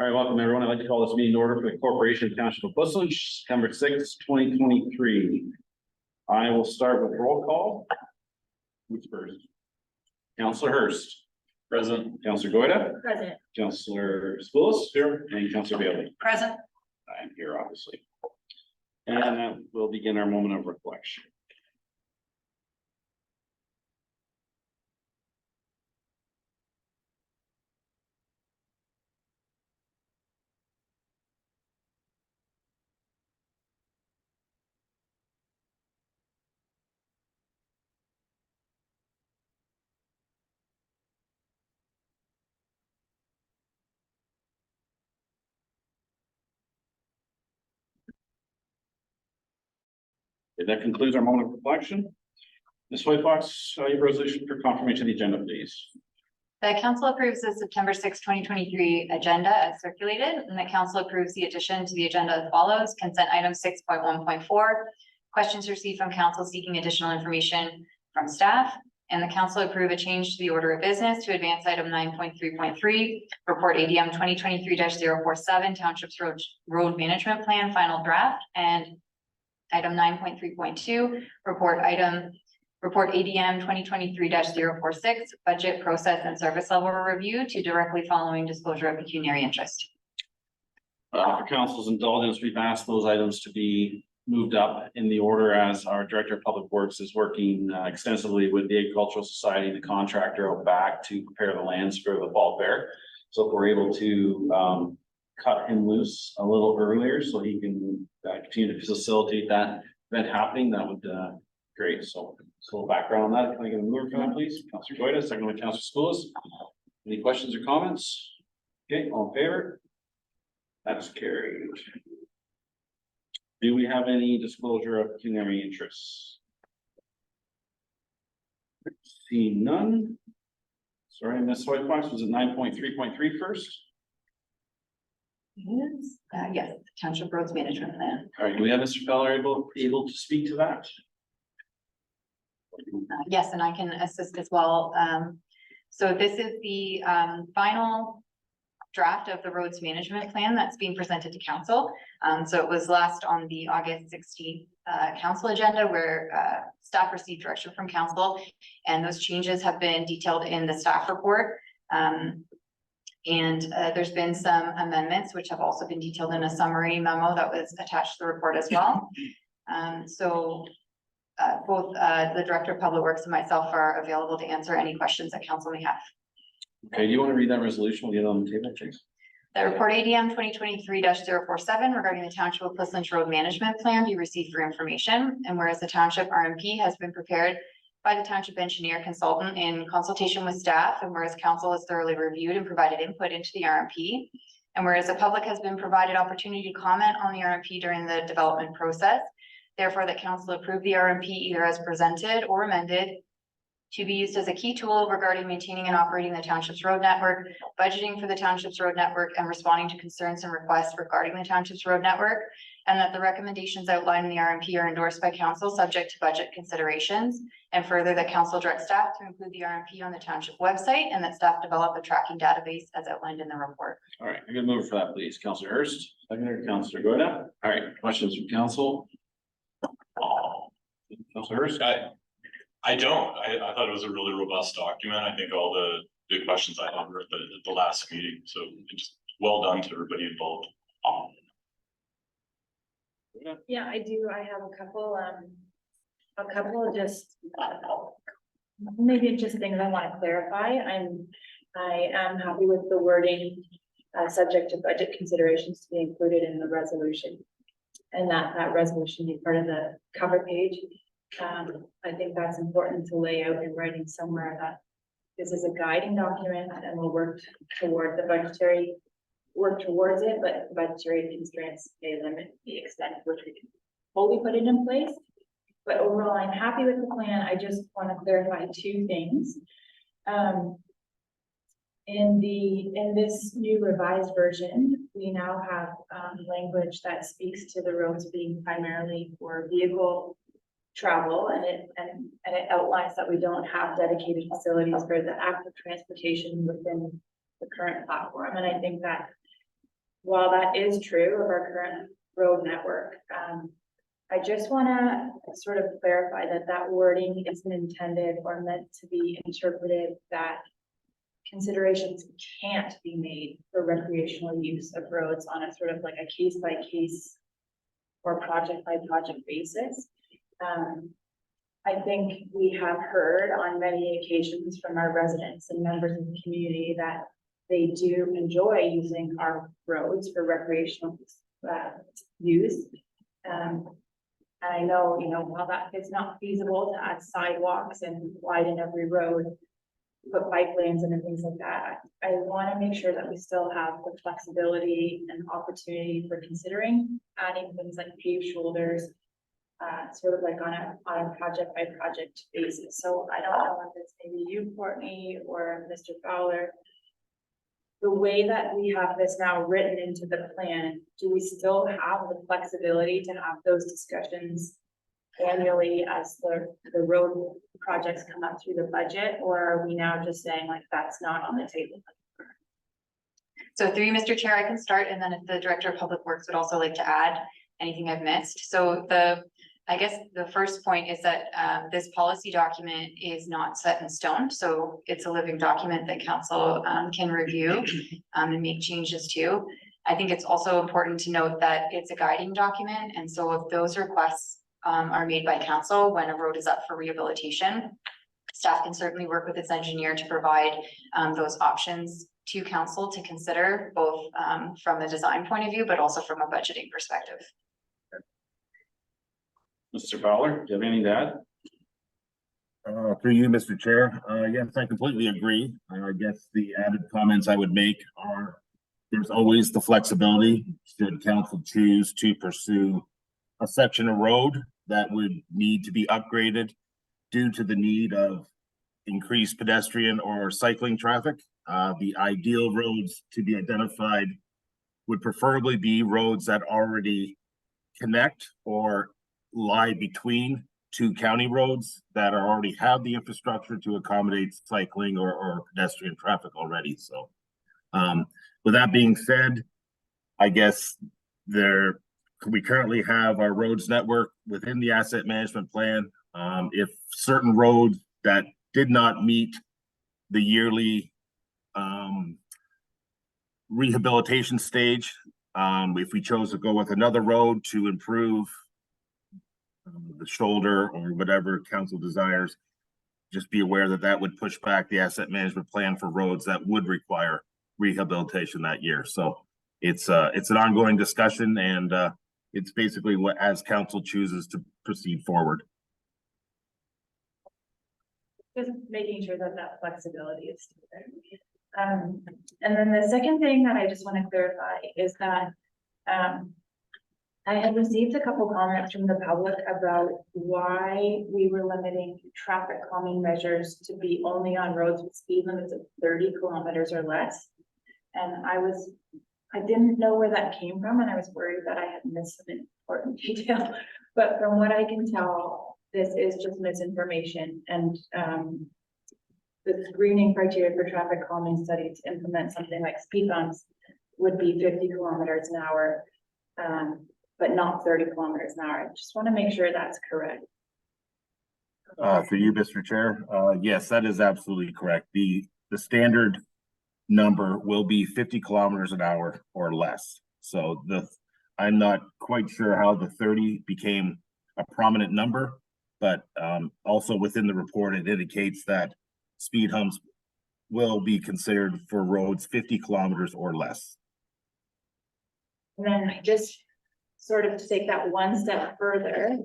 All right, welcome everyone. I'd like to call this meeting to order for the Corporation of Township of Whistler, September 6th, 2023. I will start with roll call. Who's first? Councillor Hurst. Present. Councillor Goida. Present. Councillor Spoulos. Here. And Councillor Bailey. Present. I'm here, obviously. And we'll begin our moment of reflection. That concludes our moment of reflection. Ms. Whitefox, your resolution for confirmation of the agenda, please. The council approves the September 6, 2023 agenda as circulated, and the council approves the addition to the agenda as follows. Consent item 6.1.4, questions received from council seeking additional information from staff. And the council approve a change to the order of business to advance item 9.3.3, report ADM 2023-047, Townships Road Management Plan Final Draft, and item 9.3.2, report ADM 2023-046, budget process and service level review to directly following disclosure of pecuniary interest. For council's indulgence, we've asked those items to be moved up in the order as our Director of Public Works is working extensively with the Agricultural Society and the contractor out back to prepare the lands for the fall fair. So if we're able to cut him loose a little earlier so he can continue to facilitate that event happening, that would great. So a little background on that. Can I get a mover for that, please? Councillor Goida, second by Councillor Spoulos. Any questions or comments? Okay, all in favor? That's carried. Do we have any disclosure of pecuniary interests? See none. Sorry, Ms. Whitefox, was it 9.3.3 first? Yes, yes, Township Roads Management Plan. All right, do we have Mr. Feller able to speak to that? Yes, and I can assist as well. So this is the final draft of the roads management plan that's being presented to council. So it was last on the August 16th council agenda where staff received direction from council, and those changes have been detailed in the staff report. And there's been some amendments which have also been detailed in a summary memo that was attached to the report as well. Both the Director of Public Works and myself are available to answer any questions that council may have. Okay, do you want to read that resolution? We'll get it on the table, please. The report ADM 2023-047 regarding the Township of Whistler Road Management Plan be received for information. And whereas the Township RMP has been prepared by the Township Engineer Consultant in consultation with staff, and whereas council has thoroughly reviewed and provided input into the RMP, and whereas the public has been provided opportunity to comment on the RMP during the development process, therefore that council approved the RMP either as presented or amended to be used as a key tool regarding maintaining and operating the township's road network, budgeting for the township's road network, and responding to concerns and requests regarding the township's road network, and that the recommendations outlined in the RMP are endorsed by council subject to budget considerations, and further that council directs staff to include the RMP on the township website, and that staff develop a tracking database as outlined in the report. All right, I'm gonna move for that, please. Councillor Hurst, second, Councillor Goida. All right, questions from council? Councillor Hurst? I don't. I thought it was a really robust document. I think all the big questions I had were at the last meeting. So just well done to everybody involved. Yeah, I do. I have a couple of just maybe just things I want to clarify. I am happy with the wording, subject to budget considerations to be included in the resolution, and that resolution be part of the cover page. I think that's important to lay out in writing somewhere that this is a guiding document and we'll work towards it, but budgetary constraints may limit the extent to which we can fully put it in place. But overall, I'm happy with the plan. I just want to clarify two things. In this new revised version, we now have language that speaks to the roads being primarily for vehicle travel, and it outlines that we don't have dedicated facilities for the active transportation within the current platform. And I think that while that is true of our current road network, I just wanna sort of clarify that that wording isn't intended or meant to be interpreted that considerations can't be made for recreational use of roads on a sort of like a case by case or project by project basis. I think we have heard on many occasions from our residents and members of the community that they do enjoy using our roads for recreational use. And I know, while that it's not feasible to add sidewalks and widen every road, put bike lanes and things like that, I want to make sure that we still have the flexibility and opportunity for considering adding things like paved shoulders, sort of like on a project by project basis. So I don't know if it's maybe you, Courtney, or Mr. Fowler. The way that we have this now written into the plan, do we still have the flexibility to have those discussions annually as the road projects come up through the budget? Or are we now just saying like, that's not on the table? So through you, Mr. Chair, I can start, and then if the Director of Public Works would also like to add anything I've missed. So I guess the first point is that this policy document is not set in stone. So it's a living document that council can review and make changes to. I think it's also important to note that it's a guiding document. And so if those requests are made by council when a road is up for rehabilitation, staff can certainly work with its engineer to provide those options to council to consider, both from a design point of view, but also from a budgeting perspective. Mr. Fowler, do you have anything to add? Through you, Mr. Chair. Yes, I completely agree. I guess the added comments I would make are there's always the flexibility should council choose to pursue a section of road that would need to be upgraded due to the need of increased pedestrian or cycling traffic. The ideal roads to be identified would preferably be roads that already connect or lie between two county roads that already have the infrastructure to accommodate cycling or pedestrian traffic already. So with that being said, I guess we currently have our roads network within the asset management plan. If certain roads that did not meet the yearly rehabilitation stage, if we chose to go with another road to improve the shoulder or whatever council desires, just be aware that that would push back the asset management plan for roads that would require rehabilitation that year. So it's an ongoing discussion, and it's basically what as council chooses to proceed forward. Just making sure that that flexibility is still there. And then the second thing that I just want to clarify is that I had received a couple comments from the public about why we were limiting traffic calming measures to be only on roads with speed limits of 30 kilometers or less. And I didn't know where that came from, and I was worried that I had missed some important detail. But from what I can tell, this is just misinformation, and the screening criteria for traffic calming study to implement something like speed bumps would be 50 kilometers an hour. But not 30 kilometers an hour. I just want to make sure that's correct. For you, Mr. Chair, yes, that is absolutely correct. The standard number will be 50 kilometers an hour or less. So I'm not quite sure how the 30 became a prominent number, but also within the report, it indicates that speed humps will be considered for roads 50 kilometers or less. And then just sort of to take that one step further,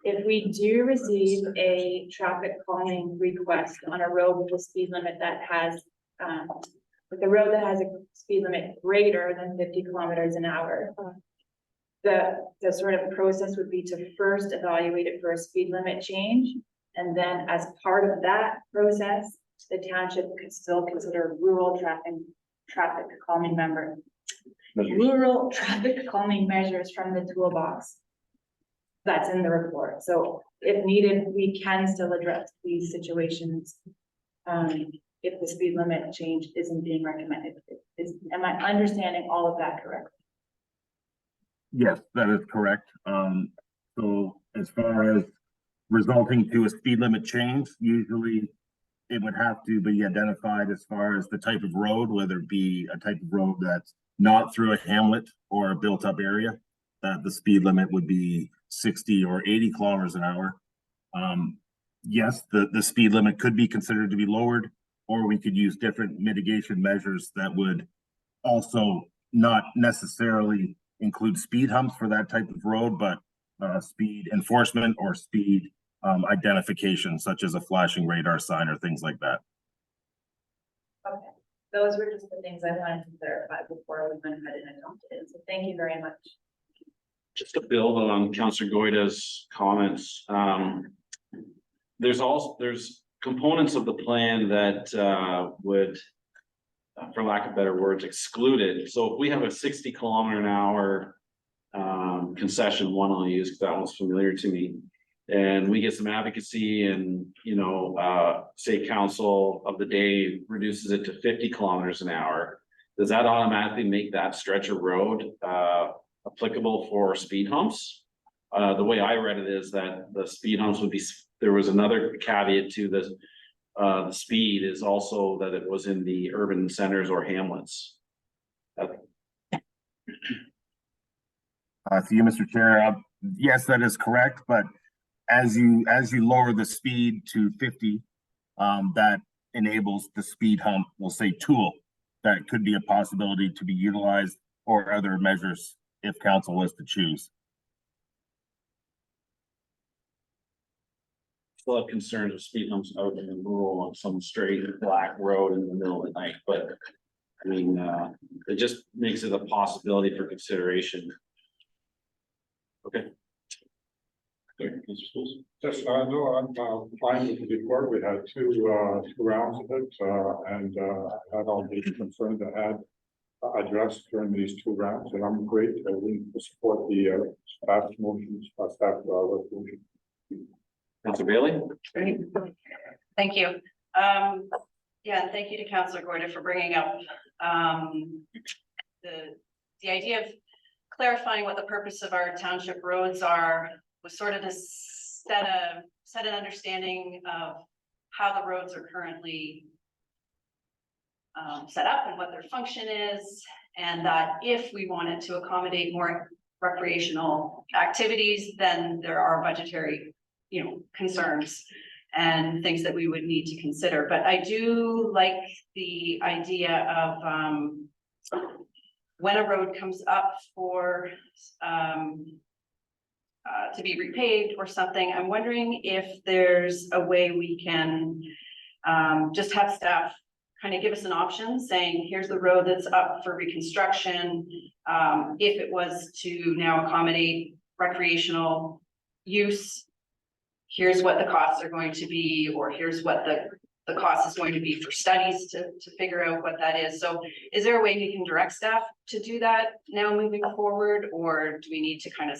if we do receive a traffic calming request on a road with a speed limit that has, with a road that has a speed limit greater than 50 kilometers an hour, the sort of process would be to first evaluate it for a speed limit change. And then as part of that process, the township could still consider rural traffic calming rural traffic calming measures from the toolbox that's in the report. So if needed, we can still address these situations if the speed limit change isn't being recommended. Am I understanding all of that correctly? Yes, that is correct. So as far as resulting to a speed limit change, usually it would have to be identified as far as the type of road, whether it be a type of road that's not through a hamlet or a built-up area, that the speed limit would be 60 or 80 kilometers an hour. Yes, the speed limit could be considered to be lowered, or we could use different mitigation measures that would also not necessarily include speed humps for that type of road, but speed enforcement or speed identification, such as a flashing radar sign or things like that. Okay, those were just the things I wanted to clarify before we went ahead and adopted it, so thank you very much. Just to build on Councillor Goida's comments, there's components of the plan that would, for lack of better words, exclude it. So if we have a 60 km/h concession, one I'll use because that one's familiar to me, and we get some advocacy and, say council of the day reduces it to 50 km/h, does that automatically make that stretch of road applicable for speed humps? The way I read it is that the speed humps would be, there was another caveat to this. The speed is also that it was in the urban centers or hamlets. To you, Mr. Chair, yes, that is correct, but as you lower the speed to 50, that enables the speed hump, we'll say tool, that could be a possibility to be utilized, or other measures if council was to choose. Still have concerns with speed humps out in the rural on some straight black road in the middle of the night, but I mean, it just makes it a possibility for consideration. Okay. Sorry, Mr. Schools? Yes, no, I'm fine with the report. We had two rounds of it, and had all the concerns I had addressed during these two rounds, and I'm great. I will support the staff motions, staff resolution. Councillor Bailey? Great. Thank you. Yeah, and thank you to Councillor Goida for bringing up the idea of clarifying what the purpose of our township roads are, was sort of to set an understanding of how the roads are currently set up and what their function is, and that if we wanted to accommodate more recreational activities, then there are budgetary, concerns and things that we would need to consider. But I do like the idea of when a road comes up for to be repaved or something, I'm wondering if there's a way we can just have staff kind of give us an option saying, here's the road that's up for reconstruction. If it was to now accommodate recreational use, here's what the costs are going to be, or here's what the cost is going to be for studies to figure out what that is. So is there a way we can direct staff to do that now moving forward, or do we need to kind of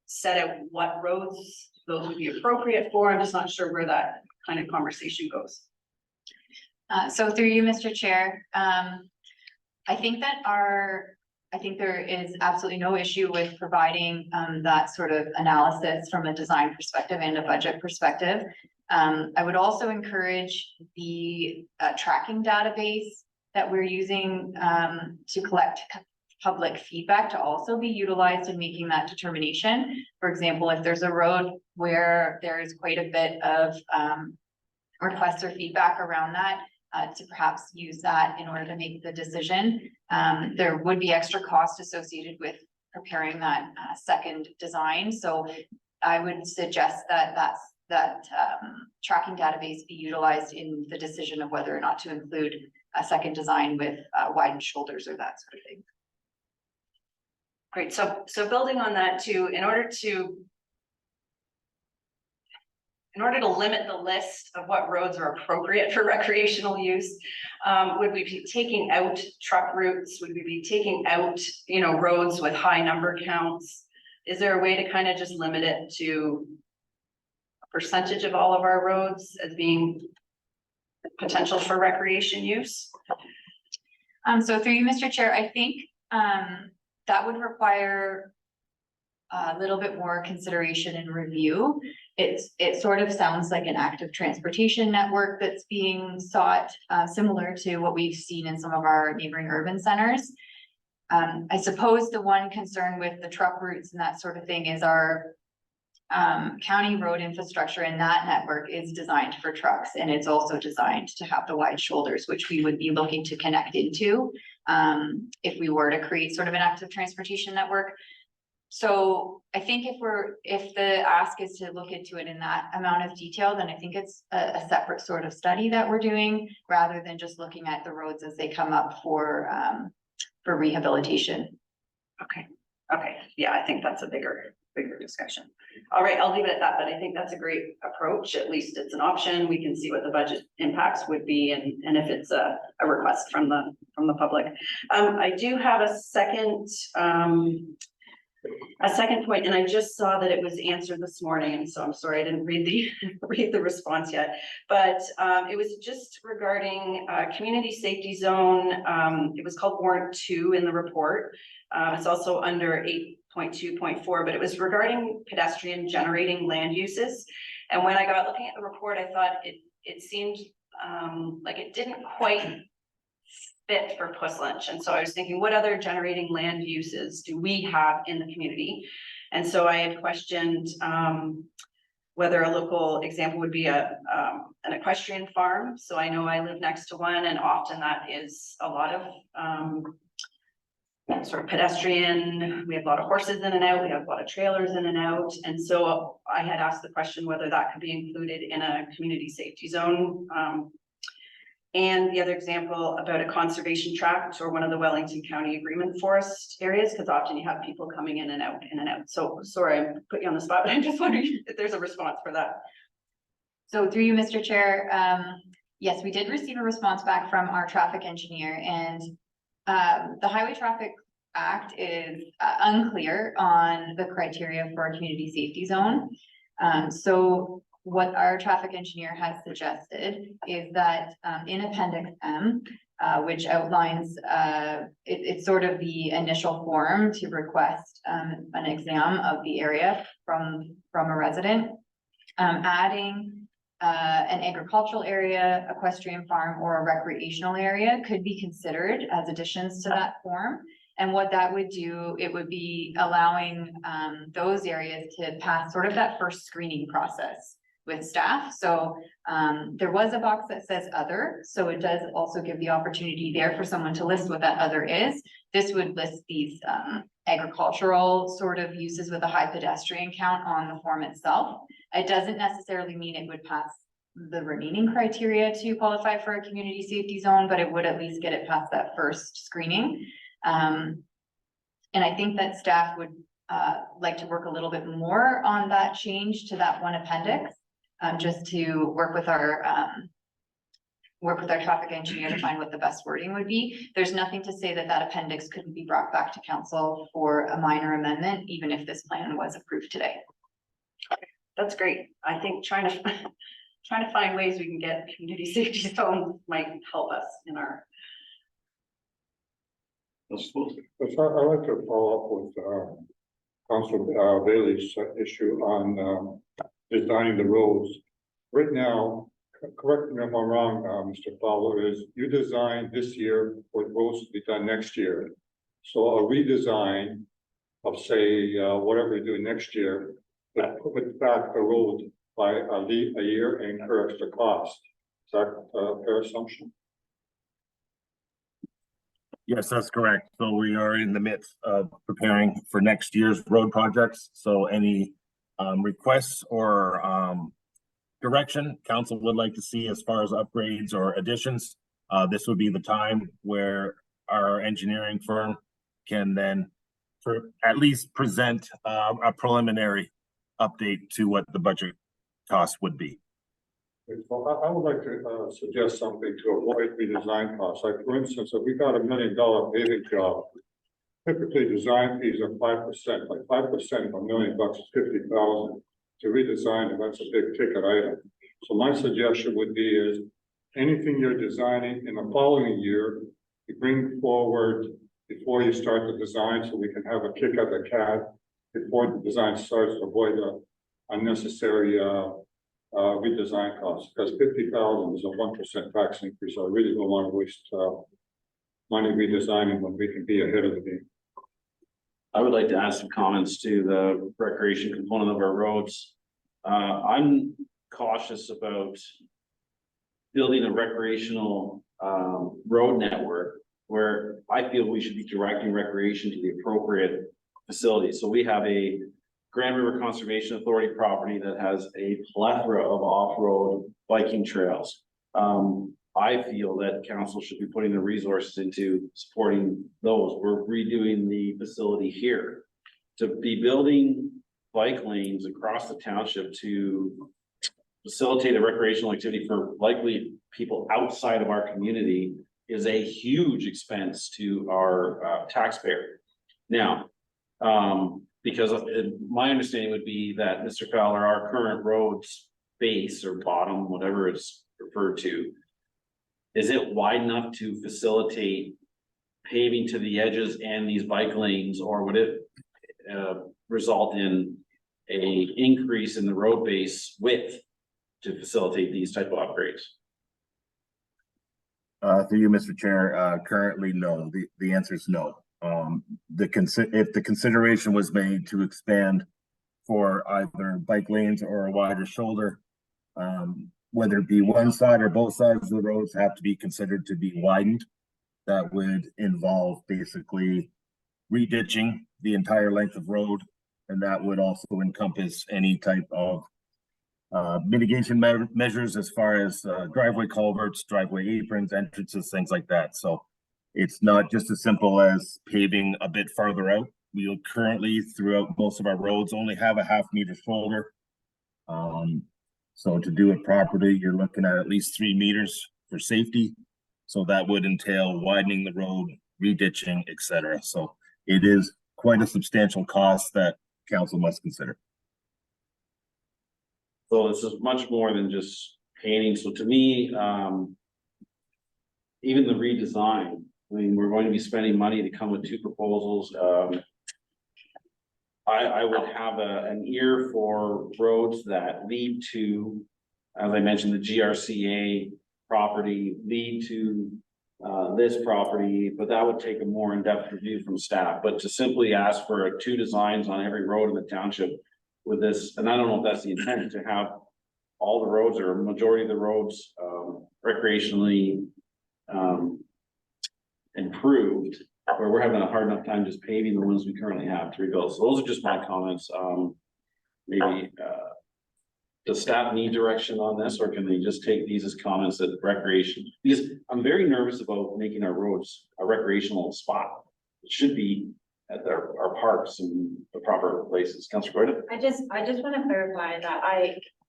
set out what roads those would be appropriate for? I'm just not sure where that kind of conversation goes. So through you, Mr. Chair, I think there is absolutely no issue with providing that sort of analysis from a design perspective and a budget perspective. I would also encourage the tracking database that we're using to collect public feedback to also be utilized in making that determination. For example, if there's a road where there is quite a bit of requests or feedback around that, to perhaps use that in order to make the decision. There would be extra cost associated with preparing that second design. So I would suggest that tracking database be utilized in the decision of whether or not to include a second design with widened shoulders or that sort of thing. Great. So building on that too, in order to limit the list of what roads are appropriate for recreational use, would we be taking out truck routes? Would we be taking out, roads with high number counts? Is there a way to kind of just limit it to a percentage of all of our roads as being potential for recreation use? So through you, Mr. Chair, I think that would require a little bit more consideration and review. It sort of sounds like an active transportation network that's being sought, similar to what we've seen in some of our neighboring urban centers. I suppose the one concern with the truck routes and that sort of thing is our county road infrastructure in that network is designed for trucks, and it's also designed to have the wide shoulders, which we would be looking to connect into if we were to create sort of an active transportation network. So I think if the ask is to look into it in that amount of detail, then I think it's a separate sort of study that we're doing rather than just looking at the roads as they come up for rehabilitation. Okay, yeah, I think that's a bigger discussion. All right, I'll leave it at that, but I think that's a great approach. At least it's an option. We can see what the budget impacts would be and if it's a request from the public. I do have a second point, and I just saw that it was answered this morning, and so I'm sorry I didn't read the response yet. But it was just regarding community safety zone. It was called warrant 2 in the report. It's also under 8.2.4, but it was regarding pedestrian generating land uses. And when I got looking at the report, I thought it seemed like it didn't quite fit for Puss Lynch. And so I was thinking, what other generating land uses do we have in the community? And so I had questioned whether a local example would be an equestrian farm. So I know I live next to one, and often that is a lot of sort of pedestrian. We have a lot of horses in and out. We have a lot of trailers in and out. And so I had asked the question whether that could be included in a community safety zone. And the other example about a conservation tract or one of the Wellington County Agreement Forest areas, because often you have people coming in and out. So sorry, I put you on the spot, but I'm just wondering if there's a response for that. So through you, Mr. Chair, yes, we did receive a response back from our traffic engineer, and the Highway Traffic Act is unclear on the criteria for a community safety zone. So what our traffic engineer has suggested is that in Appendix M, which outlines, it's sort of the initial form to request an exam of the area from a resident, adding an agricultural area, equestrian farm, or a recreational area could be considered as additions to that form. And what that would do, it would be allowing those areas to pass sort of that first screening process with staff. So there was a box that says other, so it does also give the opportunity there for someone to list what that other is. This would list these agricultural sort of uses with a high pedestrian count on the form itself. It doesn't necessarily mean it would pass the remaining criteria to qualify for a community safety zone, but it would at least get it past that first screening. And I think that staff would like to work a little bit more on that change to that one appendix, just to work with our traffic engineer to find what the best wording would be. There's nothing to say that that appendix couldn't be brought back to council for a minor amendment, even if this plan was approved today. That's great. I think trying to find ways we can get community safety zones might help us in our. So I'd like to follow up with Councilor Bailey's issue on designing the roads. Right now, correct me if I'm wrong, Mr. Fowler, is you designed this year for roads to be done next year. So a redesign of say whatever you do next year, but put back the road by a year and incur extra cost. Is that a fair assumption? Yes, that's correct. So we are in the midst of preparing for next year's road projects. So any requests or direction council would like to see as far as upgrades or additions, this would be the time where our engineering firm can then at least present a preliminary update to what the budget cost would be. Well, I would like to suggest something to avoid redesign costs. Like for instance, if we got $1 million paving job, typically design fees are 5%. Like 5% of $1 million is 50,000. To redesign, and that's a big ticket item. So my suggestion would be is anything you're designing in the following year, you bring forward before you start the design, so we can have a kick at the cat before the design starts, to avoid unnecessary redesign costs, because 50,000 is a 1% tax increase. I really don't want to waste money redesigning when we can be ahead of the game. I would like to add some comments to the recreation component of our roads. I'm cautious about building a recreational road network where I feel we should be directing recreation to the appropriate facilities. So we have a Grand River Conservation Authority property that has a plethora of off-road biking trails. I feel that council should be putting the resources into supporting those. We're redoing the facility here. To be building bike lanes across the township to facilitate a recreational activity for likely people outside of our community is a huge expense to our taxpayer. Now, because my understanding would be that Mr. Fowler, our current roads base or bottom, whatever it's referred to, is it wide enough to facilitate paving to the edges and these bike lanes, or would it result in a increase in the road base width to facilitate these type of upgrades? Through you, Mr. Chair, currently, no. The answer is no. If the consideration was made to expand for either bike lanes or a wider shoulder, whether it be one side or both sides of the roads have to be considered to be widened. That would involve basically reditching the entire length of road, and that would also encompass any type of mitigation measures as far as driveway culverts, driveway aprons, entrances, things like that. So it's not just as simple as paving a bit farther out. We'll currently, throughout most of our roads, only have a half-meter shoulder. So to do it properly, you're looking at least 3 meters for safety. So that would entail widening the road, reditching, etc. So it is quite a substantial cost that council must consider. So this is much more than just painting. So to me, even the redesign, I mean, we're going to be spending money to come with 2 proposals. I would have an ear for roads that lead to, as I mentioned, the GRCA property, lead to this property, but that would take a more in-depth review from staff. But to simply ask for 2 designs on every road in the township with this, and I don't know if that's the intent, to have all the roads or a majority of the roads recreationally improved, where we're having a hard enough time just paving the ones we currently have to rebuild. So those are just my comments. Maybe does staff need direction on this, or can they just take these as comments that recreation? Because I'm very nervous about making our roads a recreational spot. It should be at our parks and the proper places. Councilor Goyda? I just want to clarify that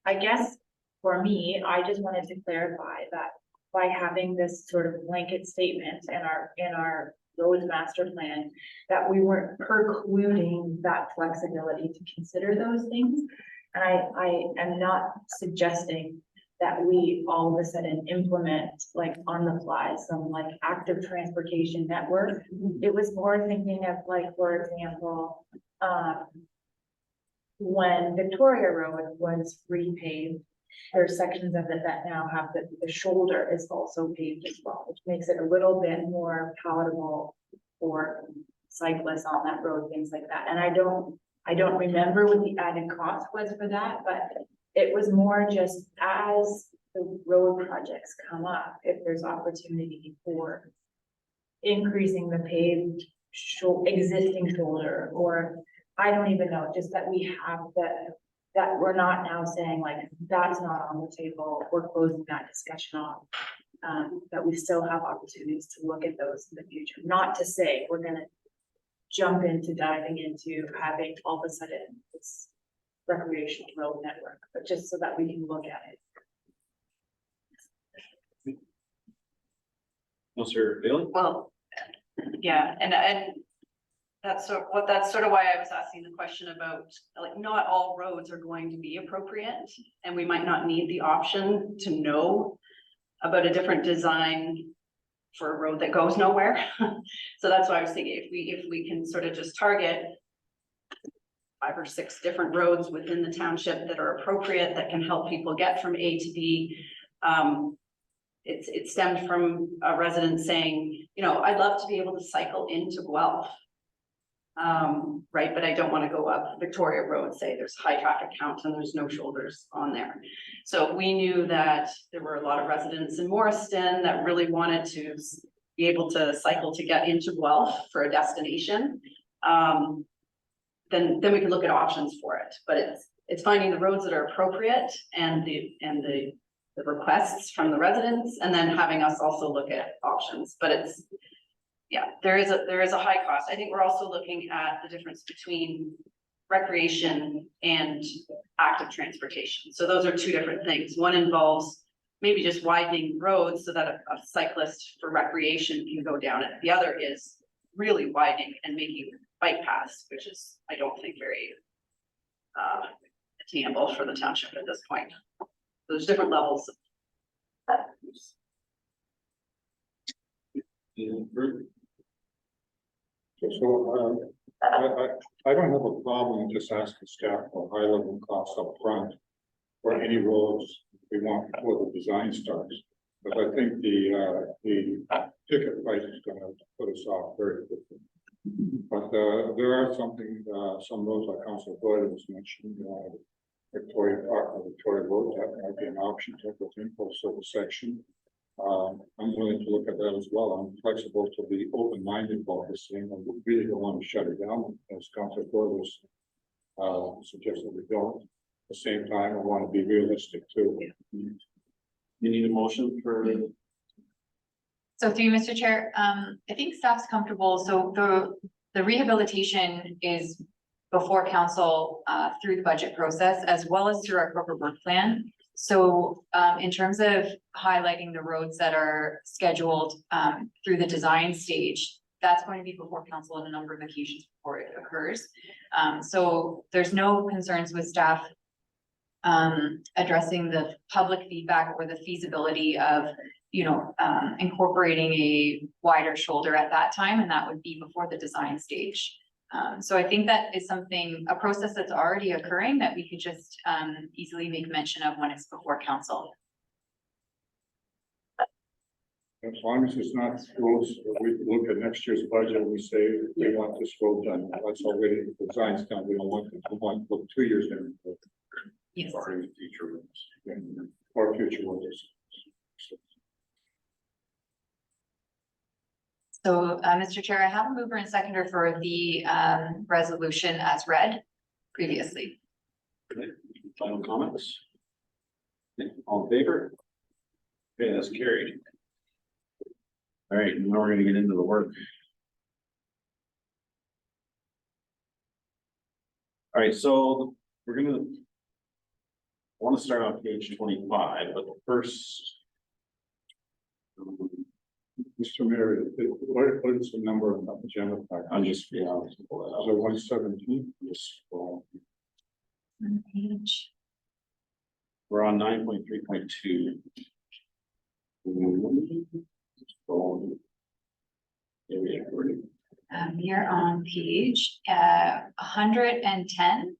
I guess for me, I just wanted to clarify that by having this sort of blanket statement in our roads master plan, that we weren't precluding that flexibility to consider those things. And I am not suggesting that we all of a sudden implement like on the fly some like active transportation network. It was more thinking of like, for example, when Victoria Road was repaved, there's sections of it that now have the shoulder is also paved as well, which makes it a little bit more palatable for cyclists on that road, things like that. And I don't remember what the added cost was for that, but it was more just as the road projects come up, if there's opportunity for increasing the paved existing shoulder, or I don't even know, just that we have that we're not now saying like, that's not on the table, we're closing that discussion off. That we still have opportunities to look at those in the future, not to say we're gonna jump into diving into having all of a sudden this recreational road network, but just so that we can look at it. Councilor Bailey? Well, yeah, and that's sort of why I was asking the question about, like, not all roads are going to be appropriate, and we might not need the option to know about a different design for a road that goes nowhere. So that's why I was thinking, if we can sort of just target 5 or 6 different roads within the township that are appropriate, that can help people get from A to B. It stemmed from a resident saying, you know, I'd love to be able to cycle into Guelph. Right, but I don't want to go up Victoria Road, say there's high traffic count and there's no shoulders on there. So we knew that there were a lot of residents in Morriston that really wanted to be able to cycle to get into Guelph for a destination. Then we could look at options for it, but it's finding the roads that are appropriate and the requests from the residents, and then having us also look at options, but it's. Yeah, there is a high cost. I think we're also looking at the difference between recreation and active transportation. So those are 2 different things. One involves maybe just widening roads so that a cyclist for recreation can go down it. The other is really widening and making bike paths, which is, I don't think, very attainable for the township at this point. There's different levels. So, I don't have a problem just asking staff for high level costs up front for any roads we want before the design starts. But I think the ticket price is gonna put us off very quickly. But, there are some roads like Council Boyd was mentioned, Victoria Park or Victoria Road, that might be an option to put in for a certain section. I'm willing to look at that as well. I'm flexible to be open-minded about this thing. I really don't want to shut it down, as Council Boyd was suggested we don't. At the same time, I want to be realistic too. You need a motion for, So through you, Mr. Chair, I think staff's comfortable, so the rehabilitation is before council, through the budget process, as well as through our corporate work plan. So, in terms of highlighting the roads that are scheduled, through the design stage, that's going to be before council on a number of occasions before it occurs. So there's no concerns with staff addressing the public feedback or the feasibility of, incorporating a wider shoulder at that time, and that would be before the design stage. So I think that is a process that's already occurring that we could just easily make mention of when it's before council. As long as it's not rules, we look at next year's budget, and we say we want this road done. That's already the design's done. We don't want to look 2 years in. Yes. Or in future roads. Or future roads. So, Mr. Chair, I have a mover and seconder for the resolution as read previously. final comments? All in favor? Okay, that's carried. All right, now we're gonna get into the work. All right, so we're gonna. I want to start on page 25, but first. Mr. Mayor, what is the number of the agenda pack? I'm just, yeah. Is it 117? Yes. Page. We're on 9.3.2. You're on page 110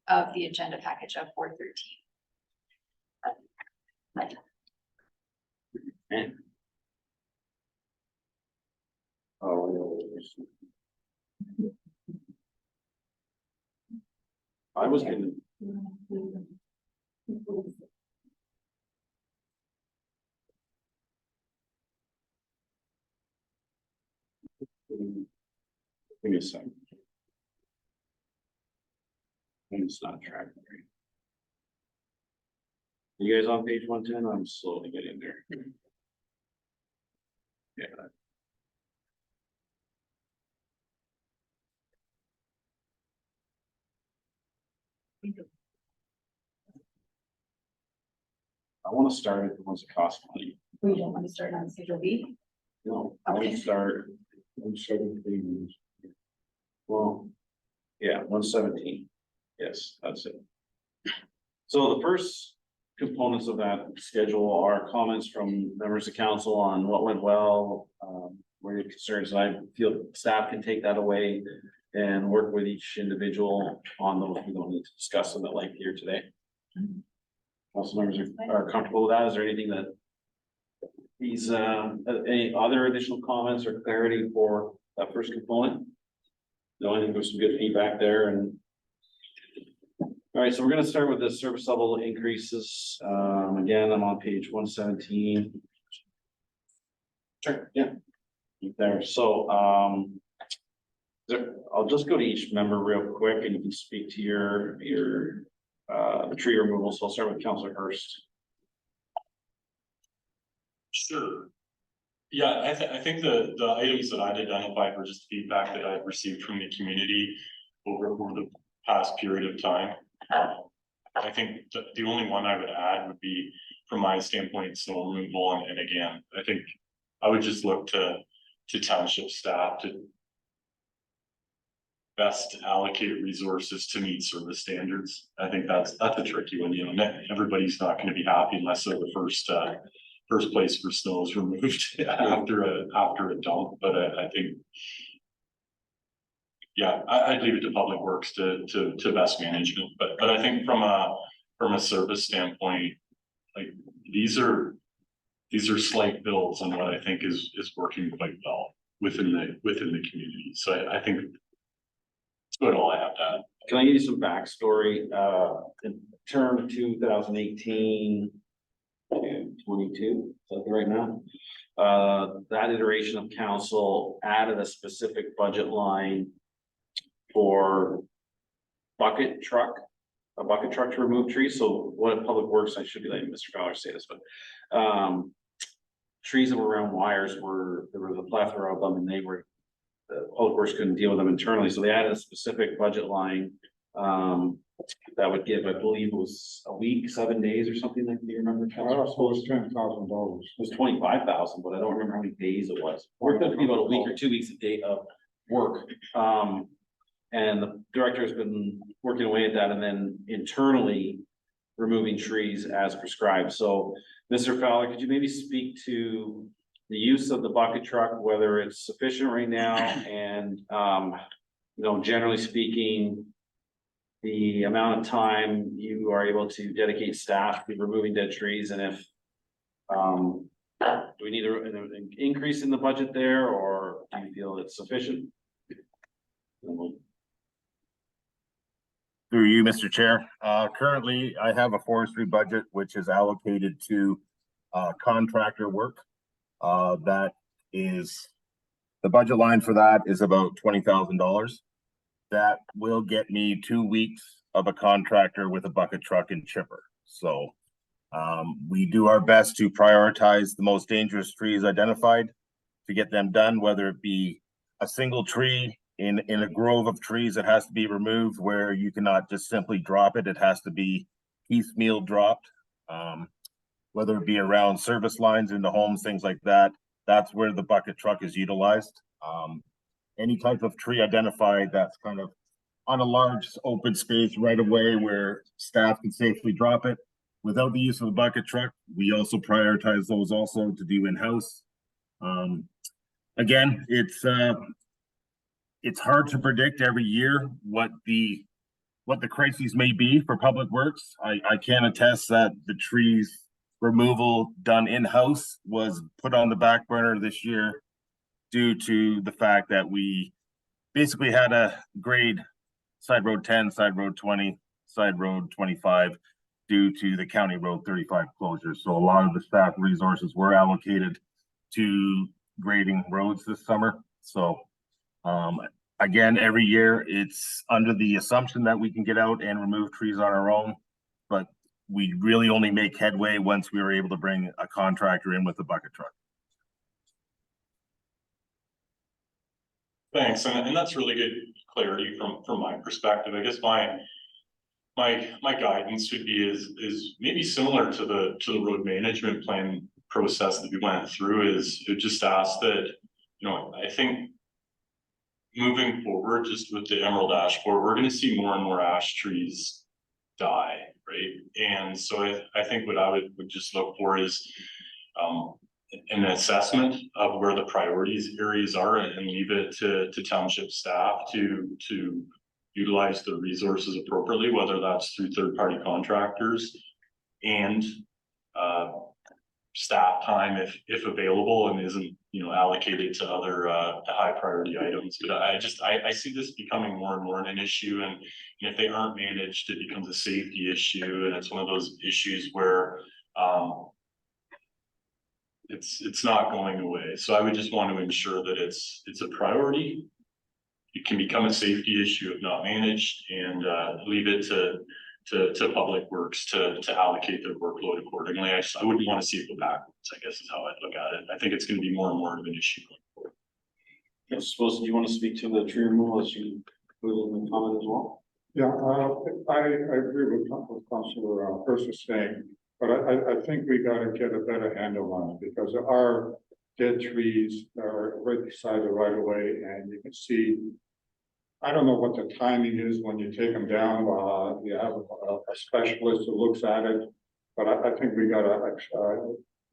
of the agenda package of 413. And. Oh. I was getting. Give me a second. And it's not tracking right. You guys on page 110? I'm slowly getting there. Yeah. I want to start at the ones that cost money. We don't want to start on schedule B. No, I want Okay. to start, 117. well, yeah, 117. Yes, that's it. So the first components of that schedule are comments from members of council on what went well, where your concerns, and I feel staff can take that away and work with each individual on those. We don't need to discuss them at length here today. Council members are comfortable with that. Is there anything that these, any other additional comments or clarity for that first component? No, I think there's some good feedback there and. All right, so we're gonna start with the service level increases. Again, I'm on page 117. Sure, yeah. There, so, I'll just go to each member real quick and you can speak to your tree removal. So I'll start with Councilor Hurst. Sure. Yeah, I think the items that I'd identified were just feedback that I've received from the community over the past period of time. I think the only one I would add would be, from my standpoint, snow removal, and again, I think I would just look to township staff to best allocate resources to meet service standards. I think that's a tricky one, you know, everybody's not gonna be happy unless they're the first place for snow is removed after a dump, but I think. Yeah, I'd leave it to Public Works to best management, but I think from a service standpoint, like these are slight bills on what I think is working quite well within the community. So I think that's about all I have to add. Can I give you some backstory? In term of 2018 to 22, is that right now? That iteration of council added a specific budget line for a bucket truck to remove trees. So what Public Works, I should be letting Mr. Fowler say this, but trees that were around wires there was a plethora of them and the Public Works couldn't deal with them internally. So they added a specific budget line that would give, I believe it was a week, 7 days or something like that. Do you remember? So it's $10,000. It was 25,000, but I don't remember how many days it was. Worked out to be about a week or 2 weeks a day of work. And the director has been working away at that and then internally removing trees as prescribed. So, Mr. Fowler, could you maybe speak to the use of the bucket truck, whether it's sufficient right now and, you know, generally speaking, the amount of time you are able to dedicate staff to removing dead trees, and if do we need an increase in the budget there, or do you feel it's sufficient? Through you, Mr. Chair. Currently, I have a forestry budget which is allocated to contractor work. That is, the budget line for that is about $20,000. That will get me 2 weeks of a contractor with a bucket truck and chipper. So we do our best to prioritize the most dangerous trees identified to get them done, whether it be a single tree in a grove of trees that has to be removed, where you cannot just simply drop it. It has to be piecemeal dropped. Whether it be around service lines into homes, things like that, that's where the bucket truck is utilized. Any type of tree identified that's kind of on a large open space right away where staff can safely drop it without the use of a bucket truck, we also prioritize those also to do in-house. Again, it's hard to predict every year what the crises may be for Public Works. I can attest that the trees removal done in-house was put on the back burner this year due to the fact that we basically had a grade side road 10, side road 20, side road 25 due to the county road 35 closure. So a lot of the staff resources were allocated to grading roads this summer. So again, every year it's under the assumption that we can get out and remove trees on our own, but we really only make headway once we were able to bring a contractor in with a bucket truck. Thanks, and that's really good clarity from my perspective. I guess my guidance would be is maybe similar to the road management plan process that we went through, is to just ask that, you know, I think moving forward, just with the Emerald Ash Borer, we're going to see more and more ash trees die, right? And so I think what I would just look for is an assessment of where the priorities areas are and leave it to township staff to utilize the resources appropriately, whether that's through third-party contractors and staff time if available and isn't, you know, allocated to other high priority items. But I see this becoming more and more an issue, and if they aren't managed, it becomes a safety issue, and it's one of those issues where it's not going away. So I would just want to ensure that it's a priority. It can become a safety issue if not managed, and leave it to Public Works to allocate their workload accordingly. I wouldn't want to see it go backwards, I guess is how I'd look at it. I think it's going to be more and more of an issue going forward. I suppose, do you want to speak to the tree removal as you put in the comment as well? Yeah, I agree with Councilor Hurst is saying, but I think we gotta get a better handle on it, because there are dead trees that are right beside the right of way, and you can see. I don't know what the timing is when you take them down, you have a specialist who looks at it, but I think we gotta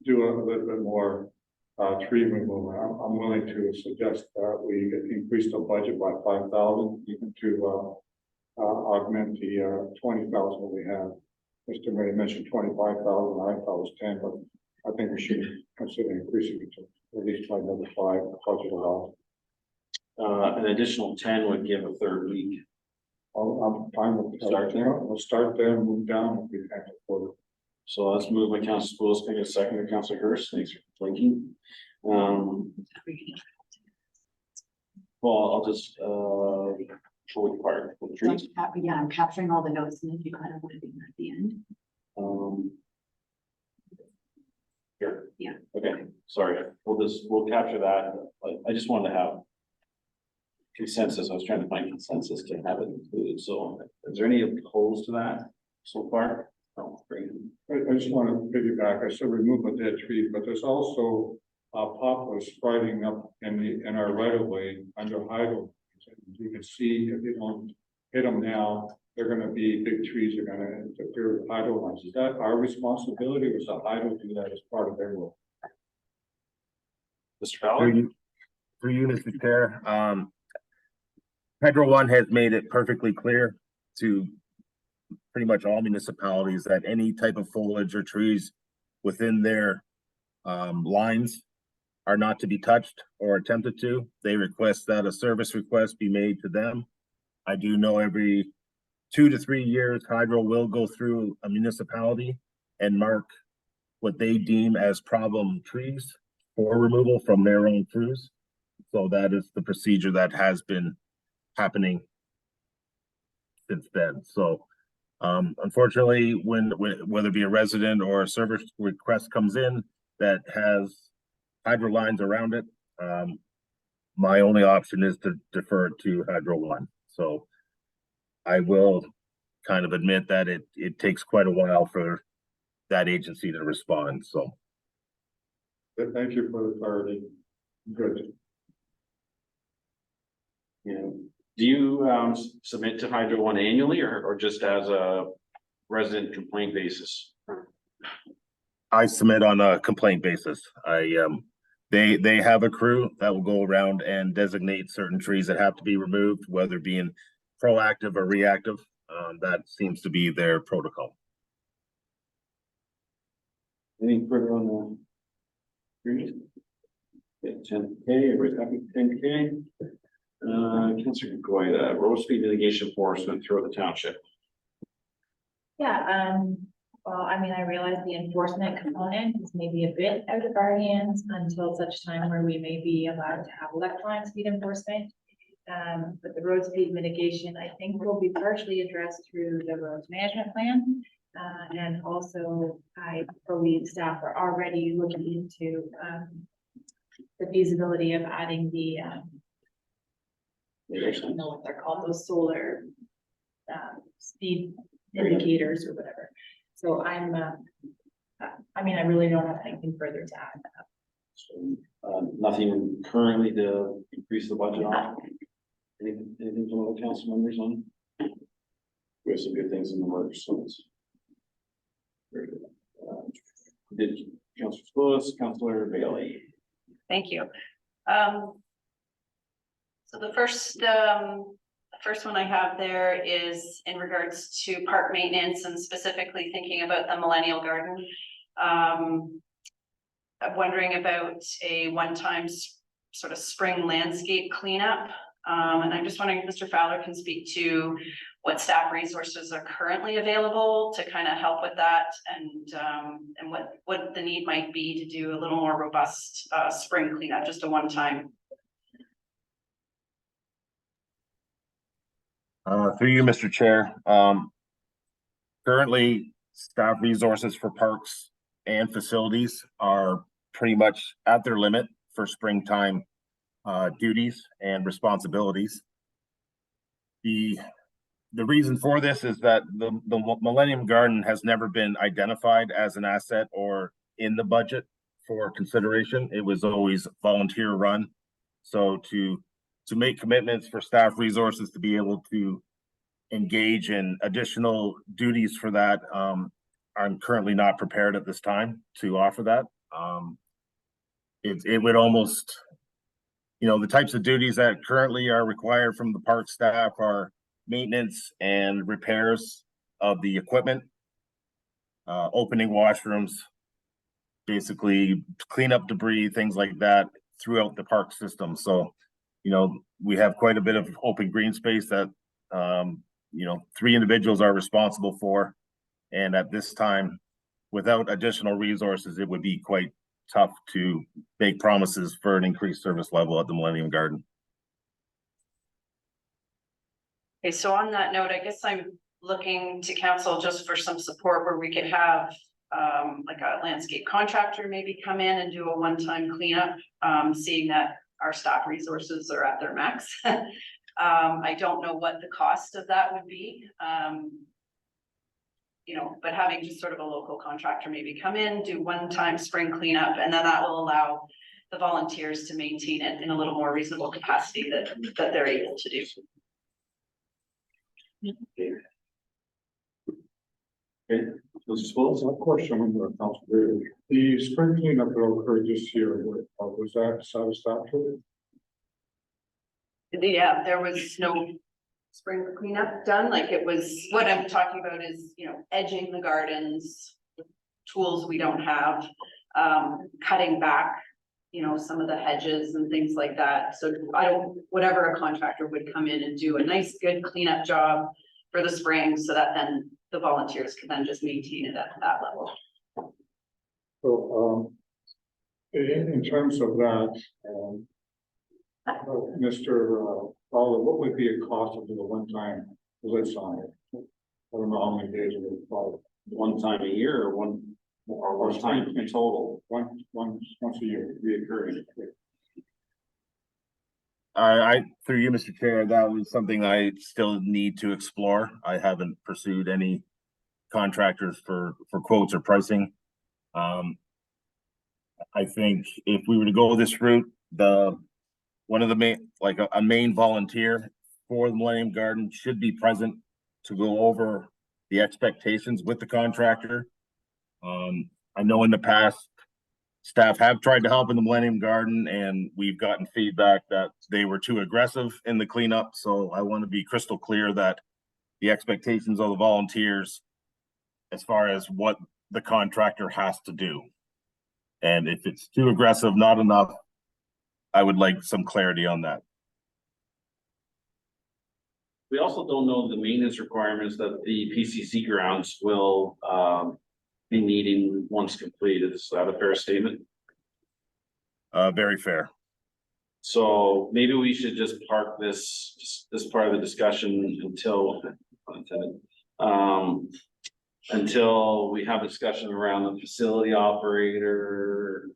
do a little bit more tree removal. I'm willing to suggest that we increase the budget by 5,000, even to augment the 20,000 we have. Mr. Mayor mentioned 25,000, I thought it was 10, but I think we should consider increasing it to at least try another 5 budget allowed. An additional 10 would give a third week. I'm fine with Start there. We'll start there and move down if we can afford it. So let's move by Council Spools, make a second to Councilor Hurst. Thanks for blinking. Well, I'll just, show you part of the trees. Yeah, I'm capturing all the notes and then you kind of want to be at the end. Here. Yeah. Okay, sorry, we'll capture that. I just wanted to have consensus. I was trying to find consensus to have it included. So is there any opposed to that so far? No, great. I just want to piggyback. I said remove a dead tree, but there's also poplars sprouting up in our right of way under hydro. You can see if you don't hit them now, they're gonna be big trees. They're gonna interfere with hydro lines. Is that our responsibility, or is the hydro do that as part of their work? Mr. Fowler? For you, Mr. Chair, Hydro One has made it perfectly clear to pretty much all municipalities that any type of foliage or trees within their lines are not to be touched or attempted to. They request that a service request be made to them. I do know every 2 to 3 years, Hydro will go through a municipality and mark what they deem as problem trees for removal from their own crews. So that is the procedure that has been happening since then. So unfortunately, when whether it be a resident or a service request comes in that has hydro lines around it, my only option is to defer to Hydro One. So I will kind of admit that it takes quite a while for that agency to respond. So Thank you for the clarity. Good. Yeah. Do you submit to Hydro One annually or just as a resident complaint basis? I submit on a complaint basis. They have a crew that will go around and designate certain trees that have to be removed, whether being proactive or reactive. That seems to be their protocol. Anything further on the trees? Okay, 10K, everybody's happy with 10K. Councilor Goya, road speed mitigation enforcement throughout the township. Yeah, well, I mean, I realize the enforcement component is maybe a bit out of our hands until such time where we may be allowed to have electronic speed enforcement. But the road speed mitigation, I think, will be partially addressed through the roads management plan. And also, I believe staff are already looking into the feasibility of adding the I don't know what they're called, those solar speed indicators or whatever. So I'm, I mean, I really don't have anything further to add. So, nothing currently to increase the budget on. Anything from other council members on? We have some good things in the works, so it's very good. Did Councillor Lewis, Councillor Bailey. Thank you. So the first one I have there is in regards to park maintenance and specifically thinking about the Millennial Garden. I'm wondering about a one-time sort of spring landscape cleanup. And I'm just wondering if Mr. Fowler can speak to what staff resources are currently available to kind of help with that and what the need might be to do a little more robust spring cleanup, just a one-time. Through you, Mr. Chair, currently staff resources for parks and facilities are pretty much at their limit for springtime duties and responsibilities. The reason for this is that the Millennium Garden has never been identified as an asset or in the budget for consideration. It was always volunteer run. So to make commitments for staff resources to be able to engage in additional duties for that, I'm currently not prepared at this time to offer that. It would almost, the types of duties that currently are required from the park staff are maintenance and repairs of the equipment, opening washrooms, basically clean up debris, things like that throughout the park system. So, we have quite a bit of open green space that, 3 individuals are responsible for. And at this time, without additional resources, it would be quite tough to make promises for an increased service level at the Millennium Garden. Okay, so on that note, I guess I'm looking to council just for some support where we could have like a landscape contractor maybe come in and do a one-time cleanup, seeing that our staff resources are at their max. I don't know what the cost of that would be. But having just sort of a local contractor maybe come in, do one-time spring cleanup, and then that will allow the volunteers to maintain it in a little more reasonable capacity that they're able to do. Okay, Mr. Spills? A question on the council. The spring cleanup that occurred this year, was that satisfactory? Yeah, there was no spring cleanup done, like it was, what I'm talking about is, edging the gardens, tools we don't have, cutting back, some of the hedges and things like that. So whatever a contractor would come in and do a nice, good cleanup job for the spring so that then the volunteers can then just maintain it at that level. So, in terms of that, Mr. Fowler, what would be a cost of the one-time blitz on it? I don't know how many days it would follow. One time a year or one time in total? Once a year, reoccurring. Through you, Mr. Chair, that was something I still need to explore. I haven't pursued any contractors for quotes or pricing. I think if we were to go this route, one of the main, like a main volunteer for the Millennium Garden should be present to go over the expectations with the contractor. I know in the past, staff have tried to help in the Millennium Garden and we've gotten feedback that they were too aggressive in the cleanup. So I want to be crystal clear that the expectations of the volunteers as far as what the contractor has to do. And if it's too aggressive, not enough, I would like some clarity on that. We also don't know the maintenance requirements that the PCC grounds will be needing once completed. Is that a fair statement? Very fair. So maybe we should just park this part of the discussion until we have a discussion around the facility operator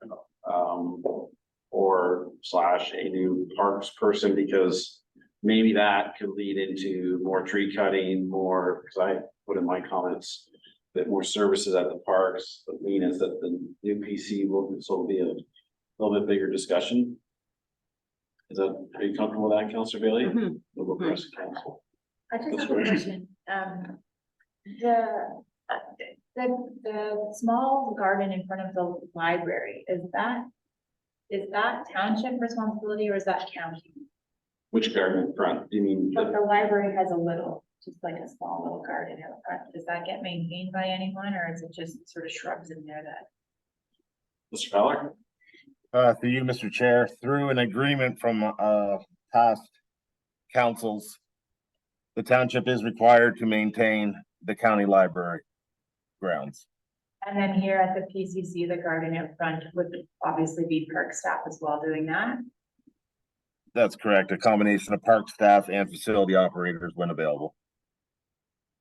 or / a new parks person, because maybe that could lead into more tree cutting, because I put in my comments a bit more services at the parks. But mean is that the new PC will be a little bit bigger discussion. Are you comfortable with that, Councillor Bailey? Mm-hmm. We'll go press council. I just have a question. The small garden in front of the library, is that township responsibility or is that county? Which garden in front? Do you mean? But the library has a little, just like a small little garden out front. Does that get maintained by anyone or is it just sort of shrubs in there that? Mr. Feller? Through you, Mr. Chair, through an agreement from, past councils, the township is required to maintain the county library grounds. And then here at the PCC, the garden out front would obviously be park staff as well doing that. That's correct. A combination of park staff and facility operators when available.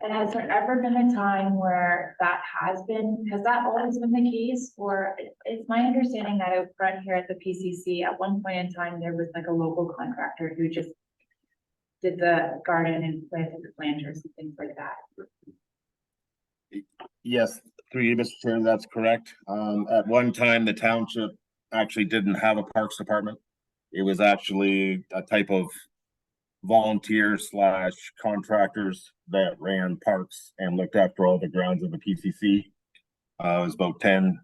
And has there ever been a time where has that always been the case? Or it's my understanding that out front here at the PCC, at one point in time, there was like a local contractor who just did the garden and planted the planters and things like that. Yes, through you, Mr. Chair, that's correct. At one time, the township actually didn't have a parks department. It was actually a type of volunteer slash contractors that ran parks and looked after all the grounds of the PCC. It was about 10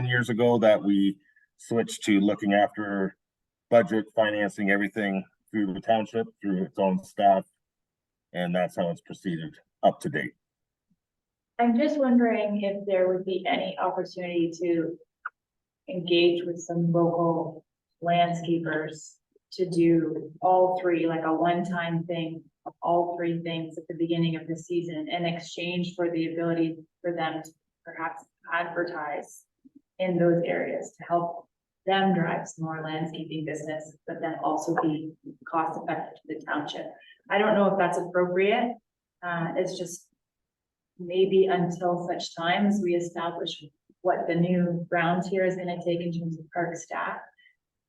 years ago that we switched to looking after budget, financing, everything through the township, through its own staff. And that's how it's proceeded up to date. I'm just wondering if there would be any opportunity to engage with some local landscapers to do all three, like a one-time thing, of all three things at the beginning of the season in exchange for the ability for them to perhaps advertise in those areas to help them drive some more landscaping business, but then also be cost effective to the township. I don't know if that's appropriate. It's just maybe until such time as we establish what the new grounds here is gonna take in terms of park staff.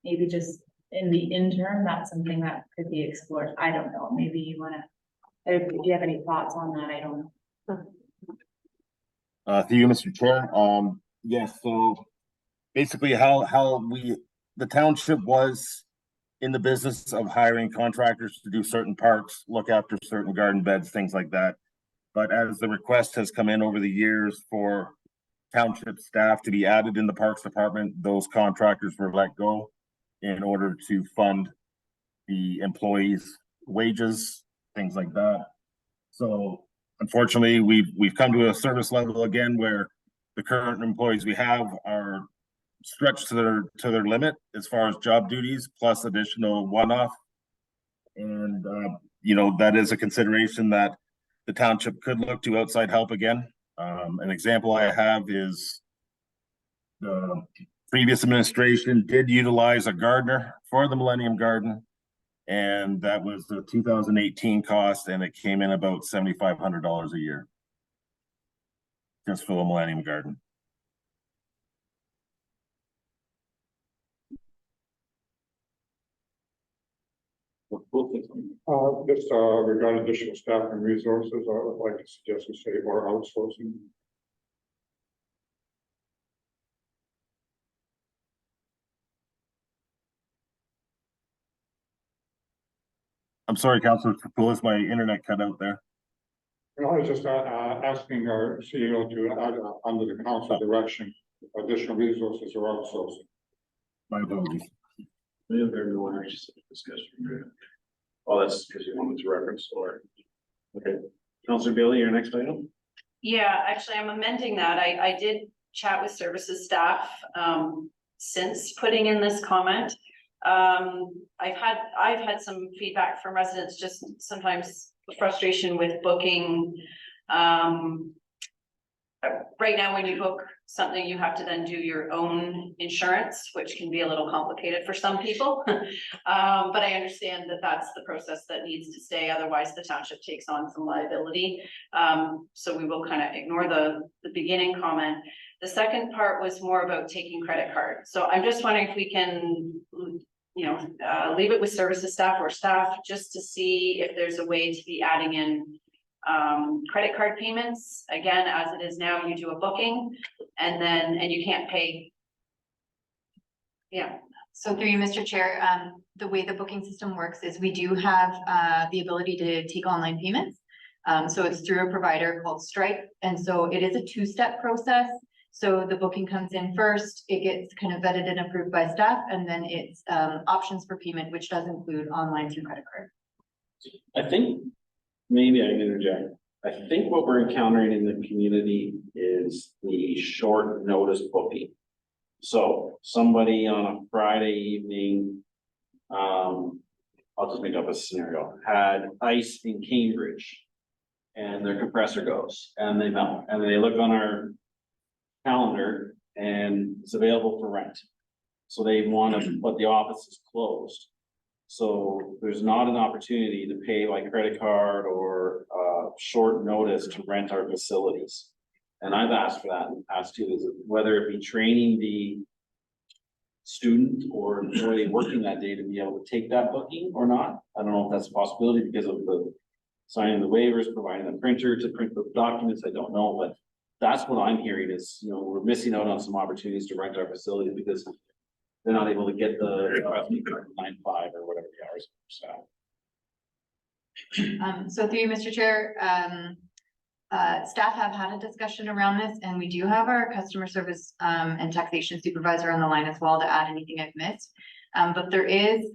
Maybe just in the interim, that's something that could be explored. I don't know, maybe you wanna, if you have any thoughts on that, I don't know. Through you, Mr. Chair, yes, so basically the township was in the business of hiring contractors to do certain parks, look after certain garden beds, things like that. But as the request has come in over the years for township staff to be added in the Parks Department, those contractors were let go in order to fund the employees' wages, things like that. So unfortunately, we've come to a service level again where the current employees we have are stretched to their limit as far as job duties plus additional one-off. And that is a consideration that the township could look to outside help again. An example I have is the previous administration did utilize a gardener for the Millennium Garden. And that was the 2018 cost, and it came in about $7,500 a year. Just for the Millennium Garden. Just regarding additional staff and resources, I would like to suggest we say more outsourcing. I'm sorry, Councilor Papulis, my internet cut out there. I was just asking our CEO to add under the council direction, additional resources or outsourcing. My apologies. Discussion. Oh, that's because you wanted to reference or. Okay, Councilor Bailey, your next item? Yeah, actually, I'm amending that. I did chat with services staff, since putting in this comment. I've had some feedback from residents, just sometimes frustration with booking. Right now, when you book something, you have to then do your own insurance, which can be a little complicated for some people. But I understand that that's the process that needs to stay, otherwise the township takes on some liability. So we will kind of ignore the beginning comment. The second part was more about taking credit card. So I'm just wondering if we can, leave it with services staff or staff just to see if there's a way to be adding in credit card payments. Again, as it is now, you do a booking and you can't pay. Yeah. So through you, Mr. Chair, the way the booking system works is we do have the ability to take online payments. So it's through a provider called Stripe, and so it is a two-step process. So the booking comes in first, it gets kind of vetted and approved by staff, and then it's options for payment, which does include online through credit card. I think, maybe I can interject. I think what we're encountering in the community is the short notice booking. So somebody on a Friday evening, I'll just make up a scenario, had ice in Cambridge. And their compressor goes and they melt, and they look on our calendar and it's available for rent. So they want to, but the office is closed. So there's not an opportunity to pay by credit card or short notice to rent our facilities. And I've asked for that in the past too, is whether it be training the student or employee working that day to be able to take that booking or not. I don't know if that's a possibility because of the signing the waivers, providing the printer to print the documents. I don't know, but that's what I'm hearing is, you know, we're missing out on some opportunities to rent our facilities because they're not able to get the 9 to 5 or whatever the hours are. So through you, Mr. Chair, staff have had a discussion around this, and we do have our customer service and taxation supervisor on the line as well to add anything I've missed. But there is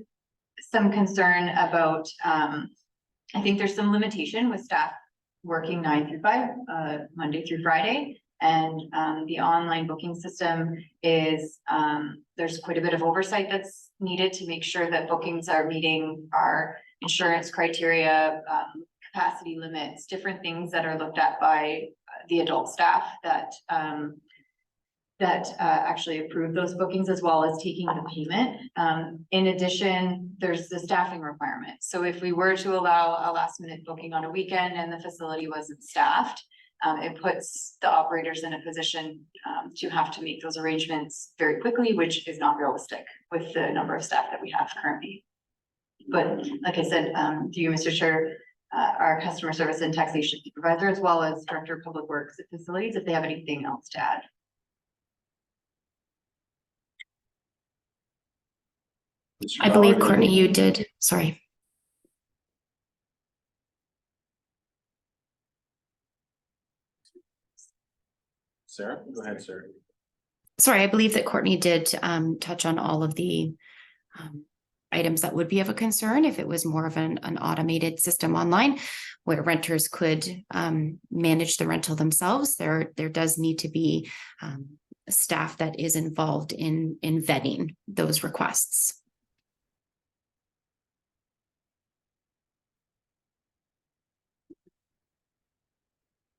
some concern about, I think there's some limitation with staff working 9 to 5, Monday through Friday. And the online booking system is, there's quite a bit of oversight that's needed to make sure that bookings are meeting our insurance criteria, capacity limits, different things that are looked at by the adult staff that actually approve those bookings as well as taking the payment. In addition, there's the staffing requirement. So if we were to allow a last minute booking on a weekend and the facility wasn't staffed, it puts the operators in a position to have to make those arrangements very quickly, which is not realistic with the number of staff that we have currently. But like I said, to you, Mr. Chair, our customer service and taxation supervisor, as well as director of public works at facilities, if they have anything else to add. I believe, Courtney, you did. Sorry. Sarah, go ahead, Sarah. Sorry, I believe that Courtney did touch on all of the items that would be of a concern if it was more of an automated system online where renters could manage the rental themselves. There does need to be staff that is involved in vetting those requests.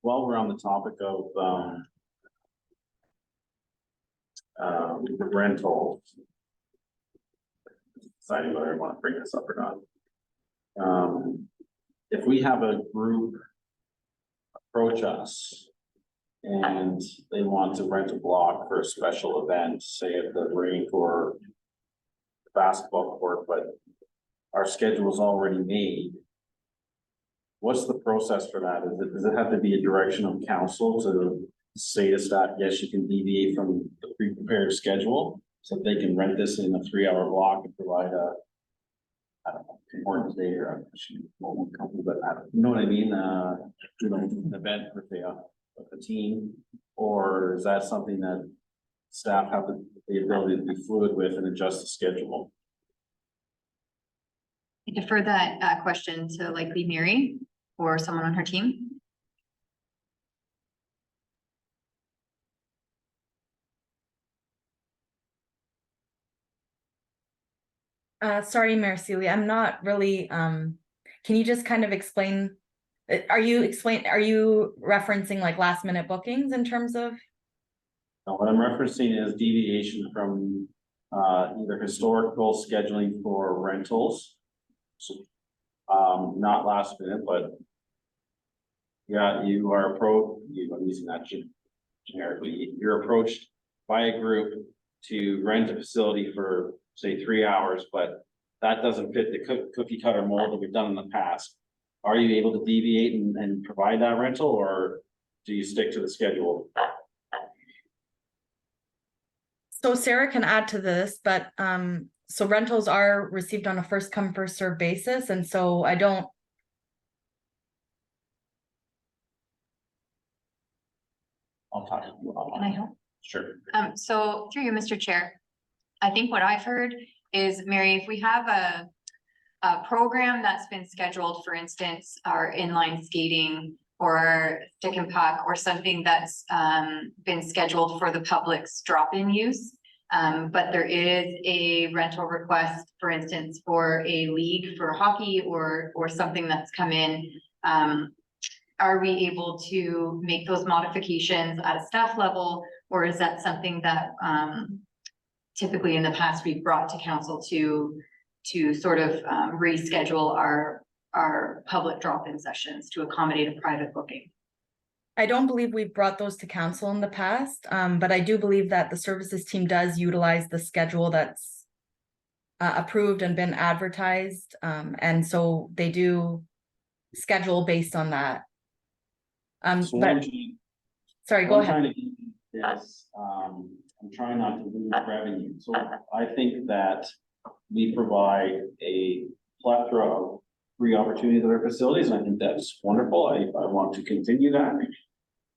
While we're on the topic of rental, deciding whether I want to bring this up or not. If we have a group approach us and they want to rent a block for a special event, say at the rink or basketball court, but our schedule is already made, what's the process for that? Does it have to be a direction of council to say to staff, yes, you can deviate from the pre-prepared schedule so that they can rent this in a 3-hour block and provide a, I don't know, important day or a company, but you know what I mean? You know, an event with a team, or is that something that staff have the ability to be fluid with and adjust the schedule? I defer that question to likely Mary or someone on her team. Sorry, Mariceli, I'm not really, can you just kind of explain, are you referencing like last minute bookings in terms of? Now, what I'm referencing is deviation from either historical scheduling for rentals. So, not last minute, but yeah, I'm using that generically, you're approached by a group to rent a facility for say 3 hours, but that doesn't fit the cookie cutter mold that we've done in the past. Are you able to deviate and provide that rental, or do you stick to the schedule? So Sarah can add to this, but so rentals are received on a first come, first served basis. And so I don't. I'll talk to you about Can I that. help? Sure. So through you, Mr. Chair, I think what I've heard is, Mary, if we have a program that's been scheduled, for instance, our inline skating or stick and puck or something that's been scheduled for the public's drop-in use. But there is a rental request, for instance, for a league for hockey or something that's come in. Are we able to make those modifications at a staff level, or is that something that typically in the past we've brought to council to sort of reschedule our public drop-in sessions to accommodate a private booking? I don't believe we've brought those to council in the past, but I do believe that the services team does utilize the schedule that's approved and been advertised, and so they do schedule based on that. So But sorry, go what I'm ahead. trying to do is, I'm trying not to lose revenue, so I think that we provide a plethora of free opportunities at our facilities, and I think that's wonderful. I want to continue that.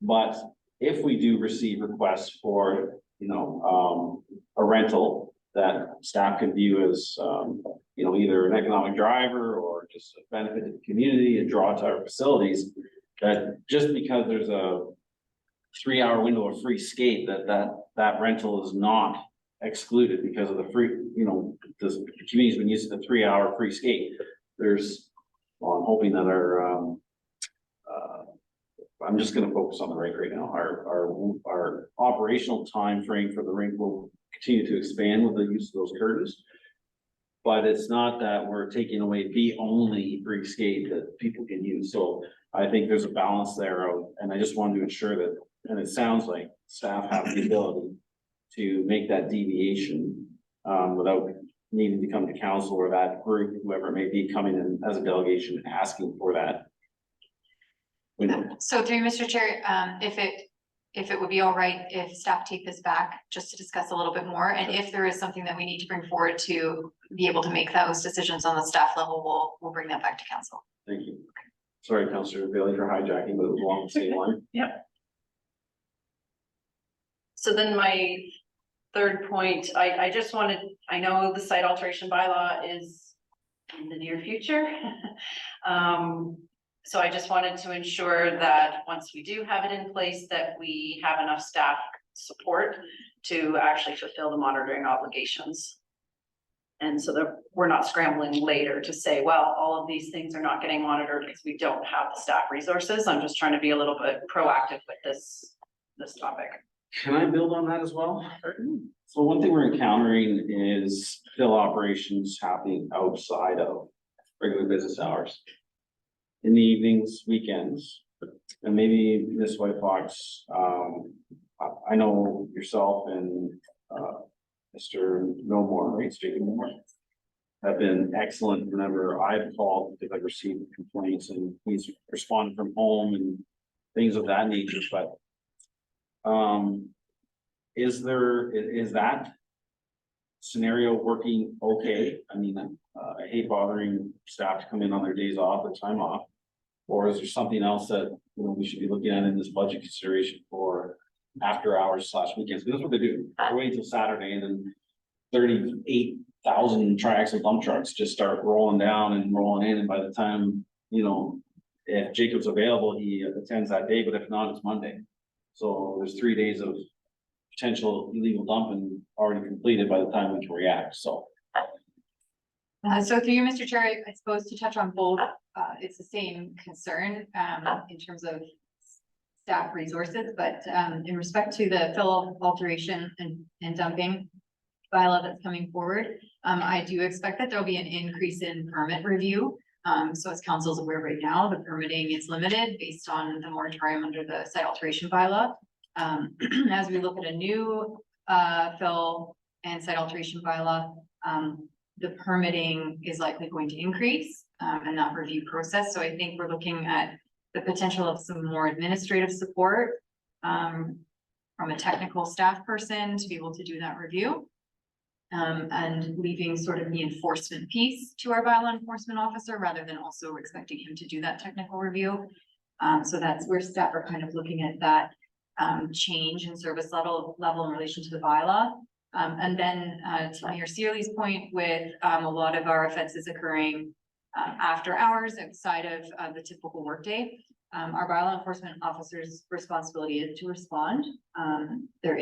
But if we do receive requests for, a rental that staff can view as, either an economic driver or just a benefit to the community and draw to our facilities, that just because there's a 3-hour window of free skate, that rental is not excluded because of the free, the community's been using the 3-hour free skate. I'm hoping that I'm just gonna focus on the rink right now. Our operational time frame for the rink will continue to expand with the use of those curtains. But it's not that we're taking away the only free skate that people can use. So I think there's a balance there and I just wanted to ensure that, and it sounds like staff have the ability to make that deviation without needing to come to council or that group, whoever it may be, coming in as a delegation asking for that. So through you, Mr. Chair, if it would be all right if staff take this back just to discuss a little bit more, and if there is something that we need to bring forward to be able to make those decisions on the staff level, we'll bring that back to council. Thank you. Sorry, Councillor Bailey, for hijacking, but it was along the same line. So then my third point, I just wanted, I know the site alteration bylaw is in the near future. So I just wanted to ensure that once we do have it in place, that we have enough staff support to actually fulfill the monitoring obligations. And so that we're not scrambling later to say, well, all of these things are not getting monitored because we don't have the staff resources. I'm just trying to be a little bit proactive with this topic. Can I build on that as well? So one thing we're encountering is fill operations happening outside of regular business hours. In the evenings, weekends, and maybe Ms. White Fox, I know yourself and Mr. Millmore, right, Jacob Moore, have been excellent whenever I've called because I've received complaints and he's responded from home and things of that nature, but is that scenario working okay? I mean, I hate bothering staff to come in on their days off or time off. Or is there something else that, we should be looking at in this budget consideration for after hours / weekends? Because that's what they do. They're waiting until Saturday and then 38,000 triaxle dump trucks just start rolling down and rolling in. And by the time, if Jacob's available, he attends that day, but if not, it's Monday. So there's 3 days of potential illegal dumping already completed by the time we can react, so. So through you, Mr. Chair, I suppose to touch on both, it's the same concern in terms of staff resources, but in respect to the fill alteration and dumping bylaw that's coming forward, I do expect that there'll be an increase in permit review. So as council is aware right now, the permitting is limited based on the moratorium under the site alteration bylaw. As we look at a new fill and site alteration bylaw, the permitting is likely going to increase in that review process. So I think we're looking at the potential of some more administrative support from a technical staff person to be able to do that review. And leaving sort of the enforcement piece to our bylaw enforcement officer rather than also expecting him to do that technical review. So that's where staff are kind of looking at that. change in service level in relation to the bylaw. And then, to Mayor Searley's point, with, a lot of our offenses occurring, after hours outside of the typical workday. Our bylaw enforcement officer's responsibility is to respond. There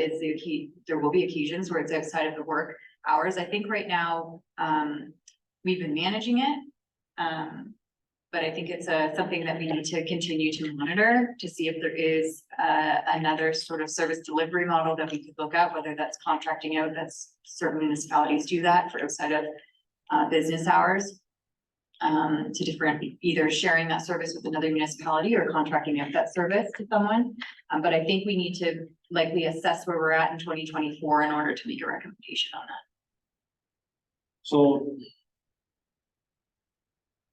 will be occasions where it's outside of the work hours. I think right now, we've been managing it. But I think it's something that we need to continue to monitor to see if there is another sort of service delivery model that we could look at, whether that's contracting out. That's certain municipalities do that for outside of business hours. To different, either sharing that service with another municipality or contracting out that service to someone. But I think we need to likely assess where we're at in 2024 in order to make a recommendation on that. So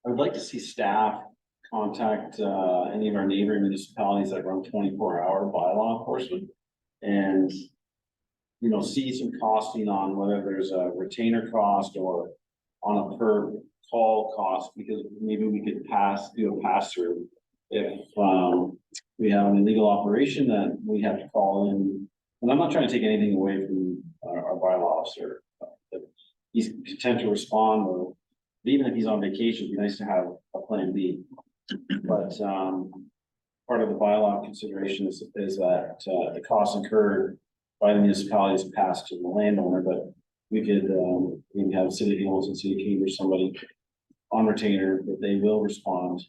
I would like to see staff contact any of our neighboring municipalities that run 24-hour bylaw enforcement. And, you know, see some costing on whether there's a retainer cost or on a per call cost, because maybe we could do a pass through. If we have an illegal operation that we have to call in, and I'm not trying to take anything away from our bylaw officer. If he's content to respond, or even if he's on vacation, it'd be nice to have a plan B. But part of the bylaw consideration is that the costs incurred by the municipalities passed to the landowner, but we could maybe have City of Hamilton, City of Cambridge, somebody on retainer that they will respond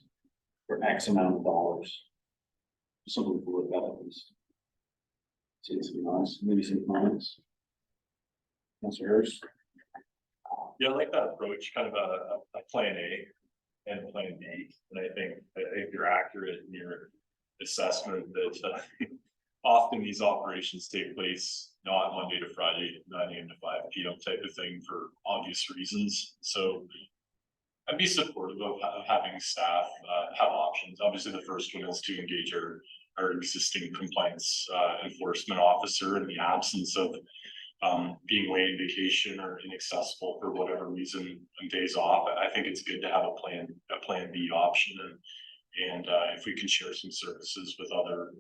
for X amount of dollars. Something to look at least. See, some nice, maybe some comments. Councilor Hurst. Yeah, I like that approach, kind of a plan A and plan B. And I think you're accurate in your assessment that often these operations take place not Monday to Friday, 9 AM to 5 PM type of thing for obvious reasons. So I'd be supportive of having staff have options. Obviously, the first one is to engage our existing compliance enforcement officer in the absence of being away on vacation or inaccessible for whatever reason on days off. I think it's good to have a plan B option, and if we can share some services with other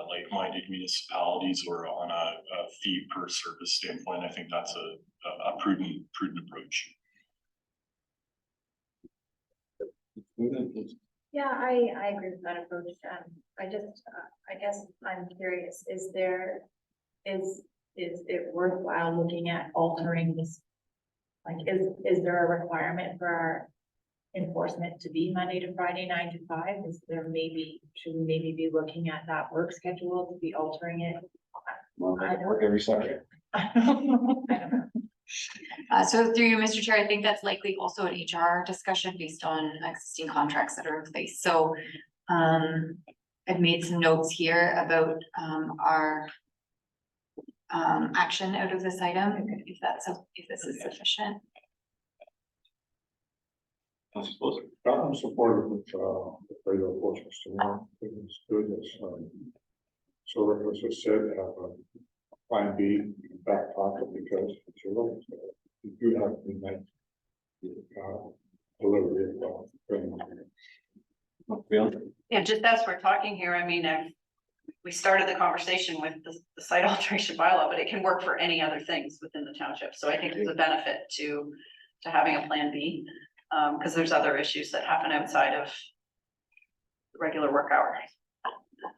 like-minded municipalities or on a fee per service standpoint, I think that's a prudent approach. Yeah, I agree with that approach. I guess I'm curious, is it worthwhile looking at altering this? Like, is there a requirement for our enforcement to be Monday to Friday, 9 to 5? Should we maybe be looking at that work schedule to be altering it? Well, I work every Saturday. I don't know. So through you, Mr. Chair, I think that's likely also an HR discussion based on existing contracts that are in place. So I've made some notes here about our action out of this item, if this is sufficient. I suppose. I'm supportive of the radio enforcement tomorrow. I think it's good. So as I said, have a plan B back pocket, because if you look, you do have to make delivery of training. Yeah, just as we're talking here, I mean, we started the conversation with the site alteration bylaw, but it can work for any other things within the township. So I think there's a benefit to having a plan B, because there's other issues that happen outside of regular work hours.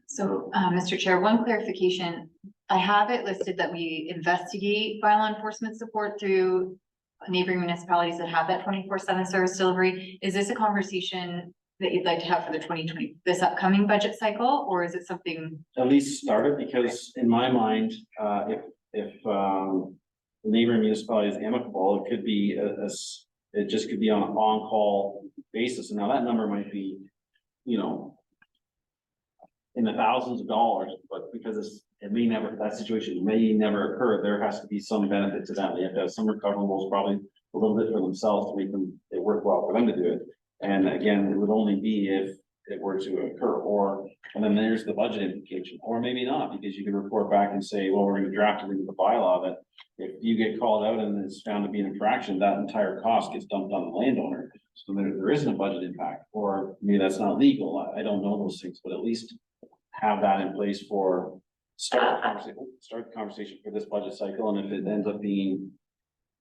So, Mr. Chair, one clarification. I have it listed that we investigate bylaw enforcement support through neighboring municipalities that have that 24/7 service delivery. Is this a conversation that you'd like to have for the this upcoming budget cycle, or is it something? At least started, because in my mind, if the neighboring municipality is amicable, it could be it just could be on an on-call basis. And now that number might be, you know, in the thousands of dollars, but because that situation may never occur, there has to be some benefit to that. They have to have some recoverables, probably a little bit for themselves to make it worthwhile for them to do it. And again, it would only be if it were to occur, and then there's the budget implication, or maybe not, because you can report back and say, well, we're gonna draft it into the bylaw that if you get called out and it's found to be an infraction, that entire cost gets dumped on the landowner. So there isn't a budget impact, or maybe that's not legal. I don't know those things, but at least have that in place for start the conversation for this budget cycle, and if it ends up being,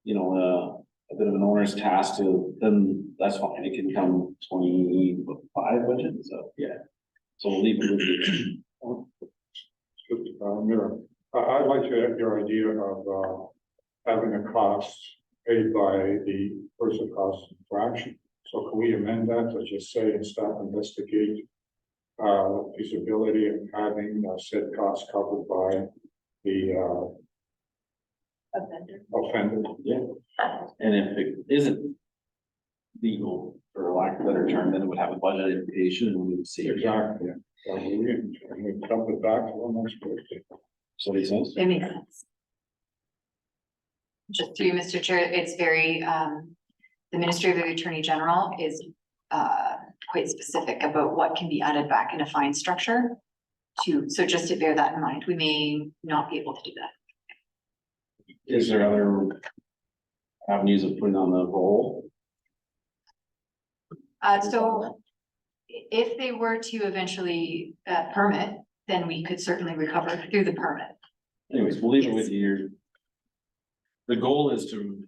you know, a bit of an owner's task to, then that's fine, it can come 25 budget, so, yeah. So we'll leave it with you. Mayor, I'd like to have your idea of, having a cost paid by the person cost infraction. So can we amend that to just say and staff investigate, feasibility of having said costs covered by the, offender? Yeah, and if it isn't legal, for lack of a better term, then it would have a budget implication and we would see. Exactly. So we dump it back to one next week. So makes sense? It makes sense. Just through you, Mr. Chair, it's very, the Ministry of the Attorney General is quite specific about what can be added back in a fine structure. So just to bear that in mind, we may not be able to do that. Is there other avenues of putting on the roll? So if they were to eventually permit, then we could certainly recover through the permit. Anyways, we'll leave it with you. The goal is to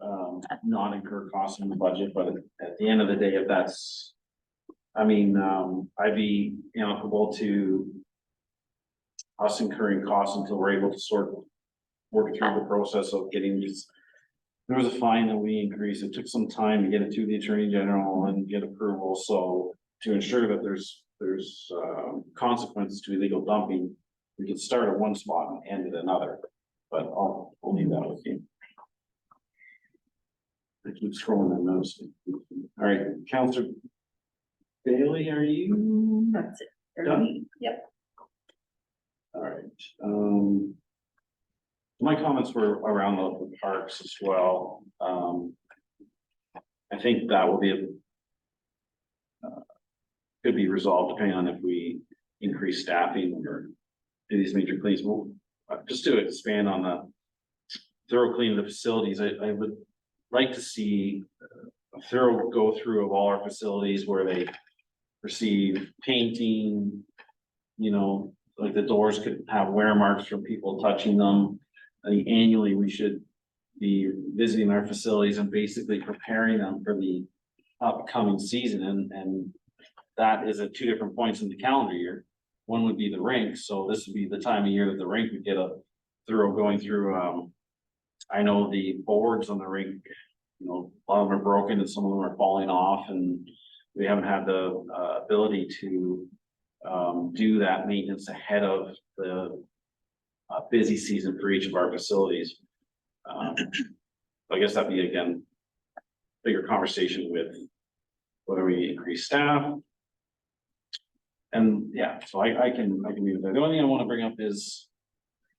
not incur costs in the budget, but at the end of the day, if that's, I mean, I'd be amicable to us incurring costs until we're able to work through the process of getting these. There was a fine that we increased. It took some time to get it to the Attorney General and get approval. So to ensure that there's consequences to illegal dumping, we could start at one spot and end at another. But we'll leave that with you. I keep scrolling and noticing. All right, Counselor Bailey, are you? That's it. Done? Yep. All right, my comments were around the parks as well. I think that will be could be resolved depending on if we increase staffing or do these major cleans. Well, just to expand on the thorough clean of the facilities, I would like to see a thorough go through of all our facilities where they receive painting, you know, like the doors could have wear marks from people touching them. I think annually we should be visiting our facilities and basically preparing them for the upcoming season, and that is at two different points in the calendar year. One would be the rink, so this would be the time of year that the rink would get a thorough going through. I know the boards on the rink, you know, a lot of them are broken and some of them are falling off, and we haven't had the ability to do that maintenance ahead of the busy season for each of our facilities. I guess that'd be again, bigger conversation with whether we increase staff. And yeah, so I can leave it there. The only thing I want to bring up is,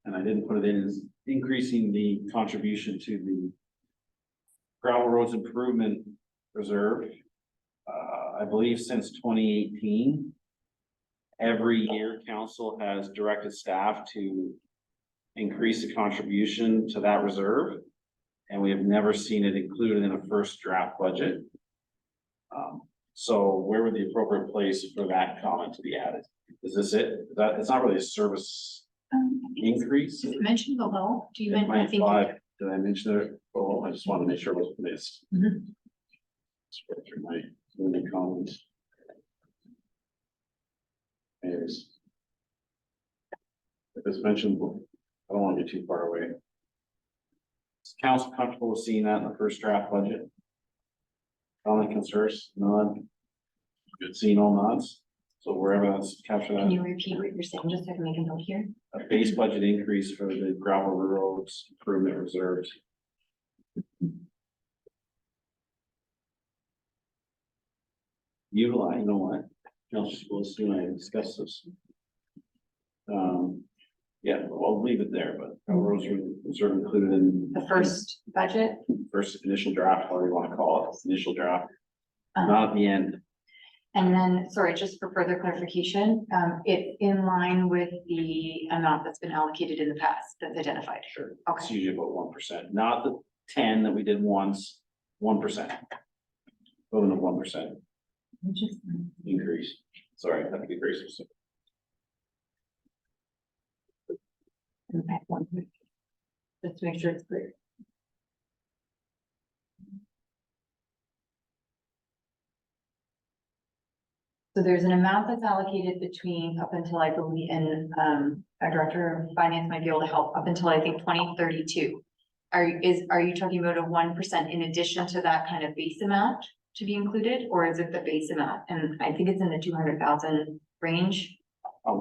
and I didn't put it in, is increasing the contribution to the gravel roads improvement reserve. I believe since 2018, every year council has directed staff to increase the contribution to that reserve. And we have never seen it included in a first draft budget. So where would the appropriate place for that comment to be added? Is this it? That, it's not really a service increase. Is it mentioned below? Do you It mention, I might think, apply. Did I mention it? Oh, I just want to make sure it was missed. Mhm. Scroll through my limited comments. Anyways. If it's mentioned, I don't want to get too far away. Is council comfortable with seeing that in the first draft budget? Comment, concerns, none. Good, seeing all nods. So wherever that's captured, can that you repeat what you're saying, just so I can make a note here? a base budget increase for the gravel roads improvement reserves. Utilize, you know what? Council Spillier and I discussed this. Yeah, I'll leave it there, but gravel roads are included in The first budget, first initial draft, whatever you want to call it, initial draft, um, not at the end. and then, sorry, just for further clarification, it's in line with the amount that's been allocated in the past that's identified. Sure. Okay. It's usually about 1%, not the 10 that we did once, 1%. Voting of 1% increase. Sorry, I have to be very specific. Just to make sure it's clear. So there's an amount that's allocated between up until I believe, and our director of finance might be able to help up until I think 2032. Are you talking about a 1% in addition to that kind of base amount to be included, or is it the base amount? And I think it's in the 200,000 range. A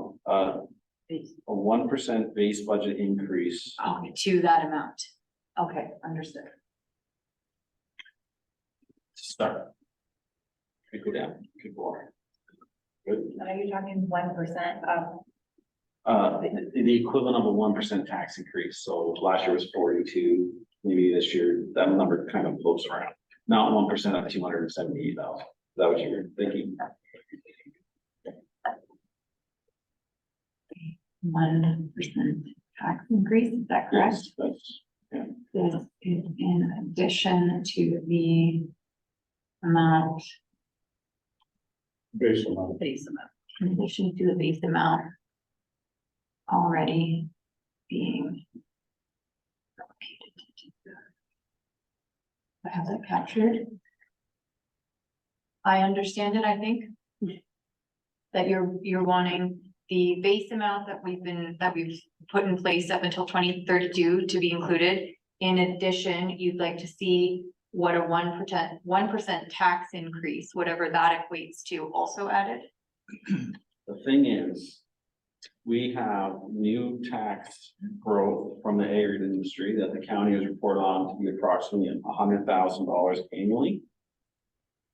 1% base budget increase. To that amount. Okay, understood. Start. Could go down, could go up. Good. Are you talking 1% of? The equivalent of a 1% tax increase. So last year was 42, maybe this year, that number kind of floats around. Not 1% of 278,000. Is that what you're thinking? 1% tax increase, is that correct? Yes, that's, yeah. This is in addition to the amount, Based on Base amount. in addition to the base amount already being allocated. I have that captured. I understand it, I think. That you're wanting the base amount that we've put in place up until 2032 to be included. In addition, you'd like to see what a 1% tax increase, whatever that equates to, also added. The thing is, we have new tax growth from the aggregate industry that the county has reported on to be approximately $100,000 annually.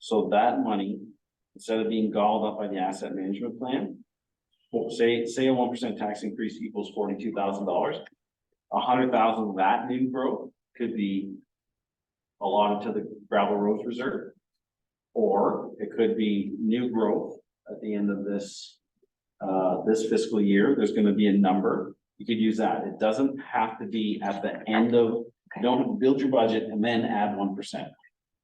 So that money, instead of being gobbled up by the asset management plan, well, say a 1% tax increase equals $42,000. 100,000 of that new growth could be allotted to the gravel roads reserve. Or it could be new growth at the end of this fiscal year. There's gonna be a number. You could use that. It doesn't have to be at the end of, don't build your budget and then add 1%.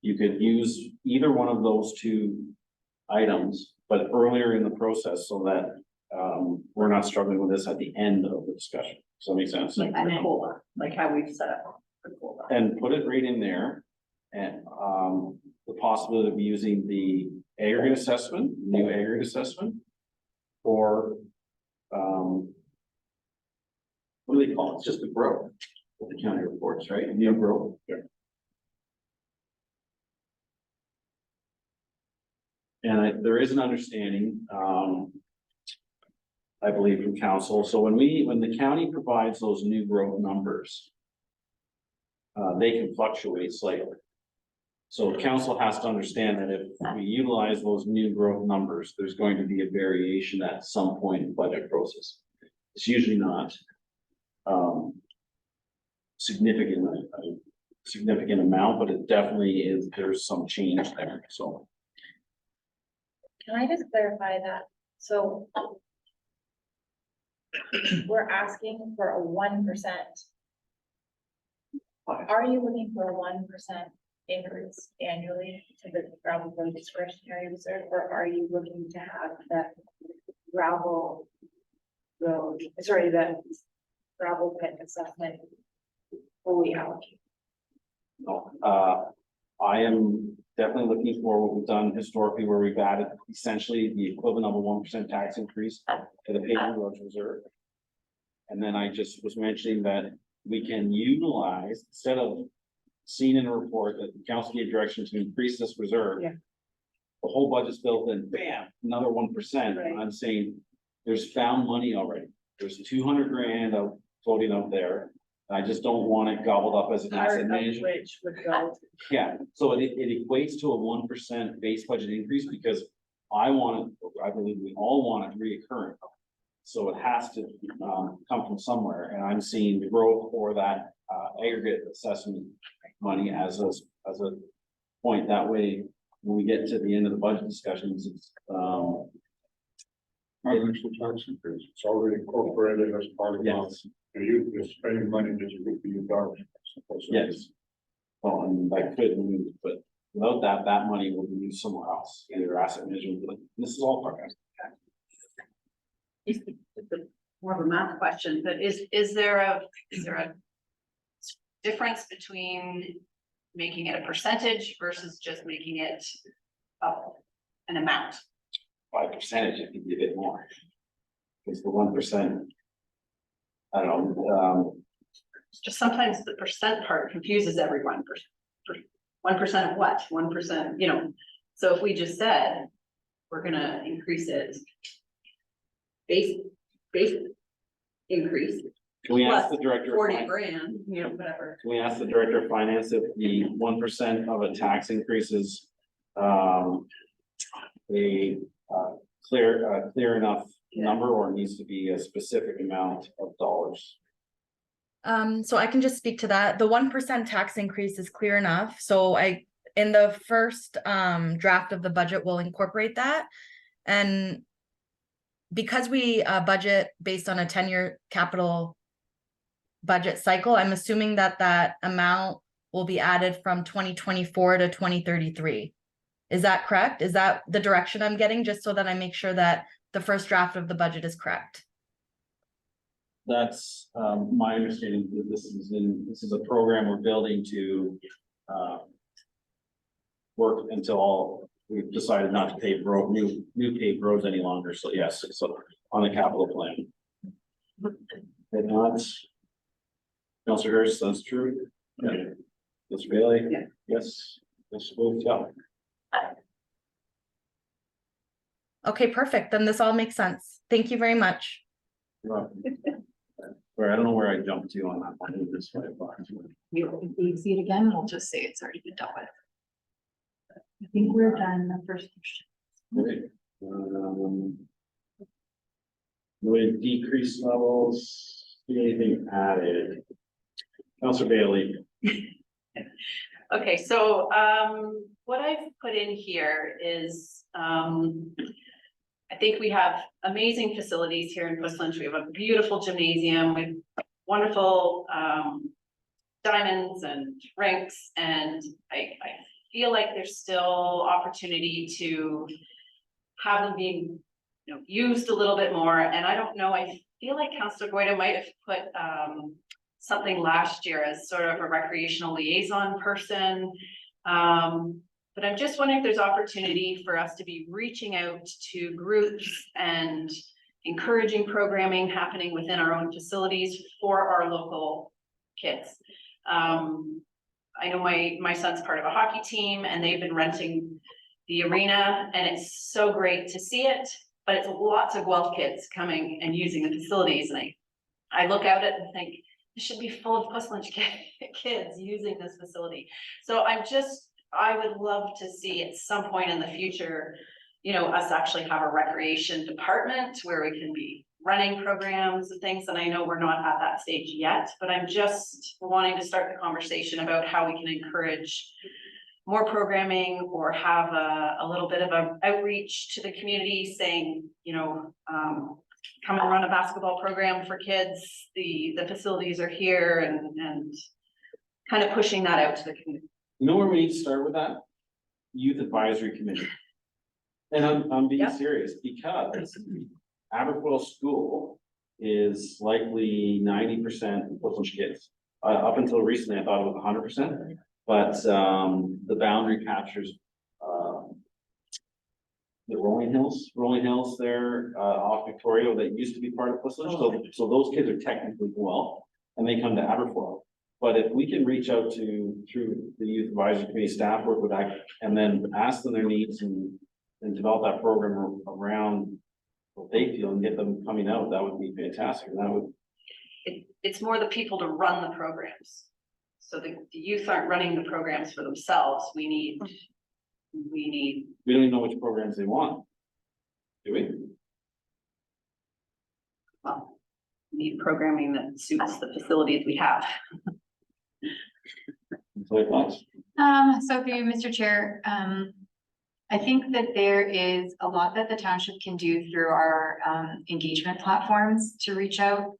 You could use either one of those two items, but earlier in the process so that we're not struggling with this at the end of the discussion. Does that make sense? Like the COLA, like how we've set up the COLA. And put it right in there. And the possibility of using the aggregate assessment, new aggregate assessment. Or what do they call it? It's just the growth of the county reports, right? New growth. And there is an understanding, I believe from council. So when the county provides those new growth numbers, they can fluctuate slightly. So council has to understand that if we utilize those new growth numbers, there's going to be a variation at some point in the budget process. It's usually not significant amount, but it definitely is, there's some change there, so. Can I just clarify that? So we're asking for a 1%. Are you looking for a 1% increase annually to the gravel road discretionary reserve, or are you looking to have the gravel road, the gravel pit assessment fully allocated? No, I am definitely looking for what we've done historically, where we've added essentially the equivalent of a 1% tax increase to the pavement roads reserve. And then I just was mentioning that we can utilize, instead of seeing in a report that the council gave direction to increase this reserve. Yeah. The whole budget's built in, bam, another 1%. Right. I'm saying there's found money already. There's 200 grand out floating out there. I just don't want it gobbled up as an Part asset of management. which would go. Yeah, so it equates to a 1% base budget increase because I believe we all want it reoccurring. So it has to come from somewhere, and I'm seeing the growth for that aggregate assessment money as a point. That way, when we get to the end of the budget discussions, it's financial tax increase, it's already incorporated as part of. yes, You're spending money that you would be dollars. yes. Well, and I could move, but without that, that money will be used somewhere else, either asset management, but this is all part of it. more of a math question, but is there a difference between making it a percentage versus just making it an amount? By percentage, it could be a bit more. Because the 1%. I don't know, Just sometimes the percent part confuses everyone. 1% of what? 1%, you know, so if we just said, we're gonna increase it. Base increase, can we ask the director? of 40 Finance- grand, you know, whatever. Can we ask the director of finance if the 1% of a tax increase is a clear enough number, or needs to be a specific amount of dollars? So I can just speak to that. The 1% tax increase is clear enough. So in the first draft of the budget, we'll incorporate that. And because we budget based on a 10-year capital budget cycle, I'm assuming that amount will be added from 2024 to 2033. Is that correct? Is that the direction I'm getting, just so that I make sure that the first draft of the budget is correct? That's my understanding that this is a program we're building to work until we've decided not to pave new paved roads any longer. So yes, it's on the capital plan. If not, Councilor Hurst, that's true. Yeah. Mr. Bailey? Yeah. Yes. Let's move to. Okay, perfect. Then this all makes sense. Thank you very much. Where I don't know where I jumped to on that one. This way. If you see it again, we'll just say it's already been dealt with. I think we're done the first question. Okay. With decreased levels, anything added? Councilor Bailey. Okay, so what I've put in here is I think we have amazing facilities here in Whistland. We have a beautiful gymnasium with wonderful diamonds and rinks, and I feel like there's still opportunity to have them being, you know, used a little bit more. And I don't know, I feel like Councilor Goyda might have put something last year as sort of a recreational liaison person. But I'm just wondering if there's opportunity for us to be reaching out to groups and encouraging programming happening within our own facilities for our local kids. I know my son's part of a hockey team, and they've been renting the arena, and it's so great to see it, but it's lots of Guelph kids coming and using the facilities, and I look at it and think it should be full of Whistland kids using this facility. So I would love to see at some point in the future, you know, us actually have a recreation department where we can be running programs and things. And I know we're not at that stage yet, but I'm just wanting to start the conversation about how we can encourage more programming, or have a little bit of a outreach to the community saying, you know, come and run a basketball program for kids. The facilities are here, and kind of pushing that out to the community. You know where we need to start with that? Youth Advisory Committee. And I'm being Yep. serious, because Aberfoyle School is likely 90% Whistland kids. Up until recently, I thought it was 100%, but the boundary captures the Rolling Hills there off Victoria that used to be part of Whistland. So those kids are technically well, and they come to Aberfoyle. But if we can reach out through the Youth Advisory Committee staff, work with that, and then ask them their needs and develop that program around what they feel and get them coming out, that would be fantastic. And that would. It's more the people to run the programs. So the youth aren't running the programs for themselves. We don't even know which programs they want. Do we? Well, need programming that suits the facilities we have. So thoughts? So through you, Mr. Chair, I think that there is a lot that the township can do through our engagement platforms to reach out.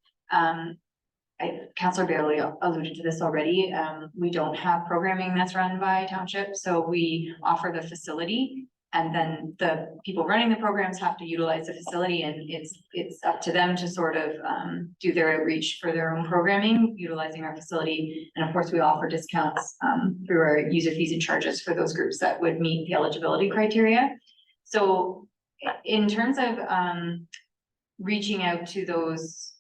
Councilor Bailey alluded to this already. We don't have programming that's run by township, so we offer the facility and then the people running the programs have to utilize the facility, and it's up to them to sort of do their outreach for their own programming, utilizing our facility. And of course, we offer discounts through our user fees and charges for those groups that would meet the eligibility criteria. So in terms of reaching out to those,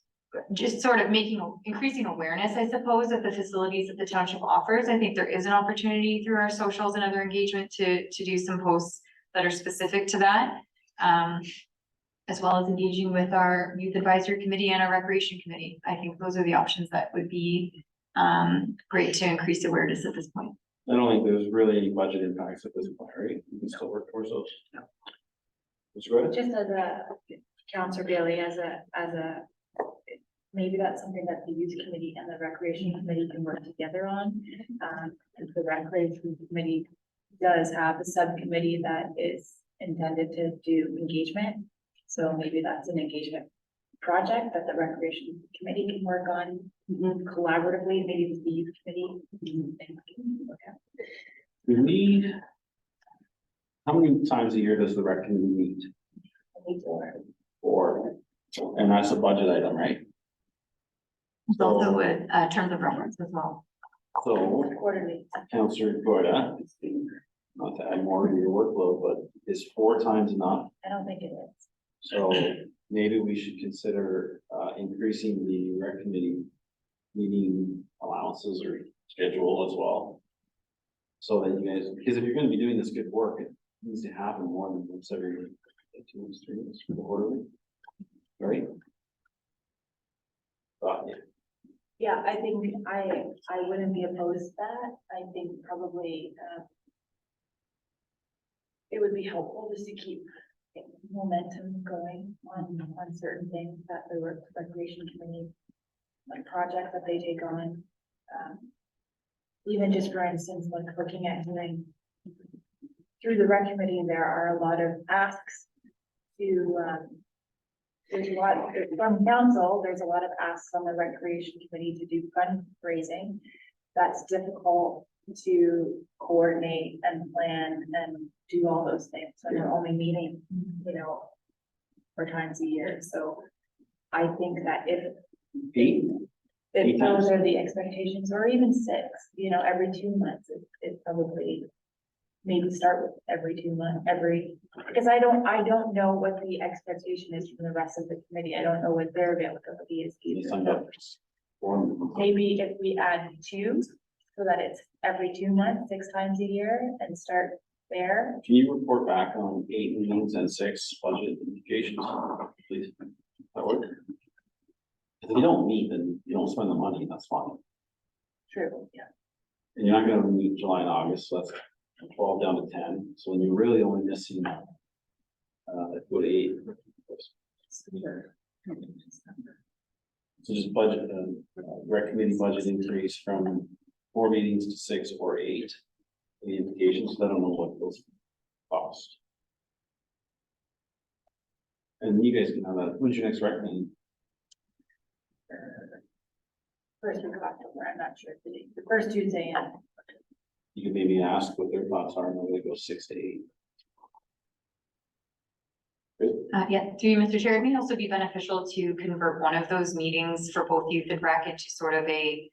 just sort of increasing awareness, I suppose, of the facilities that the township offers. I think there is an opportunity through our socials and other engagement to do some posts that are specific to that. As well as engaging with our youth advisory committee and our recreation committee. I think those are the options that would be great to increase awareness at this point. I don't think there's really any budget impacts at this point, right? We can still work towards those. That's right. Just as a Counselor Bailey, maybe that's something that the youth committee and the recreation committee can work together on. And the recreation committee does have a subcommittee that is intended to do engagement. So maybe that's an engagement project that the recreation committee can work on collaboratively, maybe with the youth committee. How many times a year does the rec committee meet? Four. And that's a budget item, right? Also with terms of reference as well. So, Quarterly. Councillor Goida, not to add more to your workload, but is 4 times enough? I don't think it is. So maybe we should consider increasing the rec committee meeting allowances or schedule as well. So that you guys, because if you're gonna be doing this good work, it needs to happen more than once every 2 months, 3 months, quarterly. Right? Yeah. Yeah, I think I wouldn't be opposed to that. I think probably it would be helpful just to keep momentum going on certain things that the recreation committee, like projects that they take on. Even just for instance, like looking at doing through the rec committee, there are a lot of asks to there's a lot from council, there's a lot of asks on the recreation committee to do fundraising. That's difficult to coordinate and plan and do all those things. So they're only meeting, 4 times a year. So I think that if 8? if those are the expectations, or even 6, every 2 months, it probably maybe start with every 2 months, because I don't know what the expectation is from the rest of the committee. I don't know what their availability is either. So maybe if we add 2, so that it's every 2 months, 6 times a year, and start there. Can you report back on 8 meetings and 6 budget indications, please? That work? If you don't meet, then you don't spend the money, that's fine. True, yeah. And you're not gonna meet July and August, so that's 12 down to 10. So when you're really only missing, go to 8. So just budget, rec committee budget increase from 4 meetings to 6 or 8. Any indications? I don't know what those cost. And you guys can have when's your next rec meeting? First week of October, I'm not sure. The first Tuesday in. You can maybe ask what their thoughts are, and maybe go 6 to 8. Yeah, through you, Mr. Chair, it may also be beneficial to convert one of those meetings for both youth and rec into sort of a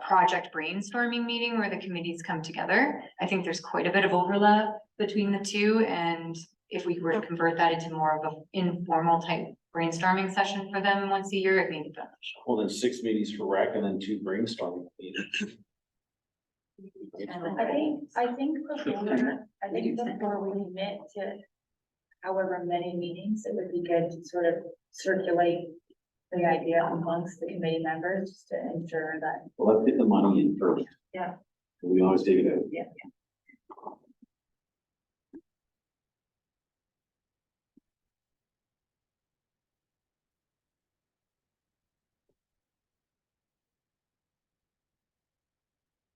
project brainstorming meeting where the committees come together. I think there's quite a bit of overlap between the two, and if we were to convert that into more of an informal type brainstorming session for them once a year, it may be beneficial. Well, then 6 meetings for rec and then 2 brainstorming meetings. I think before we commit to however many meetings, it would be good to sort of circulate the idea amongst the committee members just to ensure that. Well, let's get the money in first. Yeah. We always take it out. Yeah.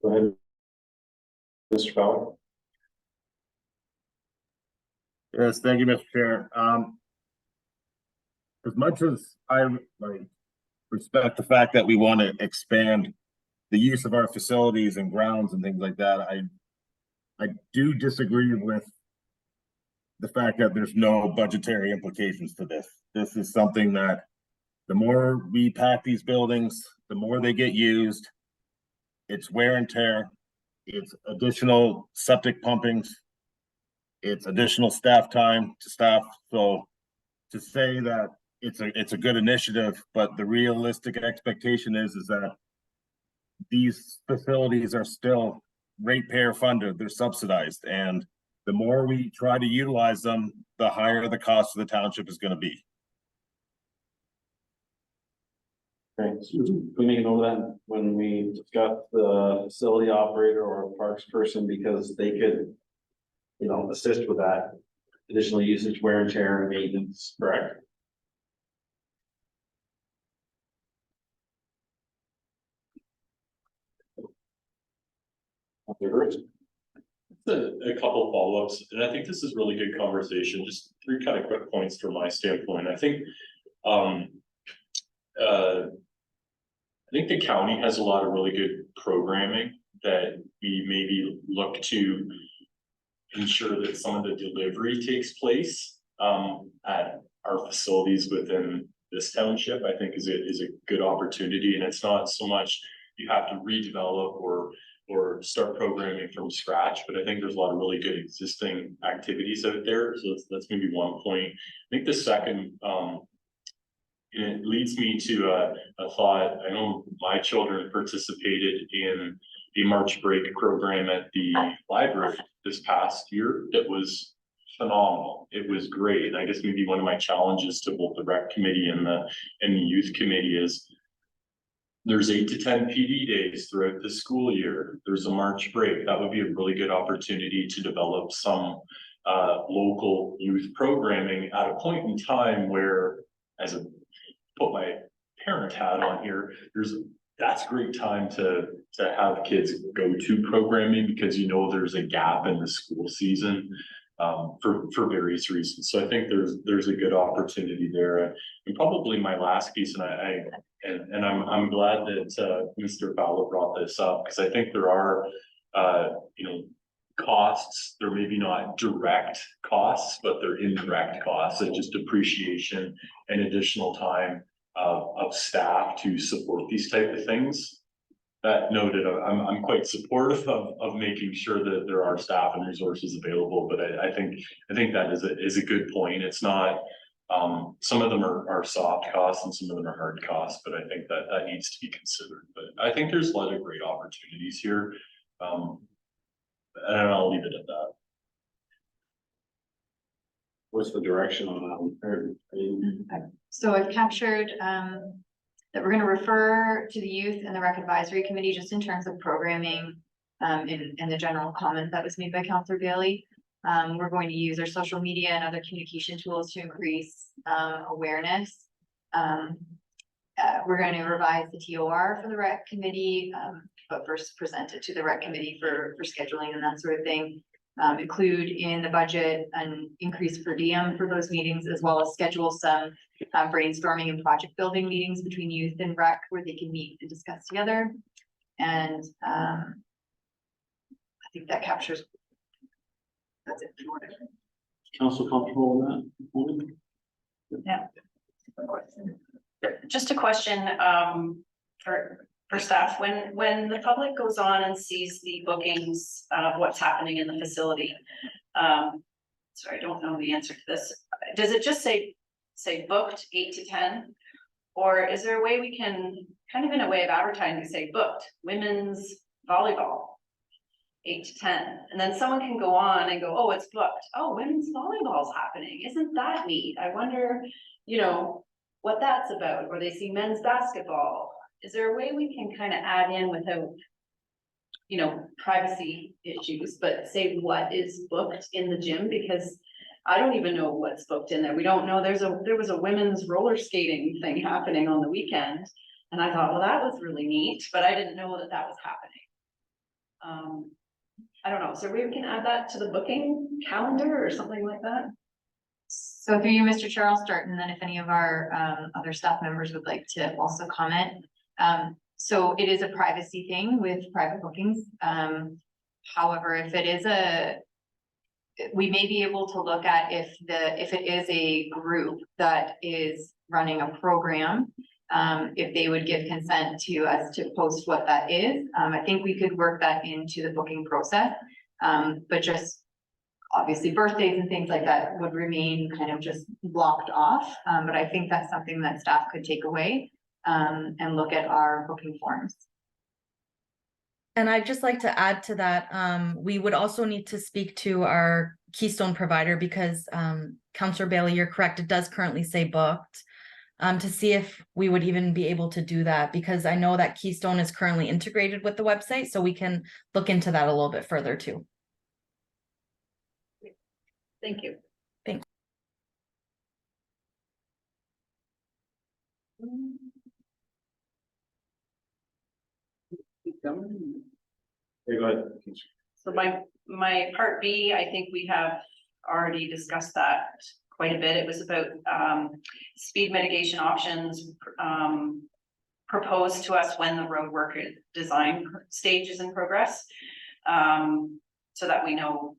Go ahead. Mr. Fowler. Yes, thank you, Mr. Chair. As much as I respect the fact that we want to expand the use of our facilities and grounds and things like that, I do disagree with the fact that there's no budgetary implications to this. This is something that the more we pack these buildings, the more they get used. It's wear and tear. It's additional septic pumpings. It's additional staff time to staff. So to say that it's a good initiative, but the realistic expectation is that these facilities are still ratepayer funded, they're subsidized, and the more we try to utilize them, the higher the cost of the township is gonna be. Okay, so we make a note of that when we discuss the facility operator or parks person, because they could, you know, assist with that additional usage, wear and tear and maintenance, correct? A couple follow-ups, and I think this is really good conversation, just three kind of quick points from my standpoint. I think the county has a lot of really good programming that we maybe look to ensure that some of the delivery takes place at our facilities within this township. I think is a good opportunity, and it's not so much you have to redevelop or start programming from scratch, but I think there's a lot of really good existing activities out there. So that's maybe one point. I think the second, it leads me to a thought. I know my children participated in a March break program at the library this past year. That was phenomenal. It was great. I guess maybe one of my challenges to both the rec committee and the youth committee is there's 8 to 10 PD days throughout the school year. There's a March break. That would be a really good opportunity to develop some local youth programming at a point in time where, as a put my parent hat on here, that's a great time to have kids go to programming, because you know there's a gap in the school season for various reasons. So I think there's a good opportunity there. And probably my last piece, and I'm glad that Mr. Fowler brought this up, because I think there are costs. They're maybe not direct costs, but they're indirect costs, and just depreciation and additional time of staff to support these type of things. That noted, I'm quite supportive of making sure that there are staff and resources available, but I think that is a good point. It's not, some of them are soft costs and some of them are hard costs, but I think that needs to be considered. But I think there's a lot of great opportunities here. And I'll leave it at that. What's the direction on that? So I've captured that we're gonna refer to the youth and the rec advisory committee just in terms of programming. In the general comment that was made by Councillor Bailey. We're going to use our social media and other communication tools to increase awareness. We're going to revise the TOR for the rec committee, but first present it to the rec committee for scheduling and that sort of thing. Include in the budget an increase per diem for those meetings, as well as schedule some brainstorming and project building meetings between youth and rec where they can meet and discuss together. And I think that captures. That's it. Council comfortable with that? Yeah. Just a question, for staff, when the public goes on and sees the bookings of what's happening in the facility. Sorry, I don't know the answer to this. Does it just say booked 8 to 10? Or is there a way we can, kind of in a way of advertising, say booked women's volleyball 8 to 10, and then someone can go on and go, oh, it's booked. Oh, women's volleyball's happening. Isn't that neat? I wonder, what that's about. Or they see men's basketball. Is there a way we can kind of add in without, privacy issues, but say what is booked in the gym? Because I don't even know what's booked in there. We don't know. There was a women's roller skating thing happening on the weekend. And I thought, well, that was really neat, but I didn't know that was happening. I don't know. So we can add that to the booking calendar or something like that. So through you, Mr. Chair, I'll start, and then if any of our other staff members would like to also comment. So it is a privacy thing with private bookings. However, if it is we may be able to look at if it is a group that is running a program, if they would give consent to us to post what that is. I think we could work that into the booking process. But just obviously birthdays and things like that would remain kind of just blocked off. But I think that's something that staff could take away, and look at our booking forms. And I'd just like to add to that, we would also need to speak to our Keystone provider because, Counselor Bailey, you're correct, it does currently say booked. To see if we would even be able to do that, because I know that Keystone is currently integrated with the website, so we can look into that a little bit further too. Thank you. Thanks. Hey, go ahead. So my part B, I think we have already discussed that quite a bit. It was about speed mitigation options proposed to us when the road work design stage is in progress. So that we know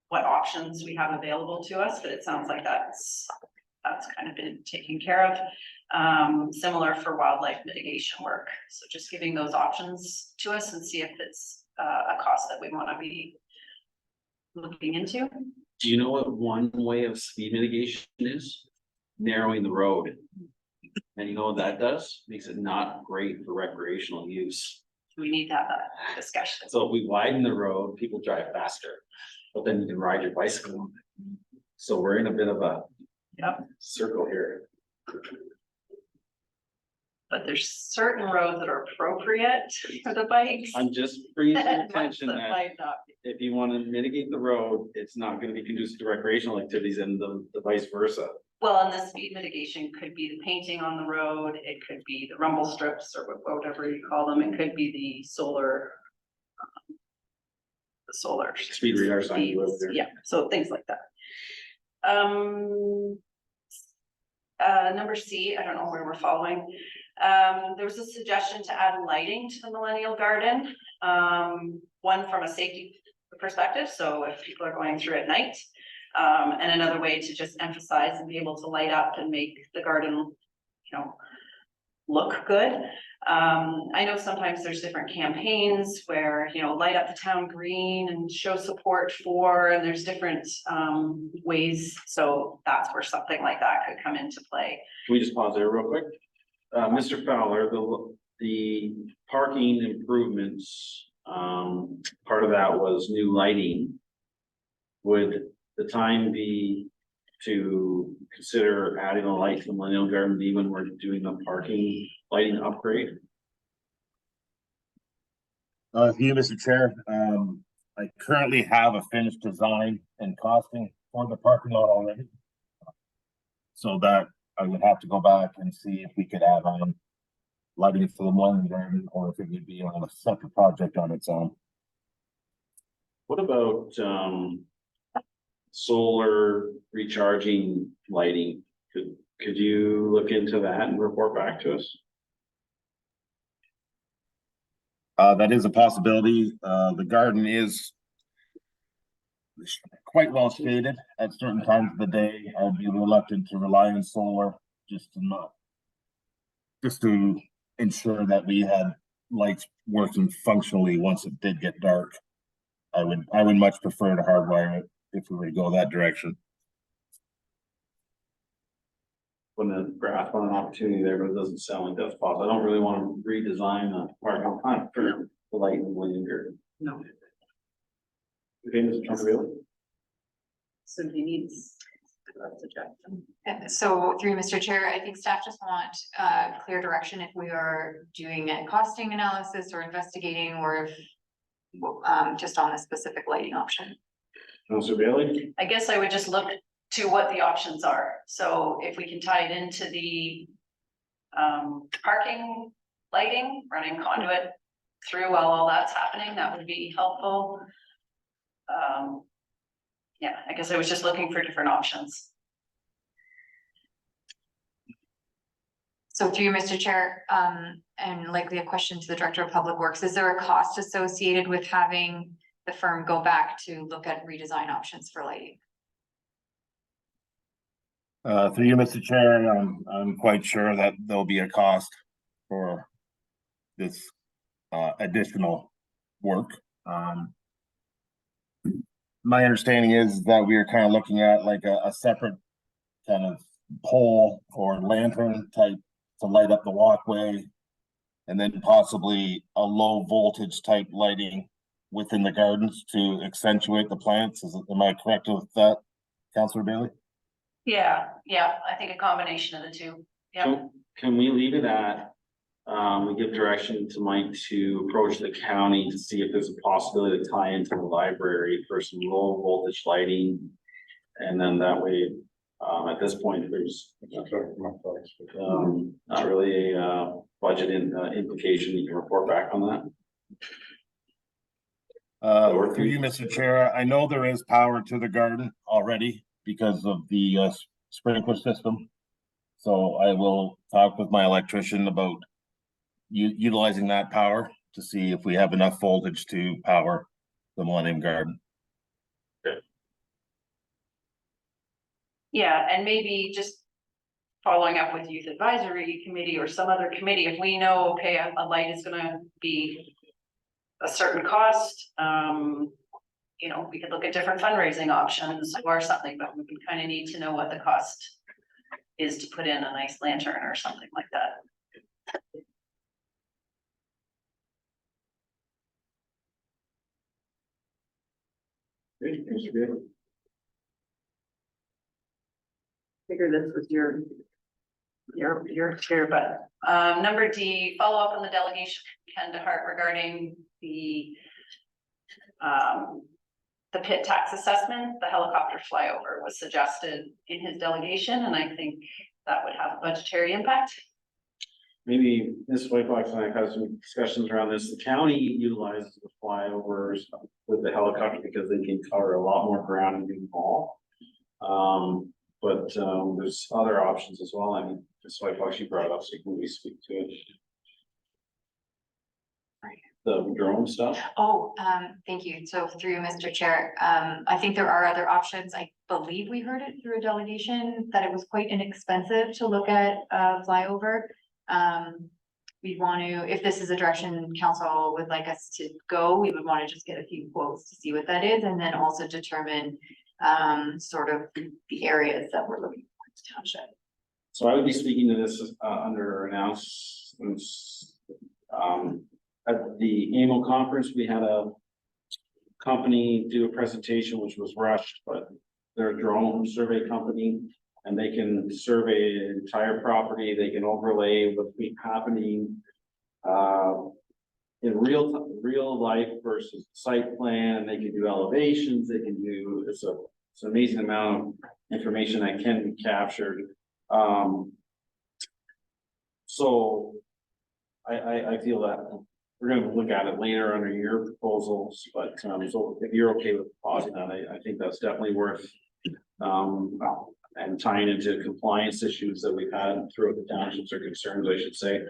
what options we have available to us, but it sounds like that's kind of been taken care of. Similar for wildlife mitigation work. So just giving those options to us and see if it's a cost that we want to be looking into. Do you know what one way of speed mitigation is? Narrowing the road. And you know what that does? Makes it not great for recreational use. We need to have that discussion. So if we widen the road, people drive faster, but then you can ride your bicycle on it. So we're in a bit of a circle here. But there's certain roads that are appropriate for the bikes. I'm just bringing to your and ones attention that that might not be. if you want to mitigate the road, it's not going to be conducive to recreational activities and the vice versa. Well, and the speed mitigation could be the painting on the road, it could be the rumble strips or whatever you call them, it could be the solar. The solar. Speed radar signs over there. Yeah, so things like that. Number C, I don't know where we're following. There was a suggestion to add lighting to the Millennial Garden. One from a safety perspective, so if people are going through at night. And another way to just emphasize and be able to light up and make the garden, look good. I know sometimes there's different campaigns where, light up the town green and show support for, and there's different ways. So that's where something like that could come into play. Can we just pause there real quick? Mr. Fowler, the parking improvements, part of that was new lighting. Would the time be to consider adding a light to the Millennial Garden B when we're doing the parking lighting upgrade? You, Mr. Chair, I currently have a finished design and costing for the parking lot already. So that I would have to go back and see if we could add on lighting for the Millennium Garden or if it would be on a separate project on its own. What about solar recharging lighting? Could you look into that and report back to us? That is a possibility. The garden is quite well shaded at certain times of the day. I'd be reluctant to rely on solar just to ensure that we had lights working functionally once it did get dark. I would much prefer to hardwire it if we were to go that direction. When the graph on an opportunity there, but it doesn't sound like that's possible. I don't really want to redesign the parking lot for the light in the Millennium Garden. No. Okay, Mr. Trump. So he needs a suggestion. So through Mr. Chair, I think staff just want clear direction if we are doing a costing analysis or investigating, or if just on a specific lighting option. Councilor Bailey? I guess I would just look to what the options are. So if we can tie it into the parking lighting, running conduit through while all that's happening, that would be helpful. Yeah, I guess I was just looking for different options. So through you, Mr. Chair, and likely a question to the Director of Public Works, is there a cost associated with having the firm go back to look at redesign options for lighting. Through you, Mr. Chair, I'm quite sure that there'll be a cost for this additional work. My understanding is that we are kind of looking at like a separate kind of pole or lantern type to light up the walkway. And then possibly a low voltage type lighting within the gardens to accentuate the plants. Am I correct with that, Councillor Bailey? Yeah, I think a combination of the two. Yeah, So can we leave it at, we give direction to Mike to approach the county to see if there's a possibility to tie into the library for some low voltage lighting. And then that way, at this point, there's, not really a, budget implication. You can report back on that. Through you, Mr. Chair, I know there is power to the garden already because of the sprinkler system. So I will talk with my electrician about utilizing that power to see if we have enough voltage to power the Millennium Garden. yeah, and maybe just following up with youth advisory committee or some other committee, if we know, okay, a light is gonna be a certain cost, you know, we could look at different fundraising options or something, but we would kind of need to know what the cost is to put in a nice lantern or something like that. Great, thank you, Bailey. Figure this was your chair, but, number D, follow up on the delegation from Ken DeHart regarding the pit tax assessment. The helicopter flyover was suggested in his delegation, and I think that would have a budgetary impact. Maybe Ms. Whitebox and I have had some discussions around this. The county utilizes the flyovers with the helicopter because they can cover a lot more ground and do all. But there's other options as well. I mean, Ms. Whitebox, you brought it up, so can we speak to it? The drone stuff? Oh, thank you. So through you, Mr. Chair, I think there are other options. I believe we heard it through a delegation that it was quite inexpensive to look at flyover. We want to, if this is a direction council would like us to go, we would want to just get a few quotes to see what that is, and then also determine sort of the areas that we're looking for in the township. So I would be speaking to this under announcements. At the annual conference, we had a company do a presentation which was rushed, but they're a drone survey company. And they can survey an entire property, they can overlay what's been happening in real life versus site plan. They can do elevations, they can do, it's an amazing amount of information that can be captured. So I feel that we're gonna look at it later under your proposals, but so if you're okay with pausing that, I think that's definitely worth and tying into compliance issues that we've had throughout the townships or concerns, I should say.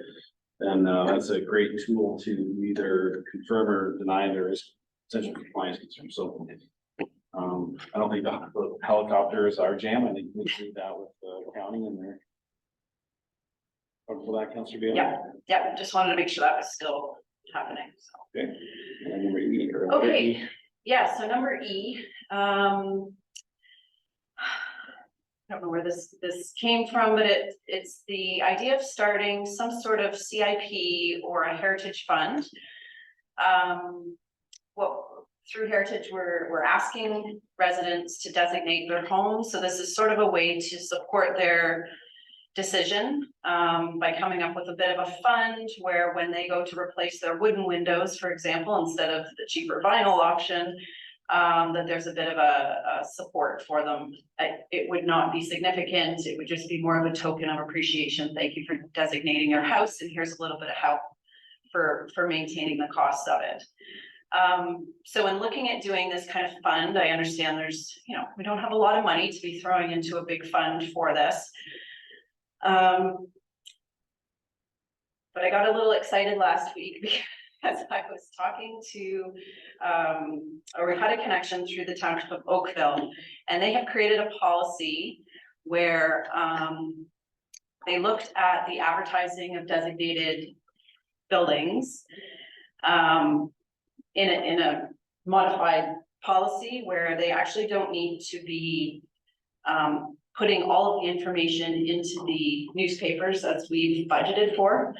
And that's a great tool to either confirm or deny there is potential compliance concerns. So I don't think the helicopter is our jam. I think we do that with the county in there. For that, Councillor Bailey? Yeah, just wanted to make sure that was still happening, so. Okay. And number E, or Okay, yeah, so number E, I don't know where this came from, but it's the idea of starting some sort of CIP or a heritage fund. Well, through Heritage, we're asking residents to designate their homes, so this is sort of a way to support their decision by coming up with a bit of a fund where when they go to replace their wooden windows, for example, instead of the cheaper vinyl option, that there's a bit of a support for them. It would not be significant. It would just be more of a token of appreciation. Thank you for designating your house, and here's a little bit of help for maintaining the costs of it. So in looking at doing this kind of fund, I understand there's, you know, we don't have a lot of money to be throwing into a big fund for this. But I got a little excited last week as I was talking to, or we had a connection through the township of Oakville, and they have created a policy where, they looked at the advertising of designated buildings, in a modified policy where they actually don't need to be, putting all of the information into the newspapers as we've budgeted for.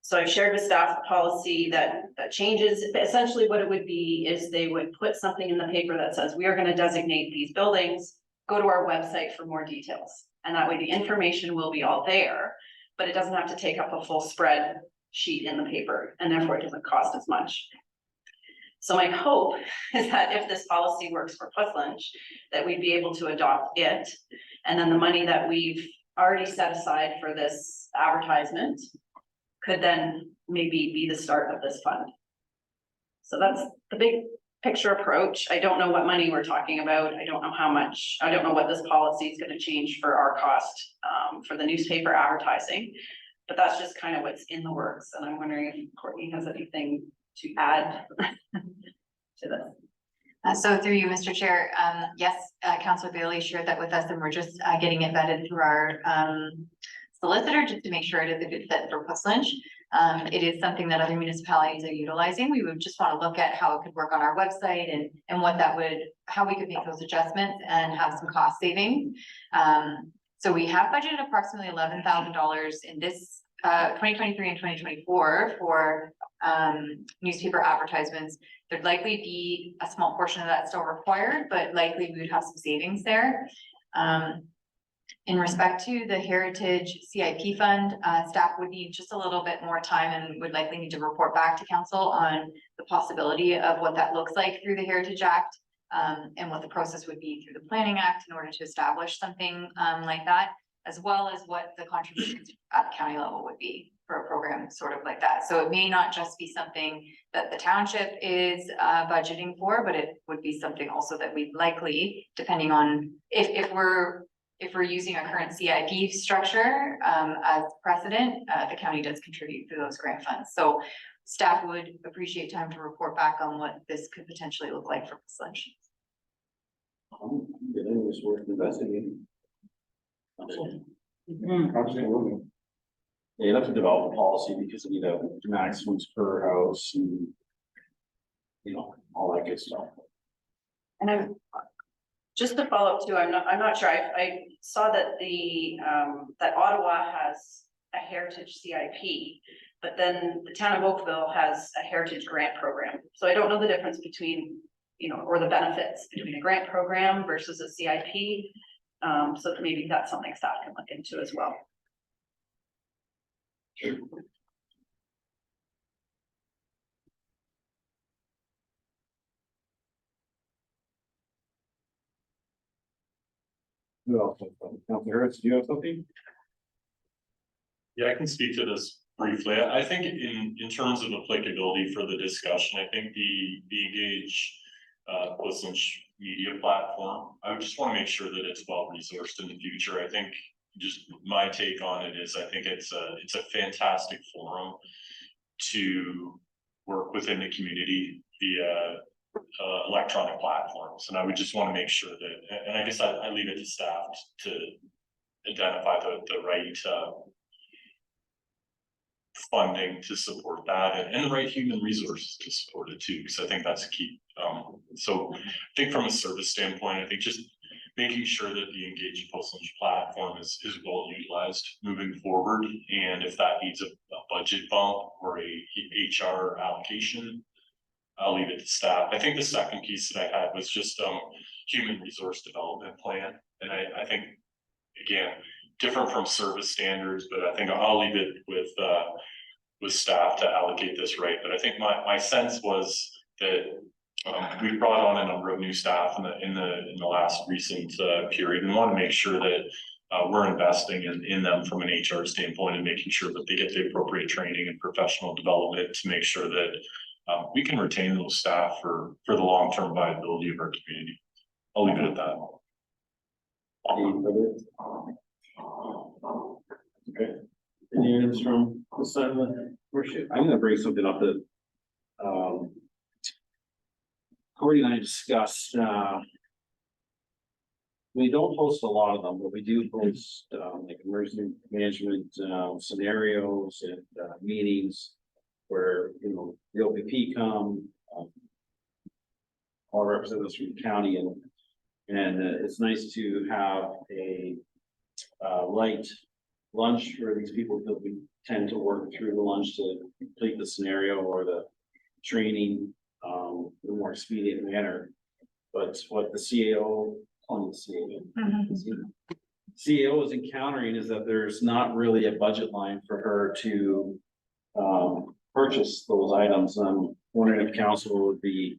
So I've shared with staff the policy that changes. Essentially what it would be is they would put something in the paper that says, we are gonna designate these buildings, go to our website for more details. And that way the information will be all there, but it doesn't have to take up a full spread sheet in the paper, and therefore it doesn't cost as much. So my hope is that if this policy works for Puslinch, that we'd be able to adopt it. And then the money that we've already set aside for this advertisement could then maybe be the start of this fund. So that's the big picture approach. I don't know what money we're talking about. I don't know how much, I don't know what this policy is going to change for our cost for the newspaper advertising. But that's just kind of what's in the works. And I'm wondering if Courtney has anything to add to this. So through you, Mr. Chair, yes, Councillor Bailey shared that with us, and we're just getting it vetted through our solicitor just to make sure it is a good fit for Puslinch. It is something that other municipalities are utilizing. We would just want to look at how it could work on our website and what that would, how we could make those adjustments and have some cost savings. So we have budgeted approximately $11,000 in this 2023 and 2024 for newspaper advertisements. There'd likely be a small portion of that still required, but likely we would have some savings there. In respect to the Heritage CIP Fund, staff would need just a little bit more time and would likely need to report back to council on the possibility of what that looks like through the Heritage Act, and what the process would be through the Planning Act in order to establish something like that, as well as what the contributions at the county level would be for a program sort of like that. So it may not just be something that the township is budgeting for, but it would be something also that we'd likely, depending on if we're using our current CIP structure as precedent, the county does contribute to those grant funds. So staff would appreciate time to report back on what this could potentially look like for Puslinch. It was worth investigating. Absolutely. You have to develop a policy because you know maximums per house and you know all that good stuff. And I'm just to follow up too, I'm not sure. I saw that that Ottawa has a heritage CIP, but then the town of Oakville has a heritage grant program. So I don't know the difference between, you know, or the benefits between a grant program versus a CIP. So maybe that's something staff can look into as well. Who else? Councilor Hurst, do you have something? Yeah, I can speak to this briefly. I think in terms of applicability for the discussion, I think the Engage Puslinch media platform, I would just want to make sure that it's well resourced in the future. I think just my take on it is I think it's a fantastic forum to work within the community via electronic platforms. And I would just want to make sure that, and I guess I leave it to staff to identify the right funding to support that and the right human resources to support it too, because I think that's key. So I think from a service standpoint, I think just making sure that the Engage Puslinch platform is well utilized moving forward. And if that needs a budget bump or a HR allocation, I'll leave it to staff. I think the second piece that I had was just human resource development plan. And I think, again, different from service standards, but I think I'll leave it with staff to allocate this right. But I think my sense was that we brought on a number of new staff in the last recent period, and want to make sure that we're investing in them from an HR standpoint and making sure that they get the appropriate training and professional development to make sure that we can retain those staff for the long-term viability of our community. I'll leave it at that. Okay. Any items from the side of the I'm gonna bring something up that, Corey and I discussed, we don't post a lot of them, but we do post, like emergency management, scenarios and, meetings where, you know, the OPP come, all representatives from the county and it's nice to have a, light lunch for these people, because we tend to work through the lunch to complete the scenario or the training, in a more expedient manner. But what the CAO, on the CAO is encountering is that there's not really a budget line for her to purchase those items. I'm wondering if council would be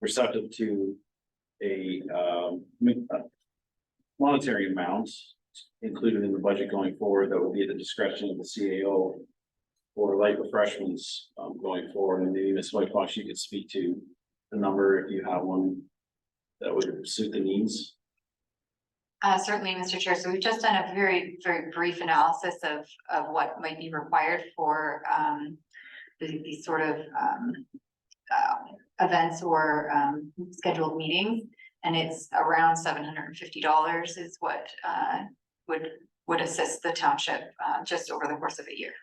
receptive to a monetary amount included in the budget going forward that would be at the discretion of the CAO for light refreshments going forward. And maybe Ms. Whitefox, you could speak to the number if you have one that would suit the needs. Certainly, Mr. Chair. So we've just done a very, very brief analysis of what might be required for these sort of events or scheduled meetings. And it's around $750 is what would assist the township just over the course of a year.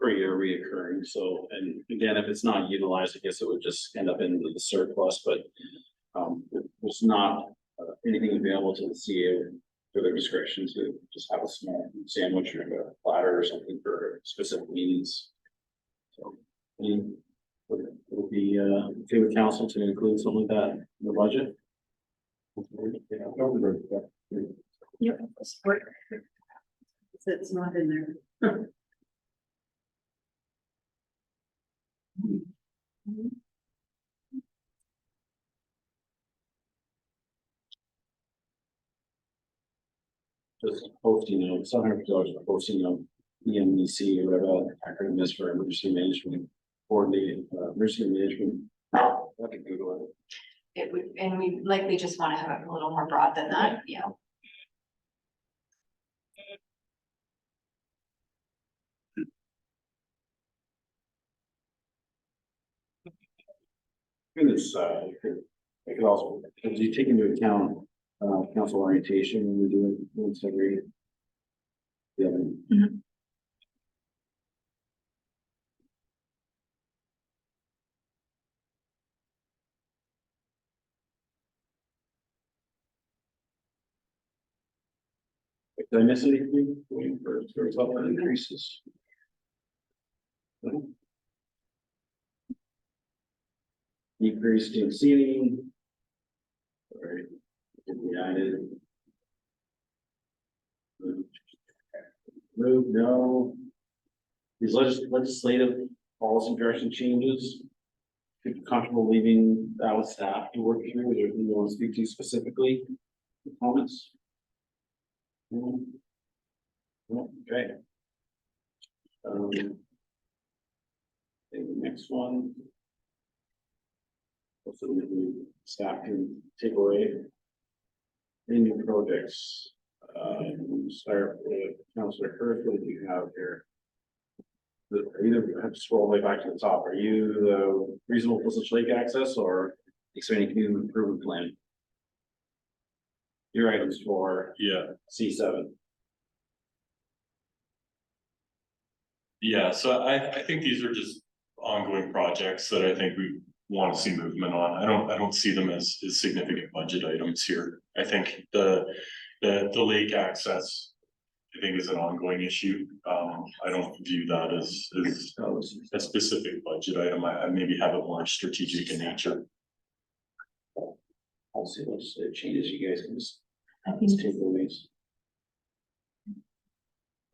Per year reoccurring. So, and again, if it's not utilized, I guess it would just end up in the surplus, but there's not anything available to the CA for their discretion to just have a small sandwich or a platter or something for specific meetings. So, would it be okay with council to include something like that in the budget? Yep. It's not in there. Just posting, $700 for posting of EMEC or whatever that acronym is for emergency management coordinating, emergency management. I could Google it. It would, and we likely just want to have it a little more broad than that, yeah. And it's, it could also, do you take into account, council orientation when we're doing once every? Yeah. Did I miss anything? Waiting for level increases. Decreased in seating. All right, we added. Move, no. These legislative policy direction changes. If you're comfortable leaving that with staff to work through, is there anything you want to speak to specifically? Comments? No? Okay. The next one. Also, maybe staff can take away any new projects. Start with Councilor Kurth. What do you have here? Either have to scroll all the way back to the top. Are you the reasonable Pleasant Lake access or expanding community improvement plan? Your items for C7. Yeah, so I think these are just ongoing projects that I think we want to see movement on. I don't see them as significant budget items here. I think the lake access, I think, is an ongoing issue. I don't view that as a specific budget item. I maybe have it more strategic in nature. I'll see those changes you guys can just take away.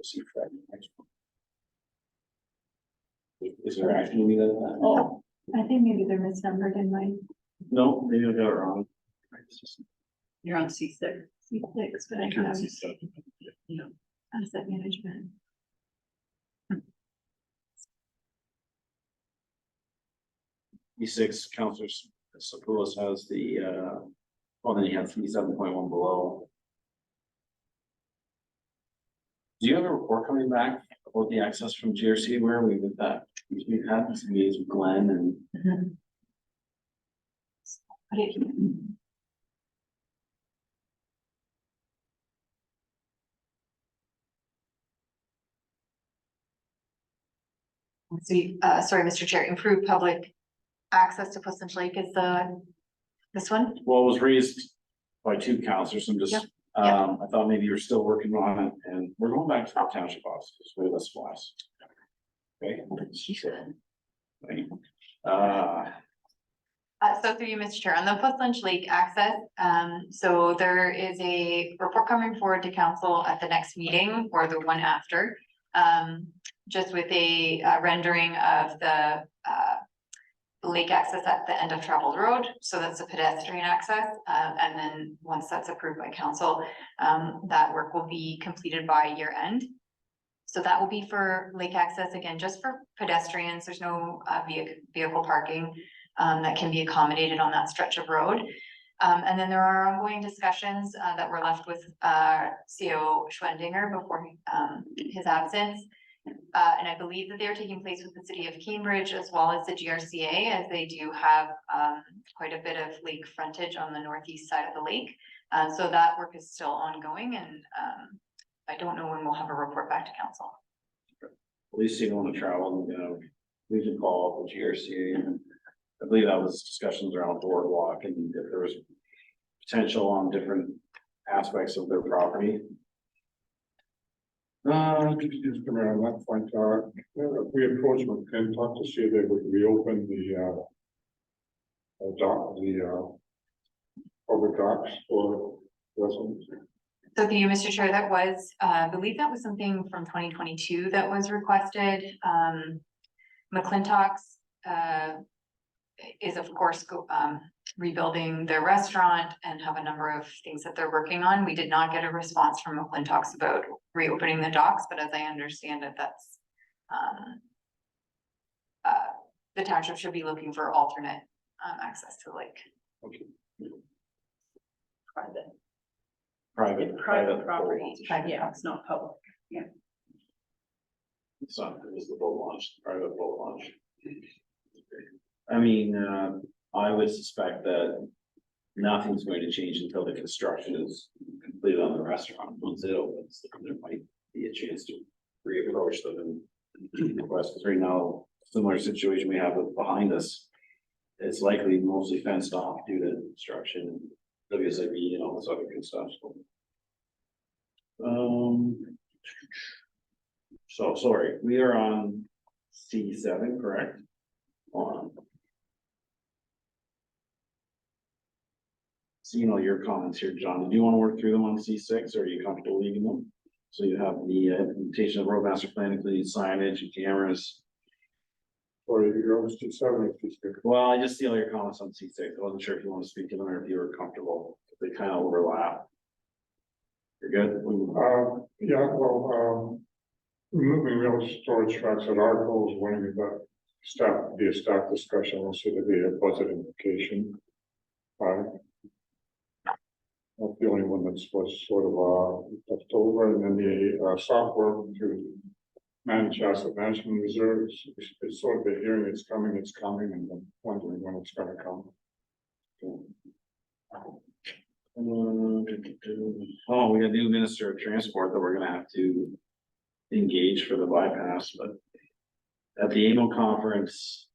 See if that next one. Is there actually any of that? Oh, I think maybe they're misnumbered in mine. No, maybe I got it wrong. You're on C6. C6, but I have asset management. E6, Councilor Sapoulos has the, well, then you have 7.1 below. Do you have a report coming back about the access from GRC? Where are we with that? We've had some meetings with Glenn and Sorry, Mr. Chair, improve public access to Pleasant Lake is this one? well, it was raised by two counselors and just, Yep, yep. I thought maybe you're still working on it and we're going back to the township offices, way less flies. Okay. So through you, Mr. Chair, on the Pleasant Lake access, so there is a report coming forward to council at the next meeting or the one after. Just with a rendering of the lake access at the end of traveled road, so that's a pedestrian access, and then once that's approved by council, that work will be completed by year end. So that will be for lake access, again, just for pedestrians, there's no vehicle parking that can be accommodated on that stretch of road. And then there are ongoing discussions that were left with CO Schwendinger before his absence. And I believe that they're taking place with the city of Cambridge as well as the GRCA, as they do have quite a bit of lake frontage on the northeast side of the lake. So that work is still ongoing, and I don't know when we'll have a report back to council. At least you don't want to travel, you know, we can call up the GRCA and I believe that was discussions around boardwalk and if there was potential on different aspects of their property. Just around that point, we approached McClintock to see if they would reopen the public docks for residents. So through you, Mr. Chair, that was, I believe that was something from 2022 that was requested. McClintock's is of course rebuilding their restaurant and have a number of things that they're working on. We did not get a response from McClintock's about reopening the docks, but as I understand it, that's the township should be looking for alternate access to the lake. Private property, Private yeah, it's not public. It's not, it was the boat launch, private boat launch. I mean, I would suspect that nothing's going to change until the construction is completed on the restaurant. Once it opens, there might be a chance to reapproach them and request, because right now, similar situation we have behind us. It's likely mostly fenced off due to construction, WSIB and all this other good stuff. So sorry, we are on C7, correct? On. Seeing all your comments here, John, do you want to work through them on C6 or are you comfortable leaving them? So you have the implementation of road master plan, including signage and cameras. Or you're on C7 or C6? Well, I just see all your comments on C6. I wasn't sure if you want to speak to them or if you were comfortable. They kind of overlap. You're good? Yeah, well, removing real storage tracks at our goal is one of the staff, be a staff discussion, also to be a budget implication. That's the only one that's was sort of left over, and then the software to manage asset management reserves. It's sort of a hearing, it's coming, and I'm wondering when it's gonna come. Oh, we got a new minister of transport that we're gonna have to engage for the bypass, but at the AMO conference,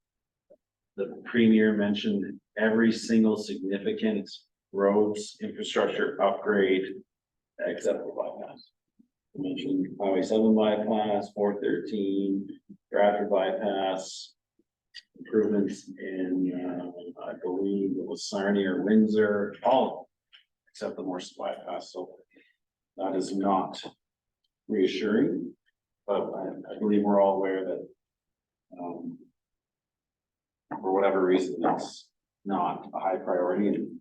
the premier mentioned every single significant roads infrastructure upgrade except for bypass. He mentioned Highway 7 bypass, 413, Bradford bypass, improvements in I believe it was Sarnia or Windsor, all of them, except the Morse bypass. So that is not reassuring, but I believe we're all aware that for whatever reason, that's not a high priority. And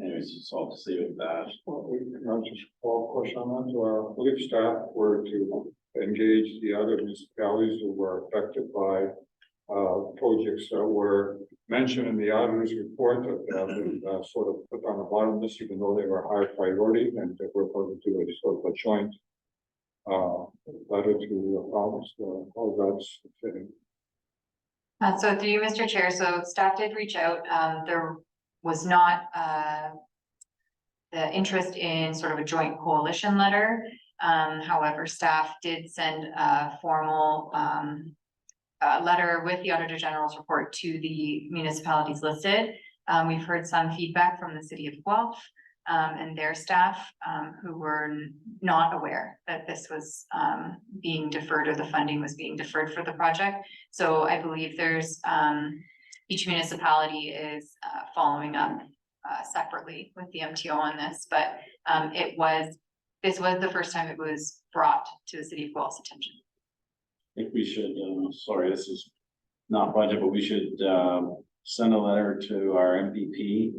anyways, so I'll just leave it at that. Well, we can just follow push on that. If staff were to engage the other municipalities who were affected by projects that were mentioned in the auditor's report that have been sort of put on the bottom list, even though they were higher priority, and that we're going to do a sort of a joint letter to how that's fitting. So through you, Mr. Chair, so staff did reach out, there was not, the interest in sort of a joint coalition letter. However, staff did send a formal, letter with the Auditor General's report to the municipalities listed. We've heard some feedback from the city of Guelph, and their staff, who were not aware that this was, being deferred or the funding was being deferred for the project. So I believe there's, each municipality is, following up, separately with the MTO on this, but, this was the first time it was brought to the city of Guelph's attention. I think we should, sorry, this is not budget, but we should, send a letter to our MPP,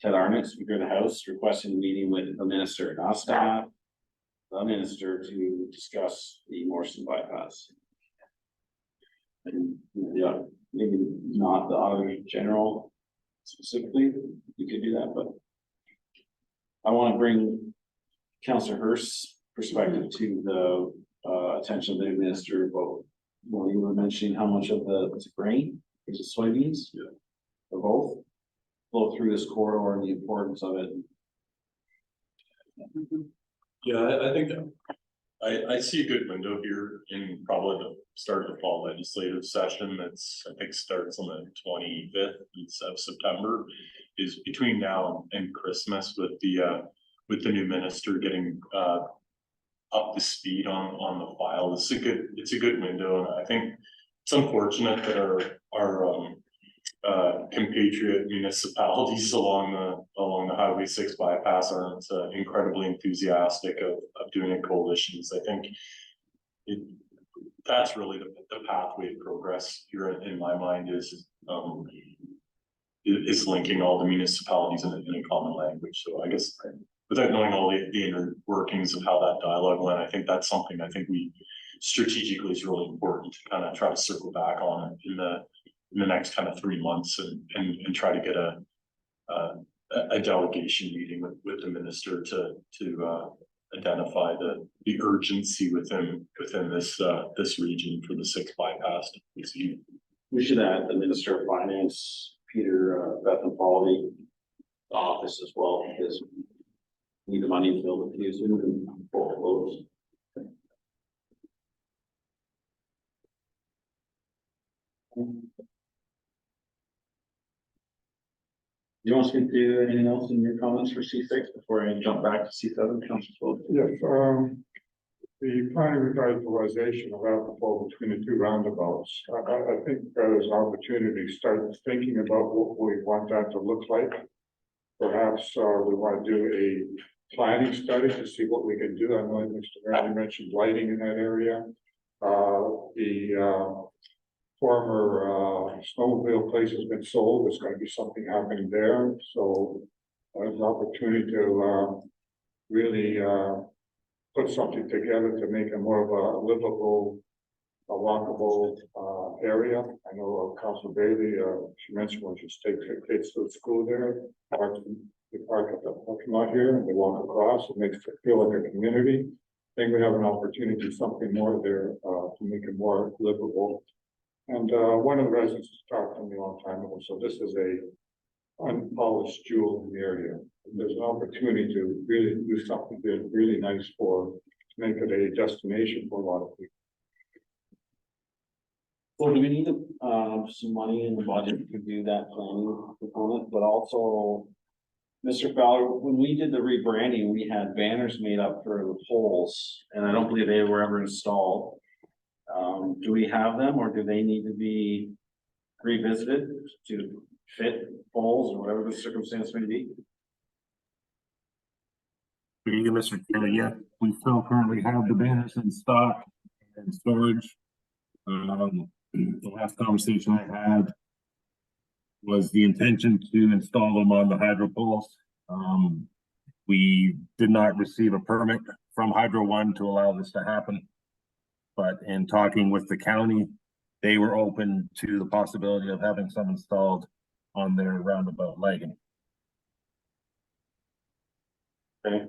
Ted Arnott, Speaker of the House, requesting a meeting with the minister, not staff, the minister, to discuss the Morrison bypass. And, yeah, maybe not the Auditor General specifically, you could do that, but I want to bring Councillor Hurst's perspective to the attention of the minister about, well, you were mentioning how much of the, is it grain, is it soybeans? Yeah. Or both, flow through this corridor and the importance of it. Yeah, I think I see a good window here in probably the start of the fall legislative session. That's, I think, starts on the 25th of September, is between now and Christmas with the new minister getting up to speed on the file. It's a good window, and I think it's unfortunate that our compatriot municipalities along the Highway 6 bypass aren't incredibly enthusiastic of doing a coalitions. I think that's really the pathway of progress here in my mind is linking all the municipalities in a common language. So I guess without knowing all the inner workings of how that dialogue went, I think that's something I think we strategically is really important to kind of try to circle back on in the next kind of 3 months and try to get a delegation meeting with the minister to identify the urgency within this region for the 6 bypass. We should add the Minister of Finance, Peter Bethlenfalvy, office as well, because we need the money to build the fuse and both those. Do you want to speak to anything else in your comments for C6 before I jump back to C7? Councilor Swope? Yes, the planning revitalization of Apple between the two roundabouts. I think there's an opportunity to start thinking about what we want that to look like. Perhaps we want to do a planning study to see what we can do. I know Mr. Randy mentioned lighting in that area. The former snowmobile place has been sold. There's going to be something happening there. So there's an opportunity to really put something together to make it more of a livable, a walkable area. I know Councilor Bailey, she mentioned when she takes her kids to school there, they park at the parking lot here and they walk across. It makes it feel like a community. I think we have an opportunity to do something more there to make it more livable. And one of the residents talked to me a long time ago, so this is a unpolished jewel in the area. There's an opportunity to really do something really nice to make it a destination for a lot of people. So do we need some money in the budget to do that planning component, but also, Mr. Fowler, when we did the rebranding, we had banners made up for the poles, and I don't believe they were ever installed. Do we have them, or do they need to be revisited to fit poles or whatever the circumstance may be? Through you, Mr. Chair, yeah, we still currently have the banners in stock and storage. The last conversation I had was the intention to install them on the hydro poles. We did not receive a permit from Hydro One to allow this to happen. But in talking with the county, they were open to the possibility of having some installed on their roundabout lighting. Okay,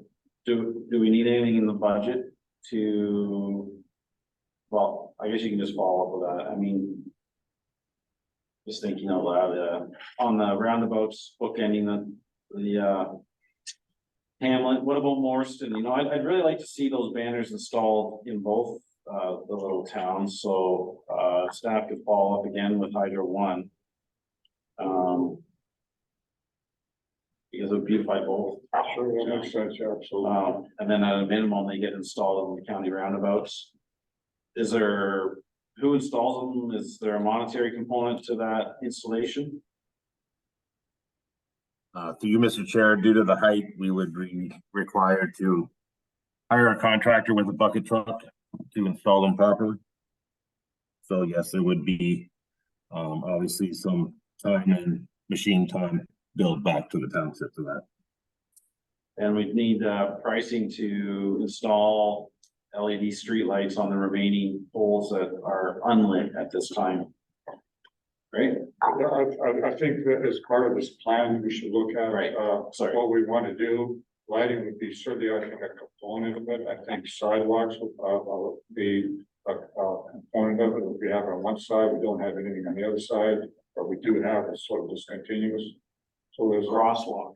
do we need anything in the budget to, well, I guess you can just follow up with that. I mean, Just thinking out loud, on the roundabouts bookending the Hamlet, what about Morriston? You know, I'd really like to see those banners installed in both, the little towns, so, staff could follow up again with Hydro One. Because it would beautify both. Sure, that makes sense, yeah, absolutely. And then at a minimum, they get installed in the county roundabouts. Is there, who installs them? Is there a monetary component to that installation? Through you, Mr. Chair, due to the height, we would be required to hire a contractor with a bucket truck to install them properly. So yes, there would be, obviously some time and machine time billed back to the township for that. And we'd need, pricing to install LED streetlights on the remaining poles that are unlit at this time. Right? Yeah, I think that as part of this plan, we should look at, Right. Sorry. what we want to do. Lighting would be certainly, I think, a component of it. I think sidewalks will be a component of it. If we have it on one side, we don't have anything on the other side, but we do have a sort of discontinuous. So there's Crosswalk.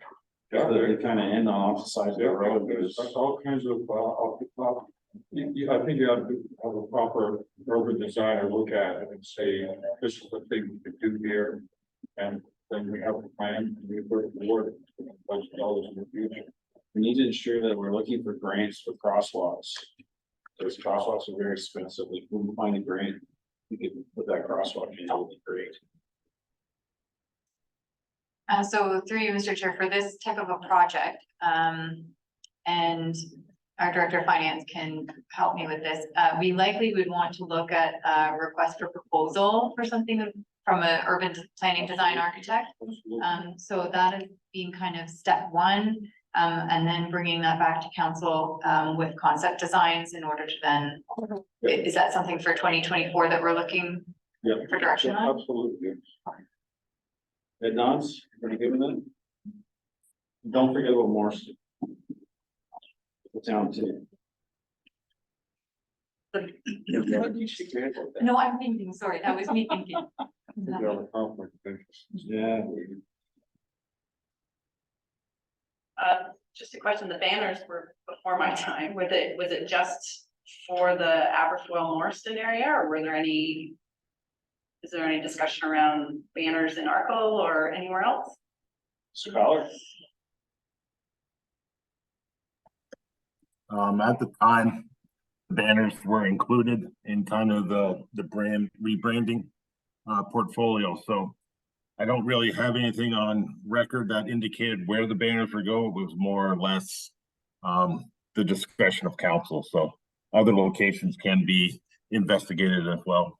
Yeah, They kind of end on opposite sides of the yeah, road. there's all kinds of, I think you have to have a proper urban designer look at it and say, this is the thing we could do here. And then we have a plan, and we work toward those dollars in the future. We need to ensure that we're looking for grants for crosswalks. Those crosswalks are very expensive. If we can find a grant, we could put that crosswalk in, that would be great. So through you, Mr. Chair, for this type of a project, and our Director of Finance can help me with this, we likely would want to look at a request for proposal for something from an urban planning design architect. So that is being kind of step one, and then bringing that back to council, with concept designs in order to then, is that something for 2024 that we're looking Yep. for direction on? Absolutely. Ed Dons, pretty good with that? Don't forget about Morriston. The town too. No, I'm thinking, sorry, that was me thinking. You have a conflict of interest. Yeah. Just a question, the banners were before my time, was it just for the Aberfoyle Morriston area, or were there any? Is there any discussion around banners in Arkle or anywhere else? Mr. Fowler? At the time, banners were included in kind of the brand rebranding portfolio, so I don't really have anything on record that indicated where the banners would go. It was more or less the discretion of council, so other locations can be investigated as well.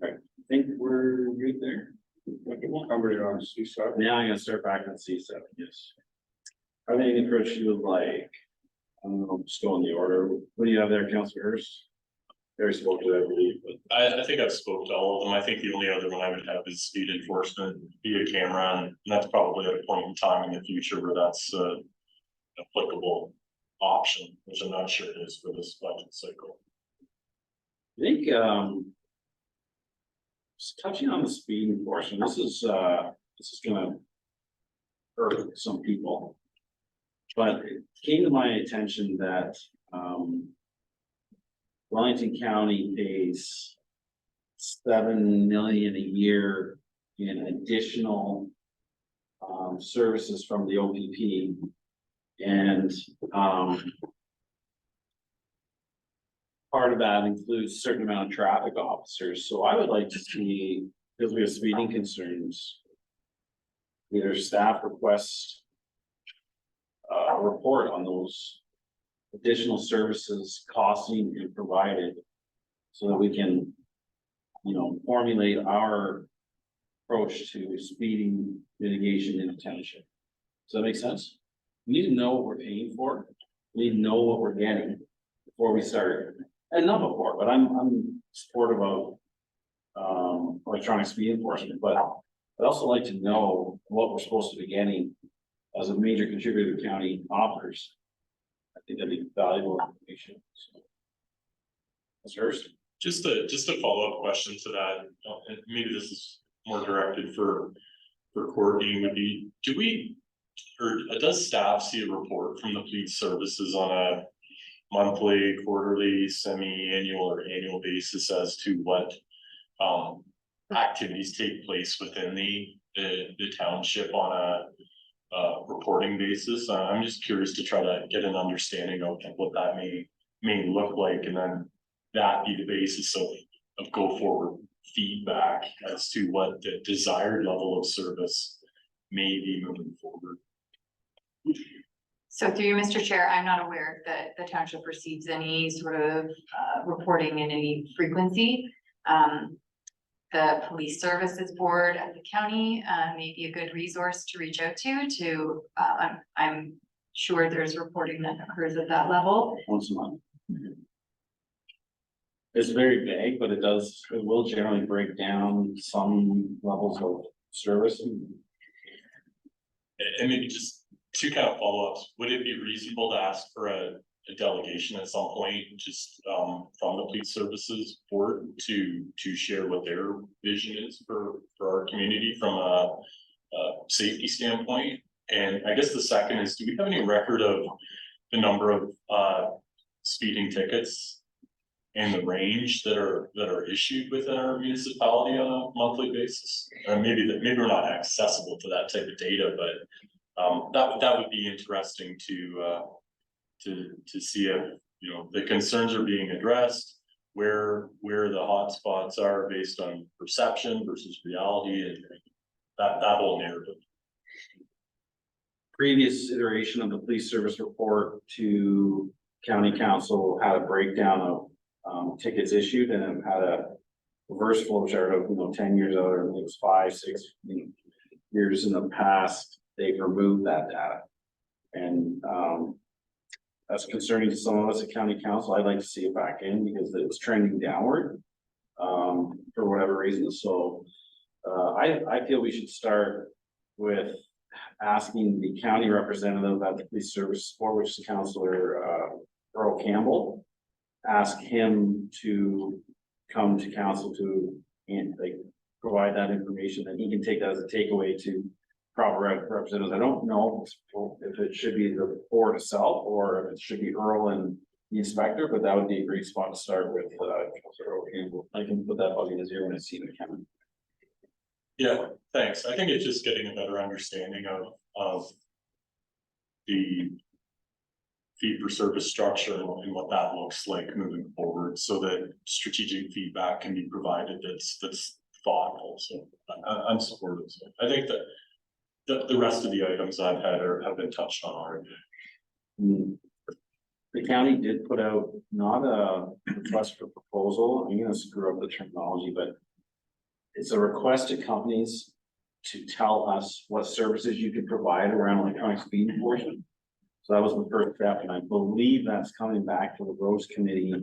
I think we're good there. Somebody on C7. Now I'm gonna start back on C7, yes. Are there any approach you would like? I don't know, just go in the order. What do you have there, Councilor Hurst? Very spoke to that, I believe, but I think I've spoke to all of them. I think the only other one I would have is speed enforcement via camera, and that's probably at a point in time in the future where that's applicable option, which I'm not sure it is for this budget cycle. I think, just touching on the speed enforcement, this is gonna hurt some people. But it came to my attention that, Wellington County pays $7 million a year in additional services from the OPP. And part of that includes a certain amount of traffic officers. So I would like to see, because we have speeding concerns, either staff request a report on those additional services costing and provided, so that we can, formulate our approach to speeding mitigation in the township. Does that make sense? We need to know what we're paying for. We need to know what we're getting before we start. And not before, but I'm supportive of electronic speed enforcement, but I'd also like to know what we're supposed to be getting as a major contributor the county offers. I think that'd be valuable information. So. That's hers. Just a follow-up question to that, and maybe this is more directed for Courtney, would be, does staff see a report from the police services on a monthly, quarterly, semi-annual or annual basis as to what activities take place within the township on a reporting basis? I'm just curious to try to get an understanding of what that may look like, and then that be the basis of go forward feedback as to what the desired level of service may be moving forward. So through you, Mr. Chair, I'm not aware that the township receives any sort of reporting in any frequency. The Police Services Board at the county may be a good resource to reach out to, I'm sure there's reporting that occurs at that level. Once a month. It's very vague, but it will generally break down some levels of service. And maybe just two kind of follow-ups, would it be reasonable to ask for a delegation at some point, just from the Police Services Board to share what their vision is for our community from a safety standpoint? And I guess the second is, do we have any record of the number of speeding tickets and the range that are issued within our municipality on a monthly basis? Or maybe we're not accessible to that type of data, but that would be interesting to see if, you know, the concerns are being addressed, where the hot spots are based on perception versus reality, and that whole narrative. Previous iteration of the police service report to county council had a breakdown of tickets issued, and it had a reverse flow chart of, 10 years out, or I think it was 5, 6 years in the past. They've removed that data, and that's concerning to some of us at county council. I'd like to see it back in because it's trending downward for whatever reason. So I feel we should start with asking the county representative at the police service board, which is Councillor Earl Campbell, ask him to come to council to provide that information, and he can take that as a takeaway to proper representatives. I don't know if it should be the board itself or if it should be Earl and the inspector, but that would be a great spot to start with. Councillor Earl Campbell, I can put that bug in his ear when I see him coming. Yeah, thanks. I think it's just getting a better understanding of the fee for service structure and what that looks like moving forward, so that strategic feedback can be provided that's thoughtful. So I'm supportive. So I think that the rest of the items I've had have been touched on already. The county did put out not a request for proposal. I'm gonna screw up the terminology, but it's a request to companies to tell us what services you could provide around electronic speed enforcement. So that was the first step, and I believe that's coming back to the roads committee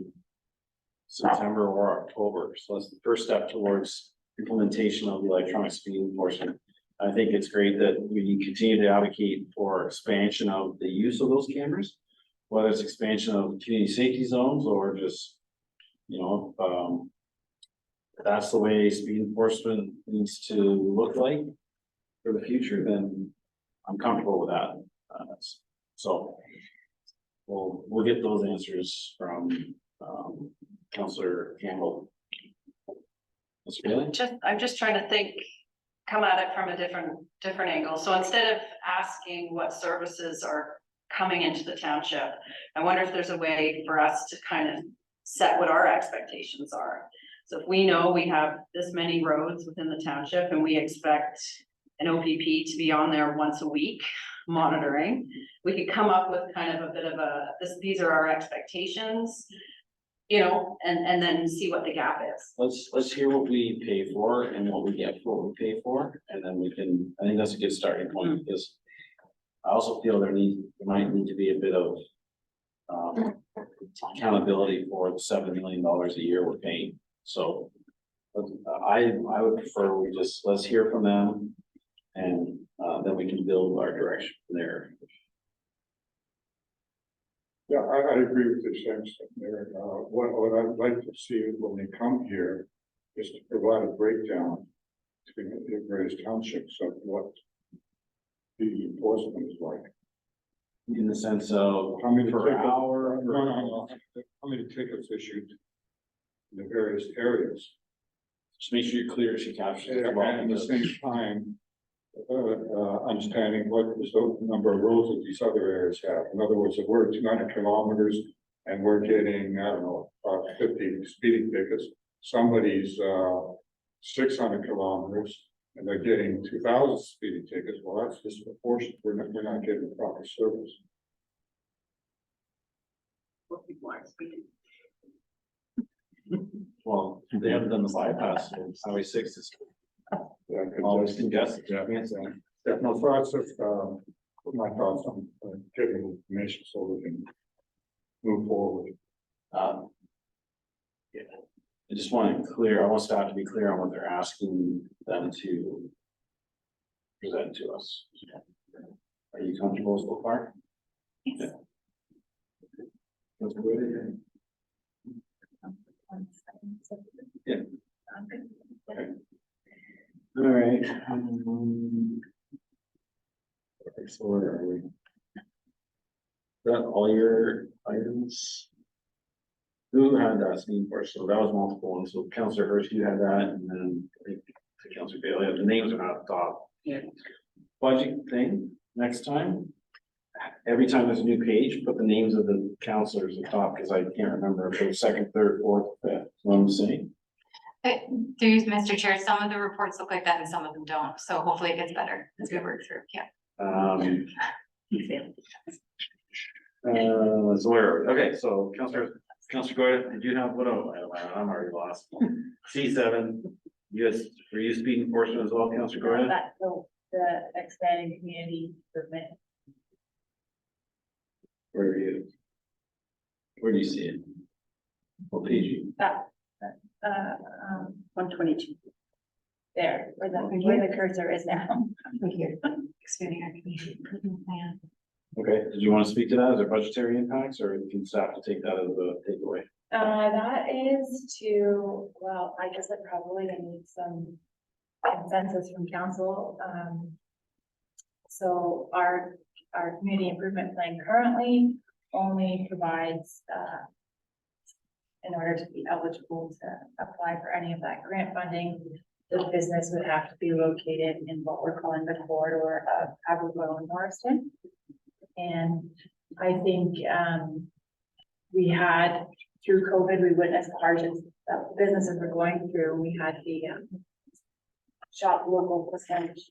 September or October. So that's the first step towards implementation of the electronic speed enforcement. I think it's great that we continue to advocate for expansion of the use of those cameras, whether it's expansion of community safety zones or just, that's the way speed enforcement needs to look like for the future, then I'm comfortable with that. So we'll get those answers from Councillor Campbell. I'm just trying to think, come at it from a different angle. So instead of asking what services are coming into the township, I wonder if there's a way for us to kind of set what our expectations are. So if we know we have this many roads within the township and we expect an OPP to be on there once a week monitoring, we could come up with kind of a bit of these are our expectations, and then see what the gap is. Let's hear what we pay for and what we get for what we pay for, and then I think that's a good starting point, because I also feel there might need to be a bit of accountability for the $7 million a year we're paying. So. I would prefer we just, let's hear from them. And then we can build our direction from there. Yeah, I agree with the same stuff there. What I'd like to see when they come here is to provide a breakdown to the various townships of what the enforcement is like. In the sense of How many per tickets- hour. No. How many tickets issued in the various areas? Just make sure you're clear, she captures. it And well, at the because- same time, understanding what is the number of roads that these other areas have. In other words, if we're 200 kilometers and we're getting, I don't know, 50 speeding tickets, somebody's 600 kilometers and they're getting 2,000 speeding tickets, well, that's disproportionate. We're not getting the proper service. What people are speaking. Well, they haven't done the bypass, so Highway 6 is Yeah, 'cause always congested. Yeah. Yeah, no, so that's just, my thoughts on getting information so we can move forward. Yeah, I just want I want staff to be clear on what they're asking them to present to us. Are you comfortable so far? Yeah. That's good. Yeah. Okay. All right. Okay, so where are we? Is that all your items? Who had that speed force? So that was multiple ones. So Counselor Hirsch, you had that, and then I think Counselor Bailey, the names are not at the top. Yeah. Budget thing, next time. Every time there's a new page, put the names of the counselors at the top, because I can't remember if it was second, third, fourth, fifth, what I'm saying. Through you, Mr. Chair, some of the reports look like that and some of them don't, so hopefully it gets better as we work through, yeah. So where, okay, so Counselor Goya, did you have, I'm already lost. C7, yes, were you speed enforcement as well, Counselor Goya? That's the expanding community improvement. Where do you see it? What page? you- That, 122. there, where the cursor is now. Right here, expanding our community improvement plan. Okay, did you want to speak to that? Is there budgetary impacts, or you can staff to take that as a takeaway? That is well, I guess it probably needs some consensus from council. So our community improvement plan currently only provides, in order to be eligible to apply for any of that grant funding, the business would have to be located in what we're calling the corridor of Aberfoyle and Morriston. And I think, we had, through COVID, we witnessed the hardships that businesses were going through. We had the, shop local percentage,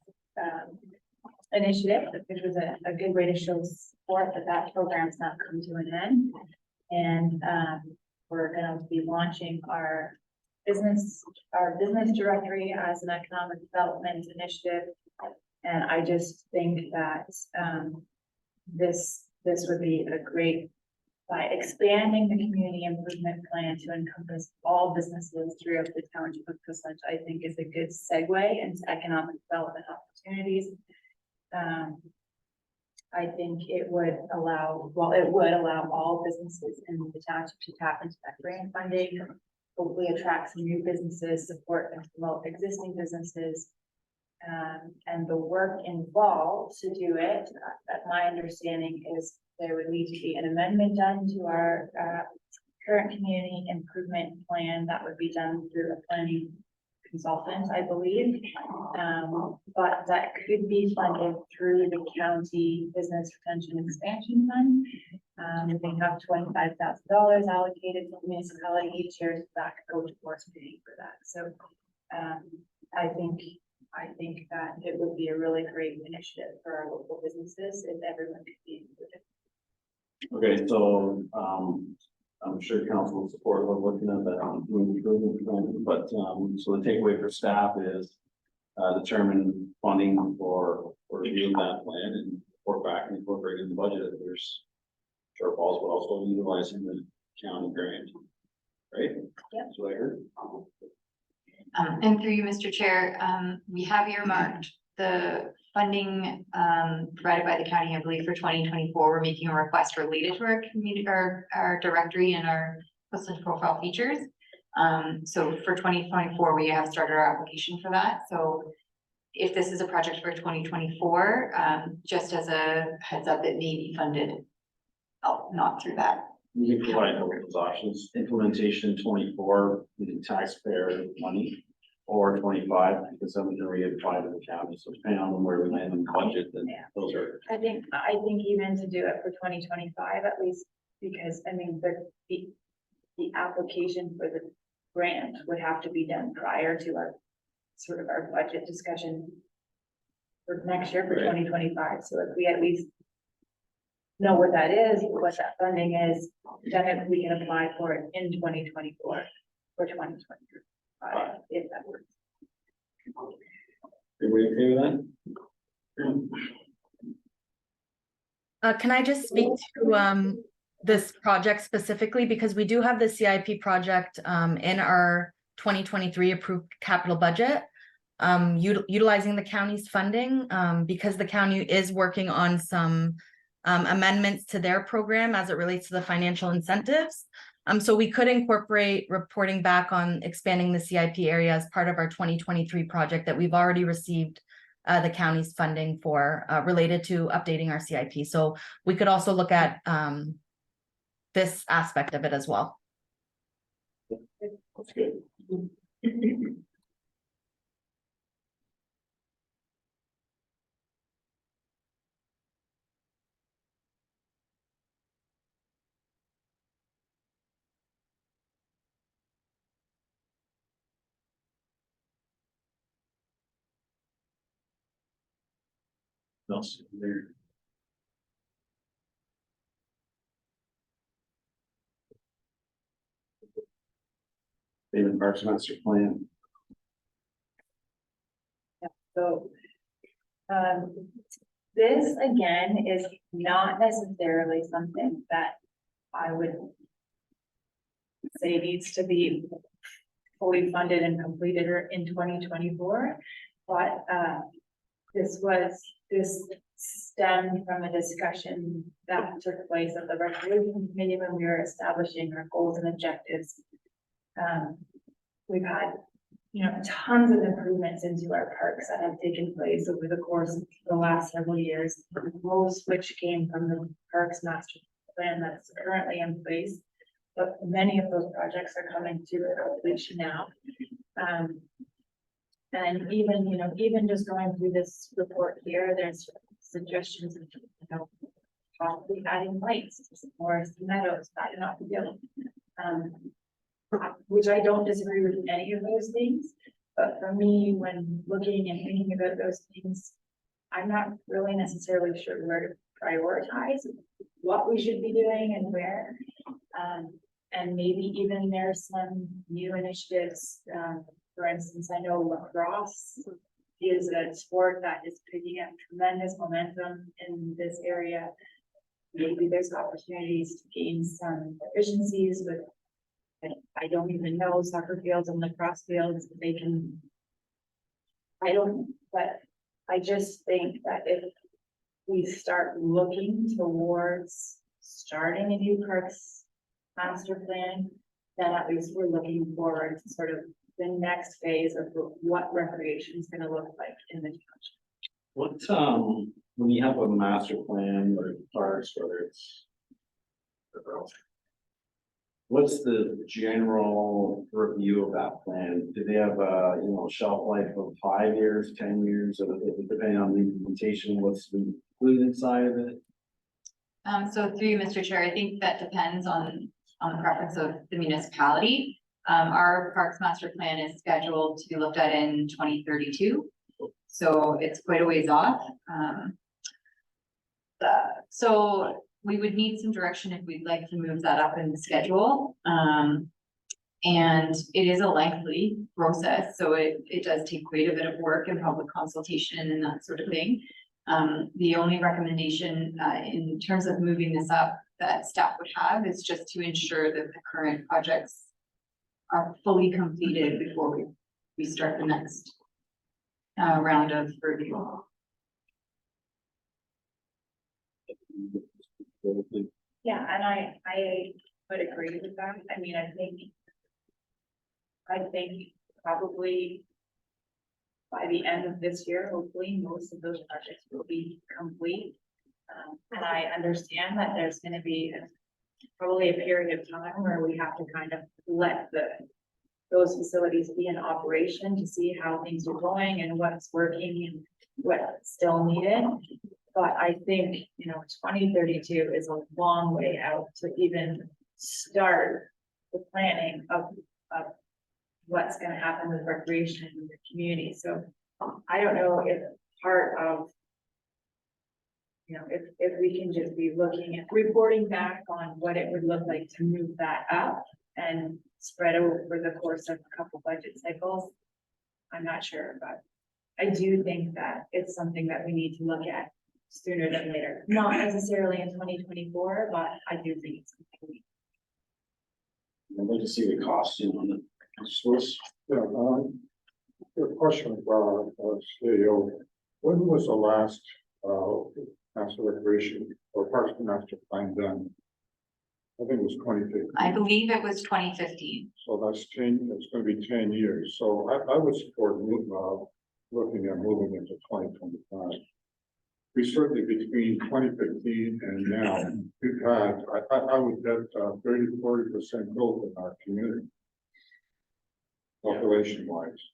initiative, which was a good way to show support that that program's not come to an end. And, we're gonna be launching our business directory as an economic development initiative. And I just think that, this would be a great, by expanding the community improvement plan to encompass all businesses throughout the township of Cousins, I think is a good segue into economic development opportunities. I think it would allow all businesses in the township to tap into that grant funding, hopefully attract some new businesses, support and promote existing businesses. And the work involved to do it, my understanding is there would need to be an amendment done to our current community improvement plan that would be done through a planning consultant, I believe. But that could be funded through the county business retention expansion fund. We have $25,000 allocated to the municipality each year, so that could go towards paying for that. So I think that it would be a really great initiative for our local businesses if everyone could be included. Okay, so, I'm sure council will support what we're looking at that improvement plan, but, so the takeaway for staff is determine funding for review of that plan and report back and incorporate in the budget if there's shortfalls, but also utilizing the county grant. Right? Yep. That's what I heard. And through you, Mr. Chair, we have earmarked the funding, provided by the county, I believe, for 2024. We're making a request related to our community, our directory and our coastal profile features. So for 2024, we have started our application for that. So if this is a project for 2024, just as a heads up, it may be funded. Oh, not through that. You can provide those options, implementation 24, with taxpayer money, or 25, because some of them are reapplied to the county, so depending on where we land in the budget, then Yeah. those are. I think even to do it for 2025 at least, because I mean, the application for the grant would have to be done prior to our sort of our budget discussion for next year for Right. 2025. So if we at least know what that is, what that funding is, then we can apply for it in 2024 for 2025, if that works. Everybody okay with that? Can I just speak to this project specifically, because we do have the CIP project in our 2023 approved capital budget, utilizing the county's funding, because the county is working on some amendments to their program as it relates to the financial incentives. So we could incorporate reporting back on expanding the CIP area as part of our 2023 project that we've already received the county's funding for, related to updating our CIP. So we could also look at this aspect of it as well. That's good. Else there. David Parks Master Plan. So, this again is not necessarily something that I would say needs to be fully funded and completed in 2024. But, this stemmed from a discussion that took place at the recreation committee when we were establishing our goals and objectives. We've had, tons of improvements into our parks that have taken place over the course of the last several years. Most which came from the Parks Master Plan that's currently in place. But many of those projects are coming to completion now. And even just going through this report here, there's suggestions of, possibly adding lights to some forests and meadows, that not the deal. Which I don't disagree with any of those things, but for me, when looking and thinking about those things, I'm not really necessarily sure where to prioritize what we should be doing and where. And maybe even there's some new initiatives. For instance, I know lacrosse is a sport that is picking up tremendous momentum in this area. Maybe there's opportunities to gain some efficiencies with, I don't even know, soccer fields and lacrosse fields, they can. But I just think that if we start looking towards starting a new parks master plan, then at least we're looking forward to sort of the next phase of what recreation is gonna look like in the township. What, when you have a master plan or parks, whether it's. What's the general review of that plan? Do they have a, shelf life of 5 years, 10 years, or depending on the implementation, what's included inside of it? So through you, Mr. Chair, I think that depends on the preference of the municipality. Our Parks Master Plan is scheduled to be looked at in 2032. So it's quite a ways off. So we would need some direction if we'd like to move that up in the schedule. And it is a lengthy process, so it does take quite a bit of work and public consultation and that sort of thing. The only recommendation in terms of moving this up that staff would have is just to ensure that the current projects are fully completed before we start the next round of review. Yeah, and I would agree with that. I mean, I think probably by the end of this year, hopefully, most of those projects will be complete. And I understand that there's gonna be probably a period of time where we have to kind of let those facilities be in operation to see how things are going and what's working and what's still needed. But I think, 2032 is a long way out to even start the planning of what's gonna happen with recreation in the community. So I don't know if part of, if we can just be looking at reporting back on what it would look like to move that up and spread over the course of a couple budget cycles. I'm not sure, but I do think that it's something that we need to look at sooner than later. Not necessarily in 2024, but I do think it's something. I'd like to see the costing on the source. Yeah, a question about, CEO, when was the last, master recreation or parks and master plan done? I think it was 2015. I believe it was 2015. So that's 10, it's gonna be 10 years. So I would support looking at moving into 2025. We certainly between 2015 and now, we've had, I would bet 30–40% growth in our community. Population wise.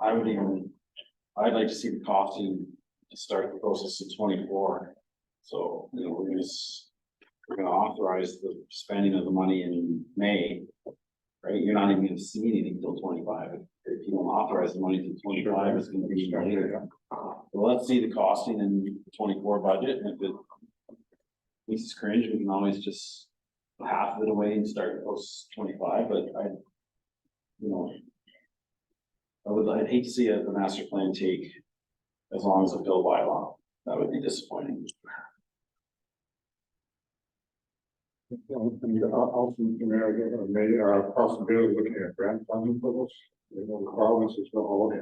I'd like to see the costing to start the process in 24. So, we're gonna authorize the spending of the money in May. Right, you're not even gonna see anything until 25. If you don't authorize the money till 25, it's gonna be later. Well, let's see the costing in the 24 budget, and if it makes us cringe, we can always just half of it away and start post 25, but I'd hate to see the master plan take as long as a bill bylaw. That would be disappointing. Also, possibility looking at grant funding for this. The province is not all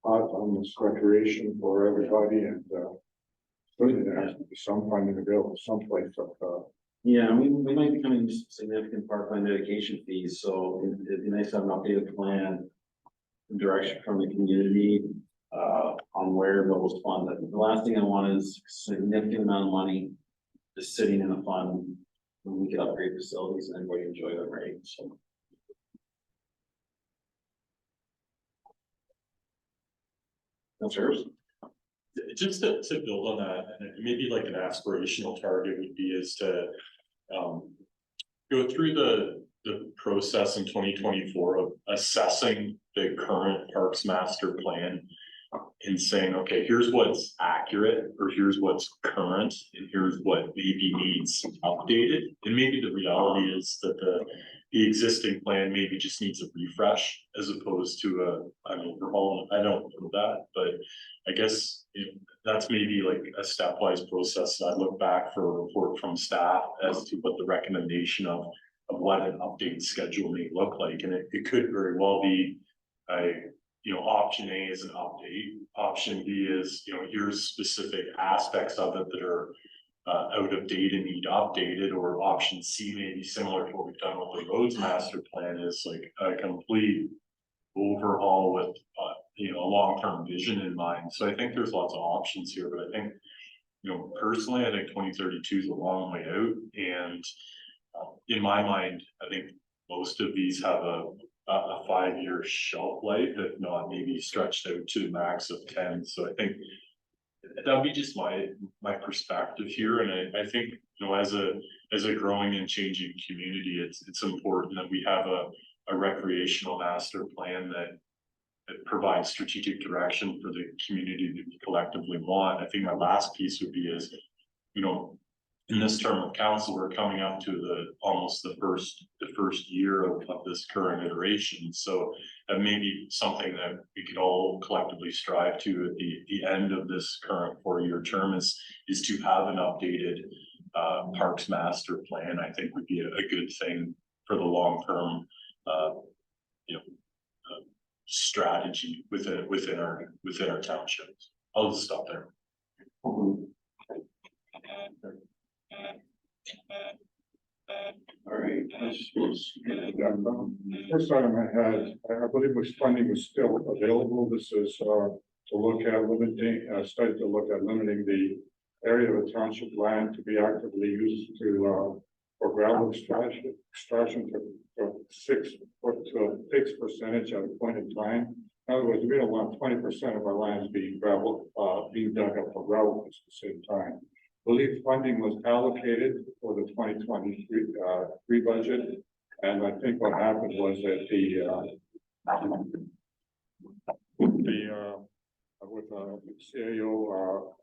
hot on this recreation for everybody, and certainly there has to be some funding available someplace. Yeah, we might be coming to significant parkland dedication fees, so it'd be nice to have an updated plan. Direction from the community on where those funds. The last thing I want is significant amount of money just sitting in a fund when we can upgrade facilities and everybody enjoy them, right? So. That's yours. Just to build on that, and maybe like an aspirational target would be is to go through the process in 2024 of assessing the current parks master plan and saying, okay, here's what's accurate, or here's what's current, and here's what maybe needs updated. And maybe the reality is that the existing plan maybe just needs a refresh as opposed to an overhaul. I don't know that, but I guess that's maybe like a stepwise process. I'd look back for a report from staff as to what the recommendation of what an update schedule may look like. And it could very well be option A is an update. Option B is, here's specific aspects of it that are out of date and need updated, or option C may be similar to what we've done with the roads master plan, is like a complete overhaul with a long-term vision in mind. So I think there's lots of options here, but I think, personally, I think 2032 is a long way out, and in my mind, I think most of these have a 5-year shelf life, if not maybe stretched out to the max of 10. So I think that'd be just my perspective here. And I think, as a growing and changing community, it's important that we have a recreational master plan that provides strategic direction for the community that we collectively want. I think my last piece would be is, in this term of council, we're coming up to almost the first year of this current iteration. So that may be something that we could all collectively strive to at the end of this current 4-year term is to have an updated parks master plan. I think would be a good thing for the long term strategy within our townships. I'll just stop there. All right. First item I had, I believe was funding was still available. This is, to look at limiting, study to look at limiting the area of the township land to be actively used to, for gravel extraction to 6 percentage at a point in time. In other words, we don't want 20% of our lands being gravel, being dug up for gravel at the same time. I believe funding was allocated for the 2023 budget, and I think what happened was that with CAO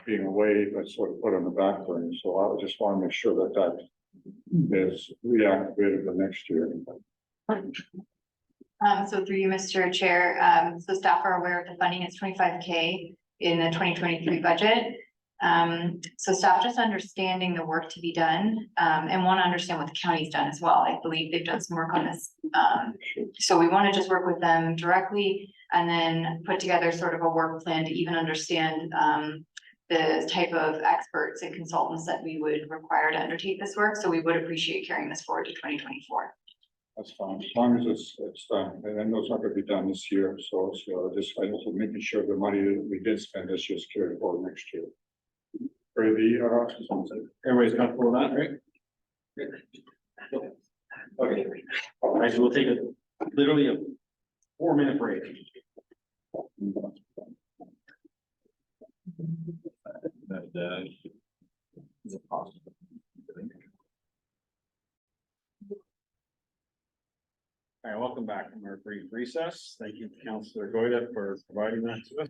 being away, that's sort of put on the back burner. So I just want to make sure that that is reactivated for next year. So through you, Mr. Chair, so staff are aware of the funding is 25K in the 2023 budget. So staff just understanding the work to be done, and want to understand what the county's done as well. I believe they've done some work on this. So we want to just work with them directly and then put together sort of a work plan to even understand, the type of experts and consultants that we would require to undertake this work. So we would appreciate carrying this forward to 2024. That's fine, as long as it's done, and I know it's not gonna be done this year, so I also making sure the money that we did spend this year is carried forward next year. For the, Everybody's comfortable with that, right? Okay. All right, so we'll take literally a 4-minute break. Is it possible? All right, welcome back from our brief recess. Thank you, Councillor Goida, for providing that to us.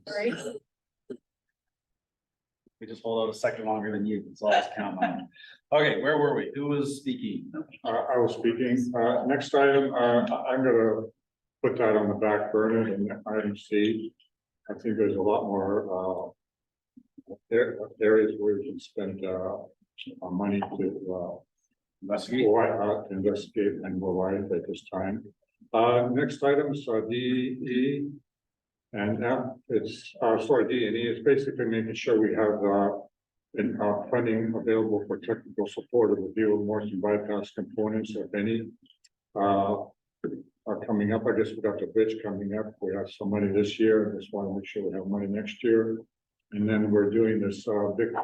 We just hold out a second longer than you, so I'll just count on. Okay, where were we? Who was speaking? I was speaking, next item, I'm gonna put that on the back burner and item C. I think there's a lot more, areas where we can spend, our money to, investigate and more wide at this time. Next item is D, E, and F. It's D and E is basically making sure we have funding available for technical support of the Deal Morrison bypass components, if any, are coming up. I guess we got the bridge coming up. We have some money this year. I just want to make sure we have money next year. And then we're doing this big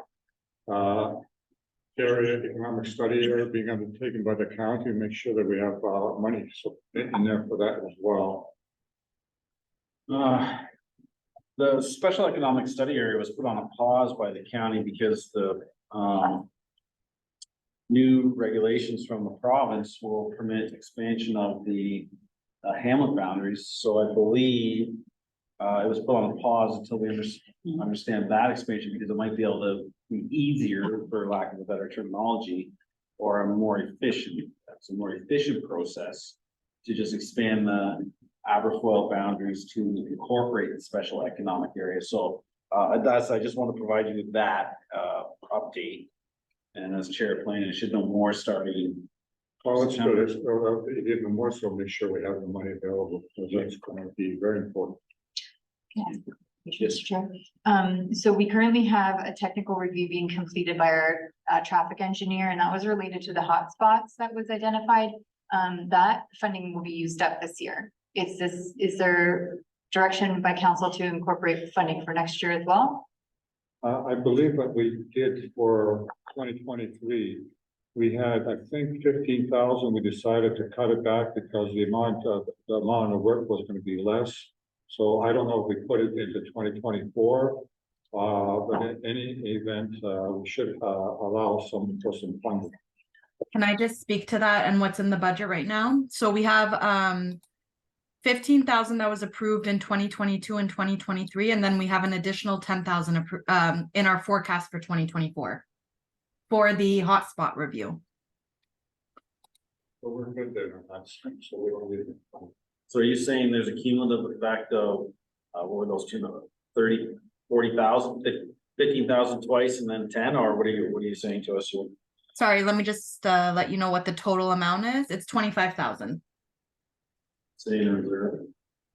area economic study area being undertaken by the county, make sure that we have money in there for that as well. The special economic study area was put on a pause by the county because the new regulations from the province will permit expansion of the hamlet boundaries. So I believe it was put on a pause until we understand that expansion, because it might be able to be easier, for lack of a better terminology, or a more efficient, process to just expand the Aberfoyle boundaries to incorporate the special economic area. So I just want to provide you with that update. And as chair of planning, I should know more starting. Well, it's good. Even more so, make sure we have the money available, because that's going to be very important. Yes. So we currently have a technical review being completed by our traffic engineer, and that was related to the hotspots that was identified. That funding will be used up this year. Is there direction by council to incorporate funding for next year as well? I believe that we did for 2023. We had, I think, 15,000. We decided to cut it back because the amount of work was going to be less. So I don't know if we put it into 2024, but in any event, we should allow some funding. Can I just speak to that and what's in the budget right now? So we have 15,000 that was approved in 2022 and 2023, and then we have an additional 10,000 in our forecast for 2024 for the hotspot review. But we're good there, so we don't need it. So are you saying there's a cumulative effect of, what were those two numbers, 30, 40,000, 15,000 twice and then 10, or what are you saying to us? Sorry, let me just let you know what the total amount is. It's 25,000. Sitting in reserve.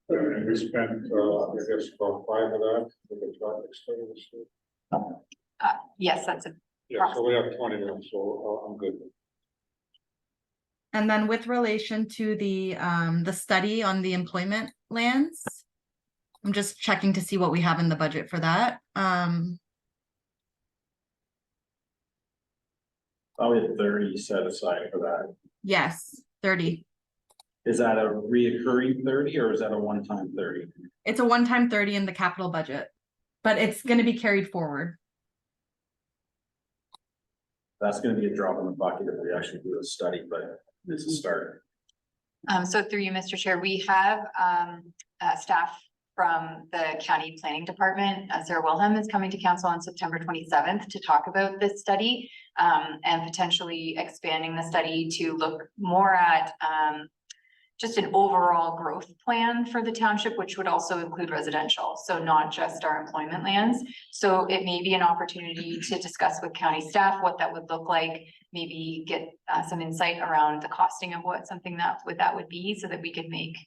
And we spent, I guess, about 5 of that with the traffic service. Yes, that's a, Yeah, so we have 20 of them, so I'm good. And then with relation to the study on the employment lands. I'm just checking to see what we have in the budget for that. Probably 30 set aside for that. Yes, 30. Is that a reoccurring 30 or is that a one-time 30? It's a one-time 30 in the capital budget, but it's gonna be carried forward. That's gonna be a drop in the bucket if we actually do a study, but it's a start. so through you, Mr. Chair, we have, staff from the county planning department. Sarah Wilhelm is coming to council on September 27th to talk about this study, and potentially expanding the study to look more at, just an overall growth plan for the township, which would also include residential, so not just our employment lands. So it may be an opportunity to discuss with county staff what that would look like, maybe get some insight around the costing of what something that would be, so that we could make,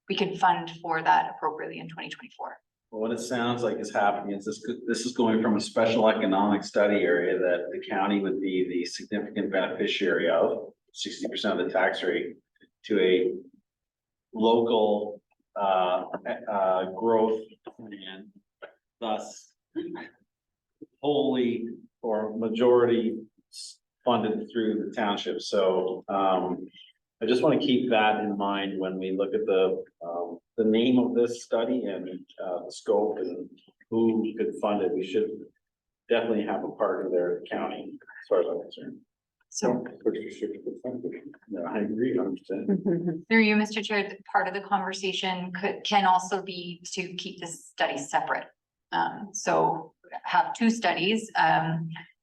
we could fund for that appropriately in 2024. Well, what it sounds like is happening is this is going from a special economic study area that the county would be the significant beneficiary of, 60% of the tax rate, to a local growth plan, thus wholly or majority funded through the township. So I just want to keep that in mind when we look at the name of this study and the scope and who could fund it. We should definitely have a partner there at the county, as far as I'm concerned. So 66%. No, I agree 100%. through you, Mr. Chair, part of the conversation can also be to keep this study separate. So have two studies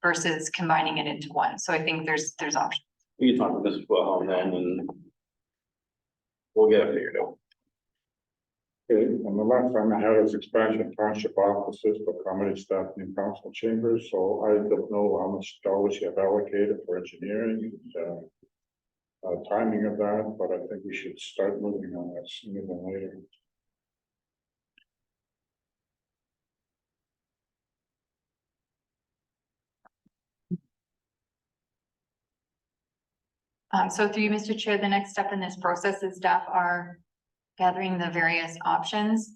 versus combining it into one. So I think there's options. We can talk about this as well then, and we'll get it figured out. Okay, and the last time I had was expansion township offices for accommodate staff in council chambers, so I don't know how much dollars you have allocated for engineering and timing of that, but I think we should start moving on that sooner than later. So through you, Mr. Chair, the next step in this process is staff are gathering the various options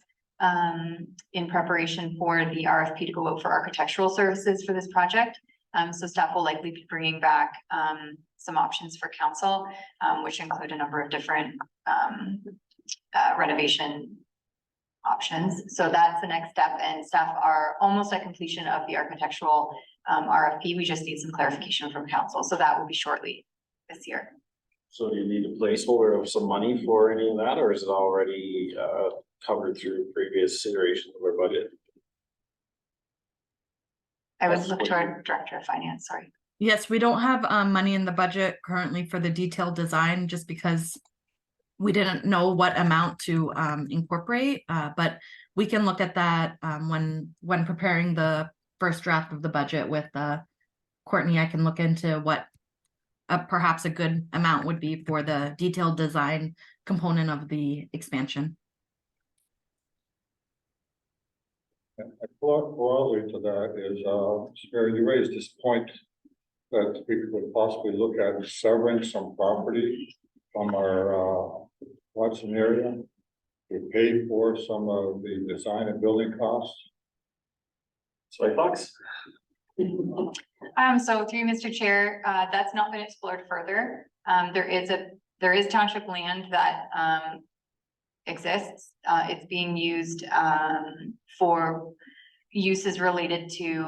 in preparation for the RFP to go out for architectural services for this project. So staff will likely be bringing back some options for council, which include a number of different renovation options. So that's the next step, and staff are almost at completion of the architectural RFP. We just need some clarification from council, so that will be shortly this year. So do you need a placeholder of some money for any of that, or is it already covered through previous iterations of our budget? I would look to our director of finance, sorry. Yes, we don't have money in the budget currently for the detailed design, just because we didn't know what amount to incorporate, but we can look at that when preparing the first draft of the budget with Courtney. I can look into what perhaps a good amount would be for the detailed design component of the expansion. A corollary to that is, Sarah, you raised this point that we could possibly look at severing some property from our Watson area to pay for some of the design and building costs. Soy Fox? So through you, Mr. Chair, that's not been explored further. There is township land that exists. It's being used for uses related to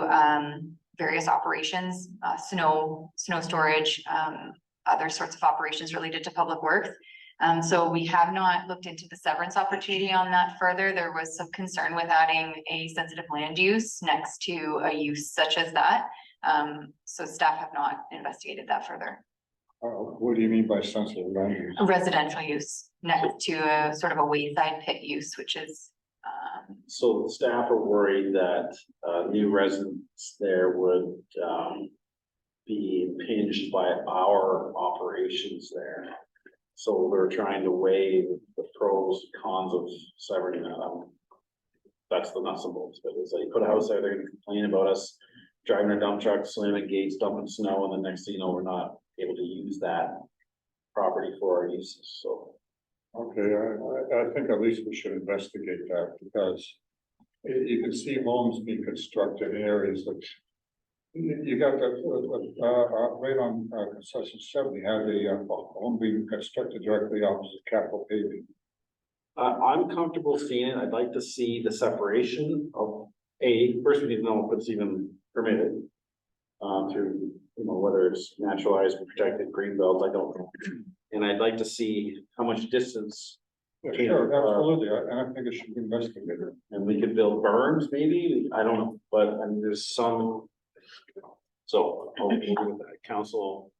various operations, snow storage, other sorts of operations related to public works. So we have not looked into the severance opportunity on that further. There was some concern with adding a sensitive land use next to a use such as that. So staff have not investigated that further. What do you mean by sensitive land use? A residential use next to a sort of a wayside pit use, which is So the staff are worried that new residents there would be impinged by our operations there. So they're trying to weigh the pros, cons of severing that out. That's the nuts and bolts, but it's like, you put a house there, they're gonna complain about us driving a dump truck, slamming gates, dumping snow, and the next thing you know, we're not able to use that property for our uses, so. Okay, I think at least we should investigate that because you can see homes being constructed in areas that you got the, right on, concession 70, had a home being constructed directly opposite Capital Paving. I'm comfortable seeing it. I'd like to see the separation of first we need to know if it's even permitted. Through, you know, whether it's naturalized or protected green belt, I don't know. And I'd like to see how much distance. Yeah, sure, absolutely, and I think it should be investigated. And we could build berms, maybe, I don't know, but I mean, there's some. So, I'll agree with that, council.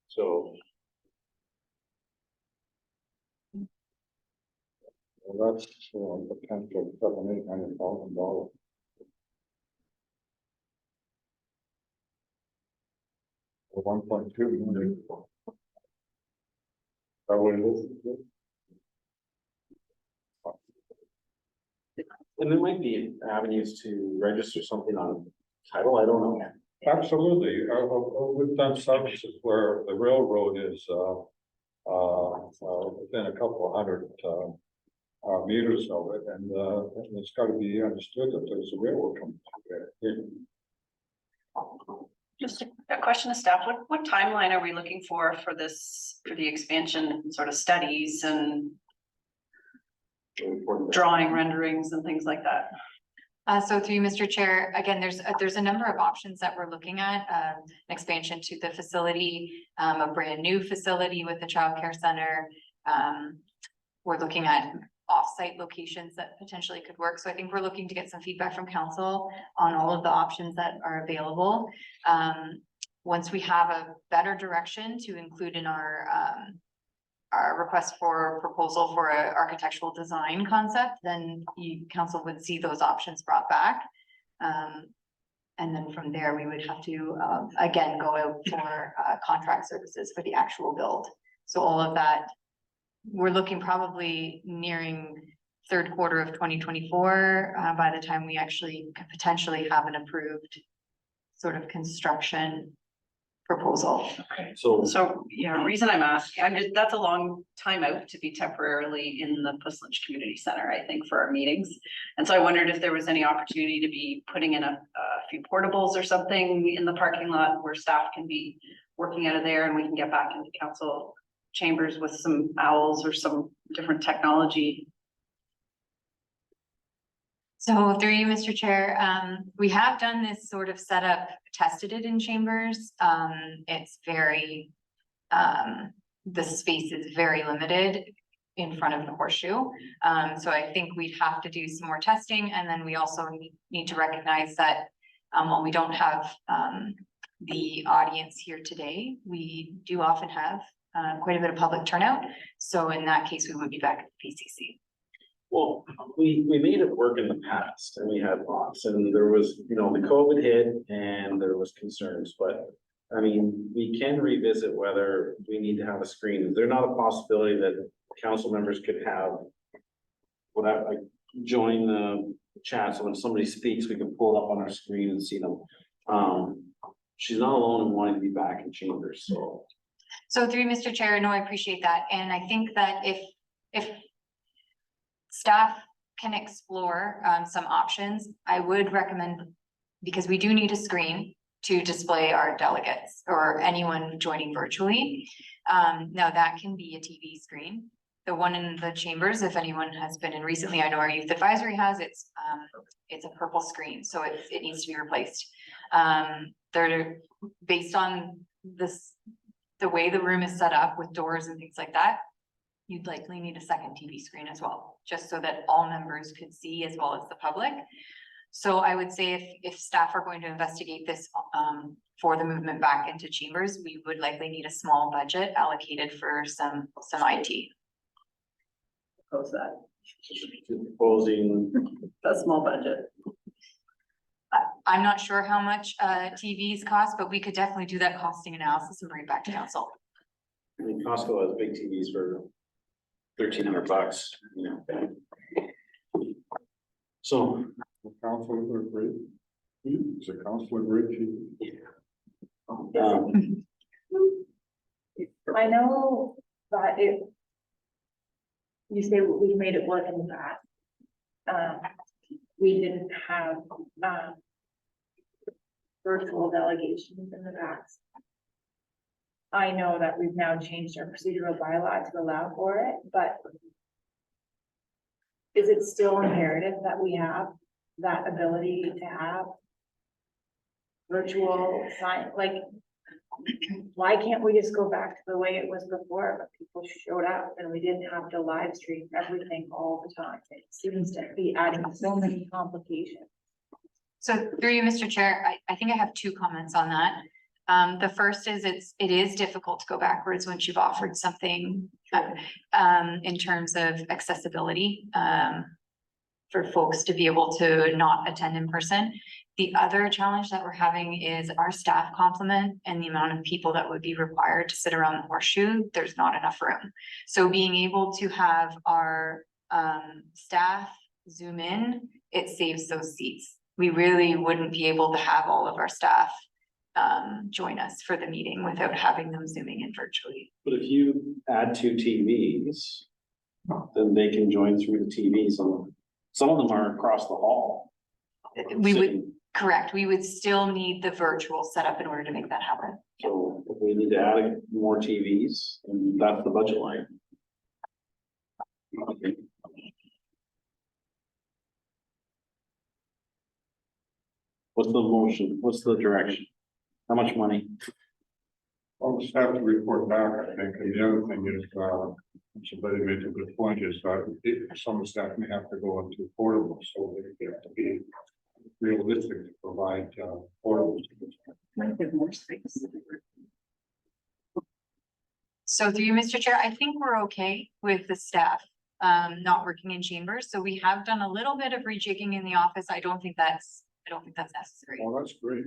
So, Well, that's potential $700,000-800,000. For 1.2 million. That would. and there might be avenues to register something on title, I don't know. Absolutely, we've done services where the railroad is, within a couple of hundred, meters of it, and it's gotta be understood that there's a railroad coming through there. Just a question of staff, what timeline are we looking for this, for the expansion sort of studies and drawing renderings and things like that? So through you, Mr. Chair, again, there's a number of options that we're looking at, an expansion to the facility, a brand new facility with the childcare center. We're looking at off-site locations that potentially could work. So I think we're looking to get some feedback from council on all of the options that are available. Once we have a better direction to include in our request for proposal for an architectural design concept, then council would see those options brought back. And then from there, we would have to, again, go out for contract services for the actual build. So all of that, we're looking probably nearing third quarter of 2024, by the time we actually could potentially have an approved sort of construction proposal. Okay. So, Yeah, reason I'm asking, that's a long time out to be temporarily in the Puslinch Community Center, I think, for our meetings. And so I wondered if there was any opportunity to be putting in a few portables or something in the parking lot where staff can be working out of there and we can get back into council chambers with some owls or some different technology. So through you, Mr. Chair, we have done this sort of setup, tested it in chambers. It's very, the space is very limited in front of the horseshoe. So I think we'd have to do some more testing, and then we also need to recognize that while we don't have the audience here today, we do often have quite a bit of public turnout. So in that case, we would be back at the PCC. well, we made it work in the past and we had lots and there was, you know, the COVID hit and there was concerns, but. I mean, we can revisit whether we need to have a screen. Is there not a possibility that council members could have? Like join the chat, so when somebody speaks, we can pull it up on our screen and see them. She's not alone in wanting to be back in chambers, so. So through Mr. Chair, no, I appreciate that. And I think that if staff can explore some options, I would recommend, because we do need a screen to display our delegates or anyone joining virtually. Now that can be a TV screen. The one in the chambers, if anyone has been in recently, I know our youth advisory has, it's a purple screen, so it needs to be replaced. They're based on the way the room is set up with doors and things like that, you'd likely need a second TV screen as well, just so that all members could see as well as the public. So I would say if staff are going to investigate this for the movement back into chambers, we would likely need a small budget allocated for some IT. Propose that, Proposing, a small budget. I'm not sure how much TVs cost, but we could definitely do that costing analysis and bring it back to council. I mean, Costco has big TVs for $1,300, you know. So, The council would agree. The council agree. I know that you say we made it work in the past. We didn't have, virtual delegations in the past. I know that we've now changed our procedural bylaw to allow for it, but is it still imperative that we have that ability to have virtual sign, like, why can't we just go back to the way it was before, but people showed up and we didn't have to live stream everything all the time? It seems to be adding so many complications. So through you, Mr. Chair, I think I have two comments on that. The first is it is difficult to go backwards once you've offered something in terms of accessibility for folks to be able to not attend in person. The other challenge that we're having is our staff complement and the amount of people that would be required to sit around the horseshoe. There's not enough room. So being able to have our staff zoom in, it saves those seats. We really wouldn't be able to have all of our staff join us for the meeting without having them zooming in virtually. but if you add 2 TVs, then they can join through the TVs. Some of them are across the hall. We would, correct, we would still need the virtual setup in order to make that happen. So if we need to add more TVs, and that's the budget line. Okay. What's the motion? What's the direction? How much money? I'll just have to report back, I think, and the other thing is, somebody made a good point, is that some staff may have to go into portables, so they have to be realistic to provide, portables. Might have more space. So through you, Mr. Chair, I think we're okay with the staff not working in chambers. So we have done a little bit of rejigging in the office. I don't think that's necessary. Well, that's great.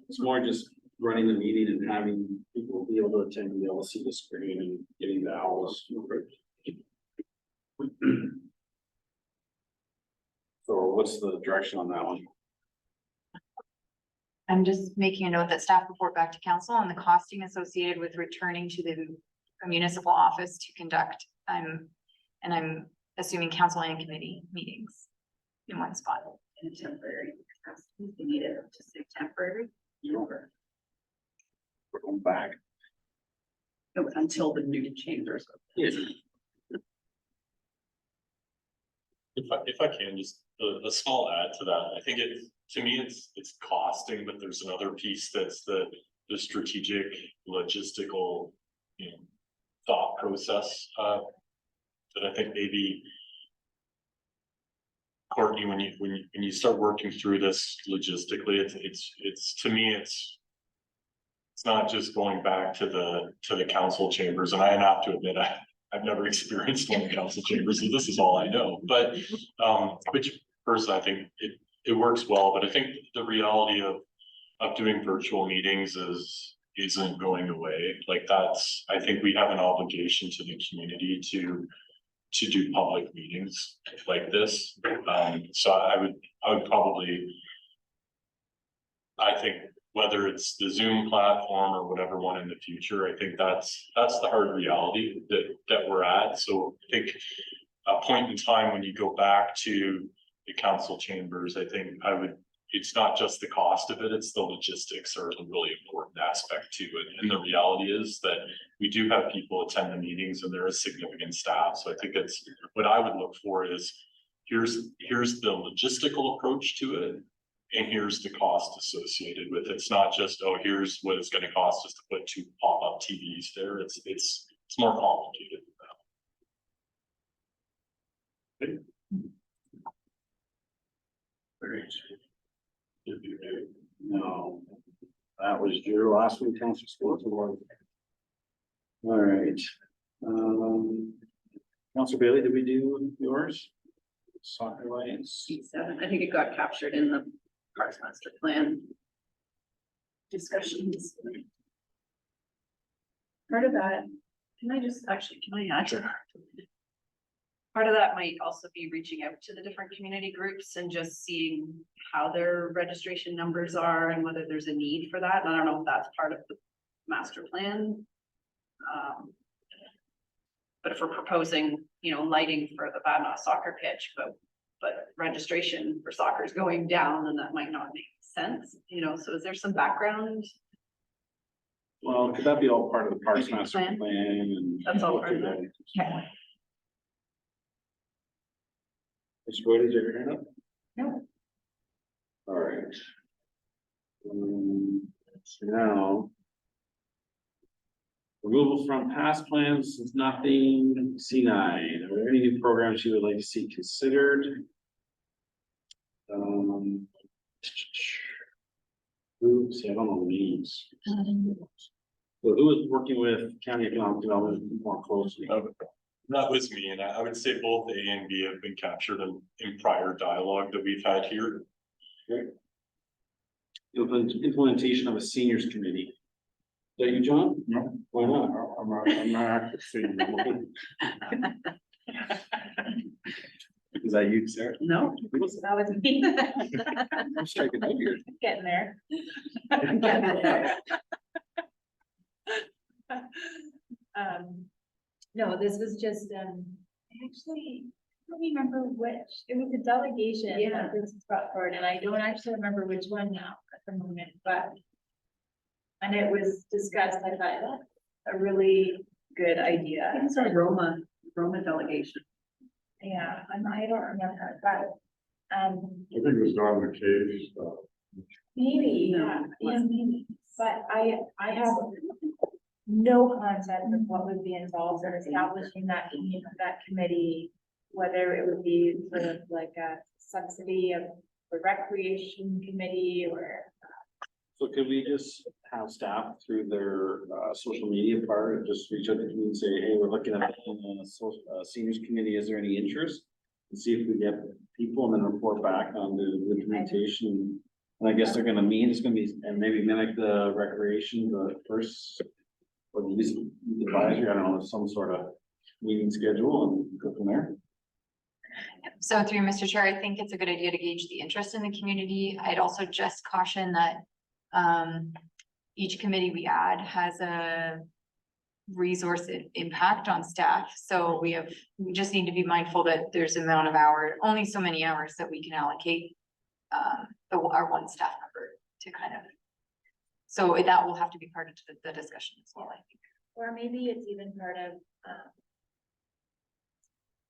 It's more just running the meeting and having people be able to attend, and be able to see the screen and getting the owls. So what's the direction on that one? I'm just making a note that staff report back to council on the costing associated with returning to the municipal office to conduct, and I'm assuming council and committee meetings in one spot. In a temporary capacity, we need it to say temporary. We're going back. Until the new chambers. Yes. If I can, just a small add to that, I think to me, it's costing, but there's another piece that's the strategic logistical, thought process, that I think maybe Courtney, when you start working through this logistically, it's to me, it's not just going back to the council chambers, and I have to admit, I've never experienced one in council chambers, so this is all I know, but which person, I think it works well, but I think the reality of doing virtual meetings isn't going away. Like I think we have an obligation to the community to do public meetings like this. So I would probably, I think whether it's the Zoom platform or whatever one in the future, I think that's the hard reality that we're at. So I think a point in time when you go back to the council chambers, I think it's not just the cost of it, it's the logistics are a really important aspect to it. And the reality is that we do have people attend the meetings and there is significant staff. So I think it's what I would look for is here's the logistical approach to it. And here's the cost associated with it. It's not just, oh, here's what it's going to cost us to put 2 pop-up TVs there. It's more complicated than that. No, that was your last week, Council Sports Award. All right. Councilor Bailey, did we do yours? Soccer Alliance. I think it got captured in the Parks Master Plan discussions. Part of that, can I just, actually, can I add? Part of that might also be reaching out to the different community groups and just seeing how their registration numbers are and whether there's a need for that. And I don't know if that's part of the master plan. But if we're proposing, you know, lighting for the Badnaw soccer pitch, but registration for soccer is going down, then that might not make sense, you know, so is there some background? Well, could that be all part of the Parks Master Plan? Plan and? That's all part of that. Mr. Wood, is your hand up? No. All right. So now. Removal from past plans is nothing. C9, are there any new programs you would like to see considered? Oops, I don't know the names. So who is working with county economic development more closely? That was me, and I would say both A and B have been captured in prior dialogue that we've had here. Implementation of a seniors committee. Is that you, John? No. Why not? I'm not active seeing them. Is that you, Sarah? No. That was me. I'm striking out here. Getting there. No, this was just, actually, I don't remember which, it was a delegation. Yeah. That this was brought forward, and I don't actually remember which one now at the moment, but. And it was discussed, I thought, that's a really good idea. It's a Roma delegation. Yeah, and I don't remember, but, I think it was on the case, maybe, No, yeah, it yeah, wasn't. maybe, but I have no concept of what would be involved in establishing that committee, whether it would be sort of like a subsidy of the recreation committee or. So could we just have staff through their social media part, just reach out to them and say, hey, we're looking at a seniors committee, is there any interest? And see if we get people and then report back on the implementation. And I guess they're gonna meet, it's gonna be, and maybe mimic the recreation, the first. Or the youth advisory, I don't know, some sort of meeting schedule and go from there. So through Mr. Chair, I think it's a good idea to gauge the interest in the community. I'd also just caution that each committee we add has a resource impact on staff. So we just need to be mindful that there's an amount of hours, only so many hours that we can allocate our one staff member to kind of. So that will have to be part of the discussion as well, I think. Or maybe it's even part of,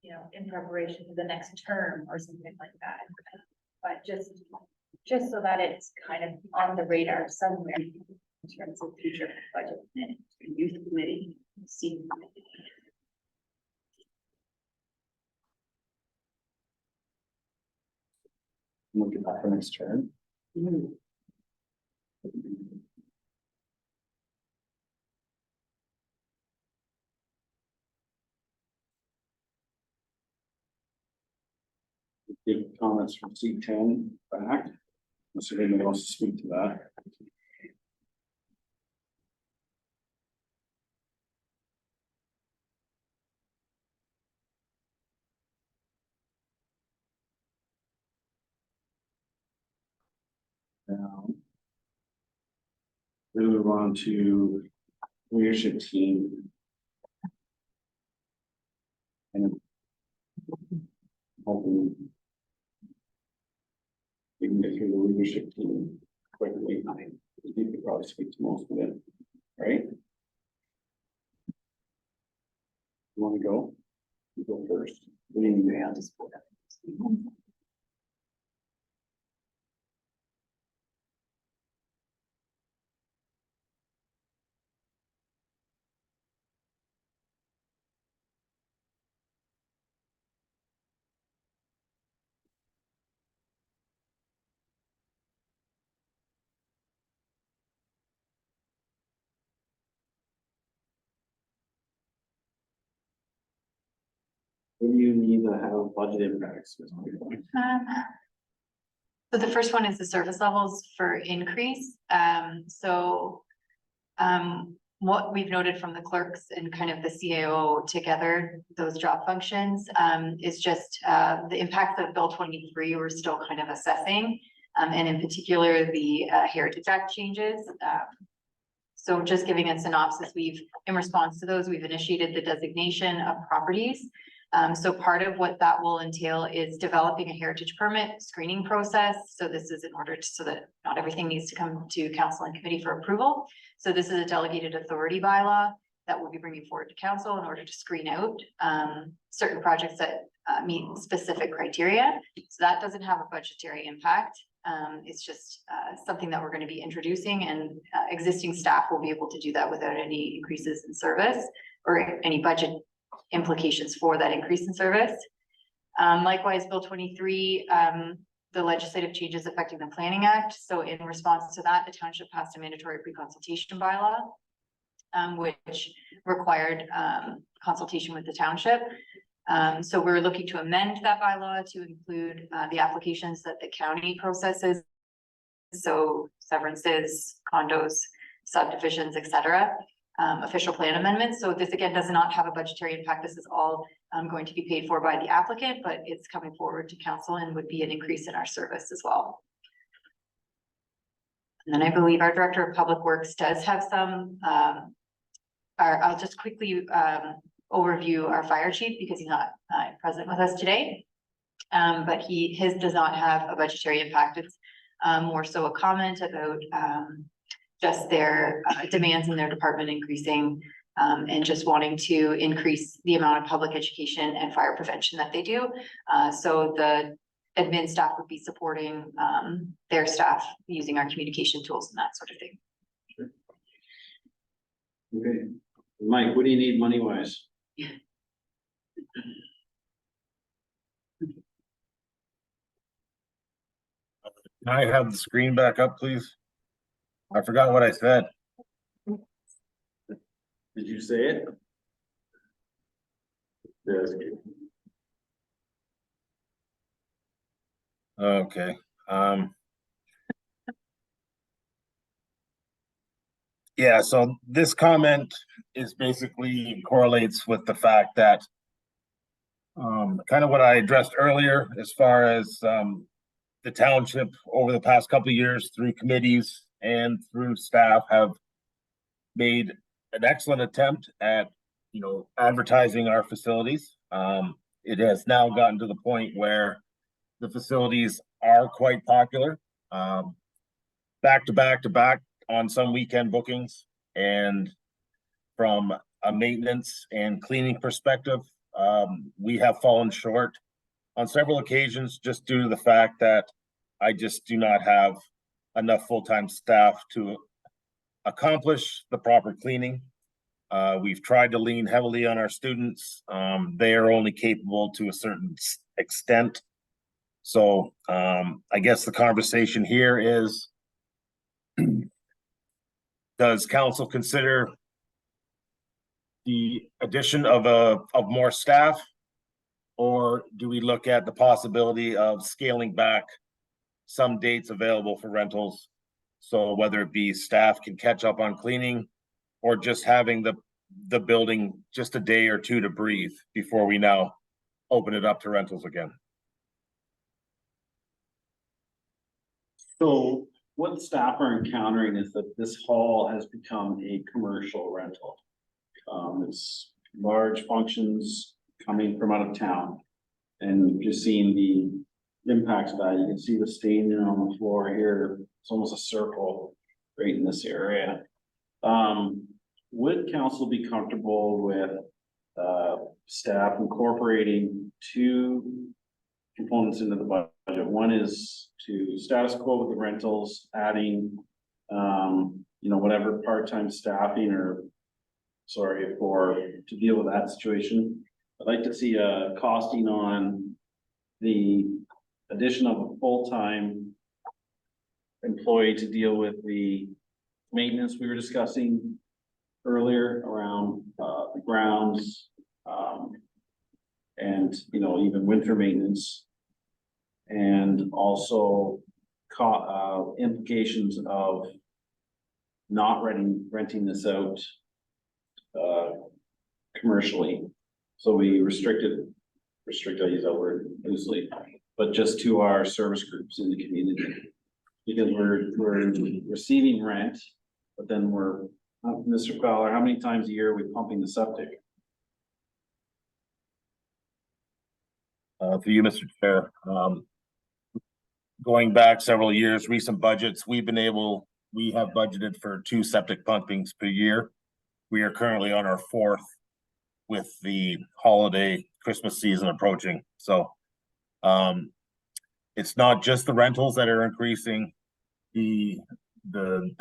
you know, in preparation for the next term or something like that. But just so that it's kind of on the radar somewhere in terms of future budget and youth committee, senior committee. Look at that for next term. Give comments from C10 back. Unless anybody wants to speak to that. Now. We move on to leadership team. And hoping we can get through the leadership team quickly. You could probably speak to most of it, right? You want to go? You go first. What do you need? I'll just pull that. What do you need to have budget impacts? So the first one is the service levels for increase. what we've noted from the clerks and kind of the CAO together, those job functions, is just, the impact of Bill 23, we're still kind of assessing. And in particular, the Heritage Act changes. So just giving a synopsis, in response to those, we've initiated the designation of properties. So part of what that will entail is developing a heritage permit screening process. So this is in order so that not everything needs to come to council and committee for approval. So this is a delegated authority bylaw that we'll be bringing forward to council in order to screen out certain projects that meet specific criteria. So that doesn't have a budgetary impact. It's just something that we're going to be introducing, and existing staff will be able to do that without any increases in service or any budget implications for that increase in service. Likewise, Bill 23, the legislative changes affecting the Planning Act. So in response to that, the township passed a mandatory pre-consultation bylaw, which required consultation with the township. So we're looking to amend that bylaw to include the applications that the county processes. So severances, condos, subdivisions, etc. Official plan amendments. So this again does not have a budgetary impact. This is all going to be paid for by the applicant, but it's coming forward to council and would be an increase in our service as well. And then I believe our Director of Public Works does have some, I'll just quickly overview our fire chief because he's not present with us today. But his does not have a budgetary impact. It's more so a comment about just their demands in their department increasing and just wanting to increase the amount of public education and fire prevention that they do. So the admin staff would be supporting their staff using our communication tools and that sort of thing. Okay, Mike, what do you need money wise? Can I have the screen back up, please? I forgot what I said. Did you say it? Yes. Okay, yeah, so this comment is basically correlates with the fact that kind of what I addressed earlier as far as the township over the past couple of years through committees and through staff have made an excellent attempt at, advertising our facilities. It has now gotten to the point where the facilities are quite popular, back to back to back on some weekend bookings. And from a maintenance and cleaning perspective, we have fallen short on several occasions just due to the fact that I just do not have enough full-time staff to accomplish the proper cleaning. We've tried to lean heavily on our students. They are only capable to a certain extent. So I guess the conversation here is, does council consider the addition of more staff? Or do we look at the possibility of scaling back some dates available for rentals? So whether it be staff can catch up on cleaning or just having the building just a day or two to breathe before we now open it up to rentals again. So what staff are encountering is that this hall has become a commercial rental. It's large functions coming from out of town. And just seeing the impacts of that, you can see the stain on the floor here. It's almost a circle right in this area. Would council be comfortable with staff incorporating two components into the budget? One is to status quo with the rentals, adding whatever part-time staffing to deal with that situation. I'd like to see a costing on the addition of a full-time employee to deal with the maintenance we were discussing earlier around the grounds, and even winter maintenance, and also implications of not renting this out commercially. So we restrict, I use that word loosely, but just to our service groups in the community. Because we're receiving rent, but then we're, Mr. Fowler, how many times a year are we pumping the septic? For you, Mr. Chair, going back several years, recent budgets, we have budgeted for 2 septic pumpings per year. We are currently on our 4th with the holiday Christmas season approaching. So it's not just the rentals that are increasing the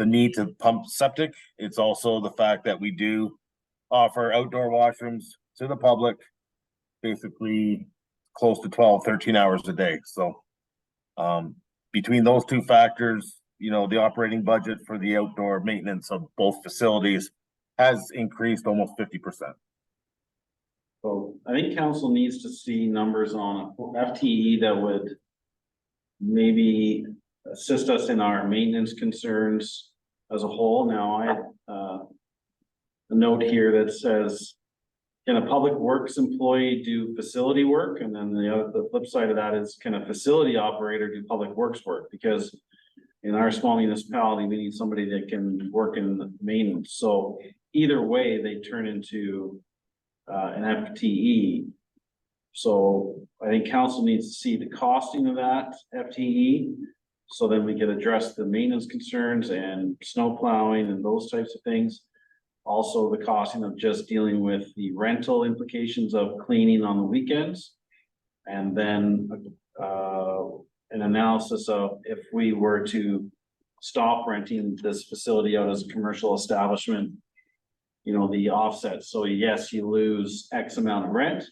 need to pump septic. It's also the fact that we do offer outdoor washrooms to the public, basically close to 12, 13 hours a day. So between those 2 factors, you know, the operating budget for the outdoor maintenance of both facilities has increased almost 50%. So I think council needs to see numbers on FTE that would maybe assist us in our maintenance concerns as a whole. Now, I had a note here that says, can a public works employee do facility work? And then the flip side of that is, can a facility operator do public works work? Because in our small municipality, we need somebody that can work in maintenance. So either way, they turn into an FTE. So I think council needs to see the costing of that FTE. So then we can address the maintenance concerns and snow plowing and those types of things. Also the costing of just dealing with the rental implications of cleaning on the weekends. And then an analysis of if we were to stop renting this facility out as a commercial establishment, you know, the offset. So yes, you lose X amount of rent,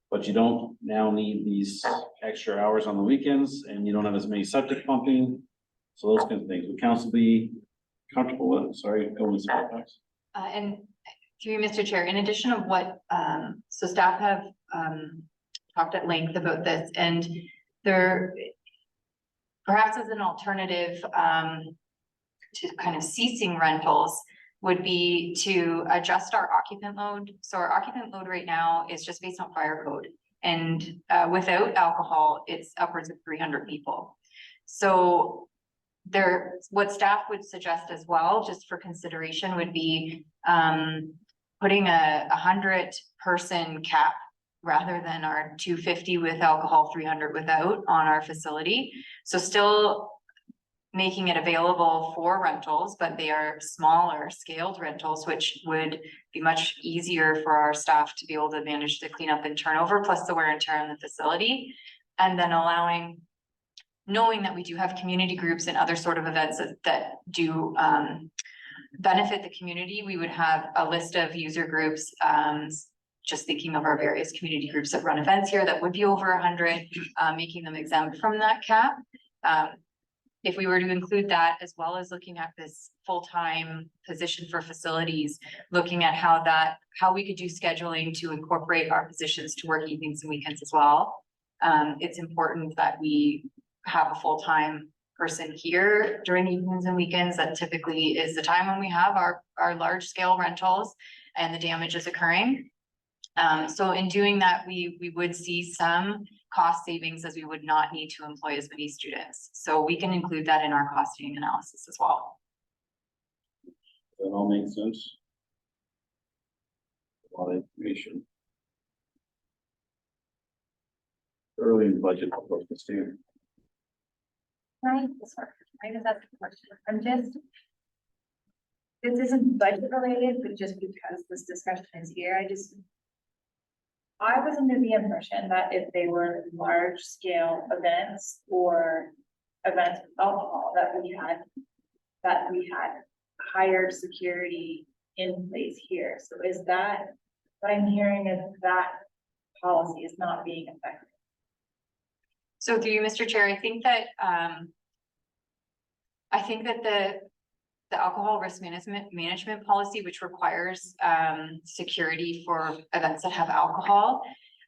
but you don't now need these extra hours on the weekends and you don't have as many septic pumping. So those kinds of things. Would council be comfortable with? Sorry, going to And through you, Mr. Chair, in addition of what, so staff have talked at length about this, and there perhaps as an alternative to kind of ceasing rentals would be to adjust our occupant load. So our occupant load right now is just based on fire code, and without alcohol, it's upwards of 300 people. So what staff would suggest as well, just for consideration, would be putting a 100-person cap rather than our 250 with alcohol, 300 without on our facility. So still making it available for rentals, but they are smaller scaled rentals, which would be much easier for our staff to be able to manage the cleanup and turnover, plus the wear and tear on the facility. And then knowing that we do have community groups and other sort of events that do benefit the community, we would have a list of user groups, just thinking of our various community groups that run events here that would be over 100, making them exempt from that cap. If we were to include that, as well as looking at this full-time position for facilities, looking at how we could do scheduling to incorporate our positions to work evenings and weekends as well. It's important that we have a full-time person here during evenings and weekends. That typically is the time when we have our large-scale rentals and the damage is occurring. So in doing that, we would see some cost savings, as we would not need to employ as many students. So we can include that in our costing analysis as well. That all makes sense. A lot of information. Early in budget, I'll put this here. I just ask a question. This isn't budget related, but just because this discussion is here, I was under the impression that if they were large scale events or events with alcohol, that we had hired security in place here. So is that what I'm hearing, is that policy is not being effective? So through you, Mr. Chair, I think that the alcohol risk management policy, which requires security for events that have alcohol,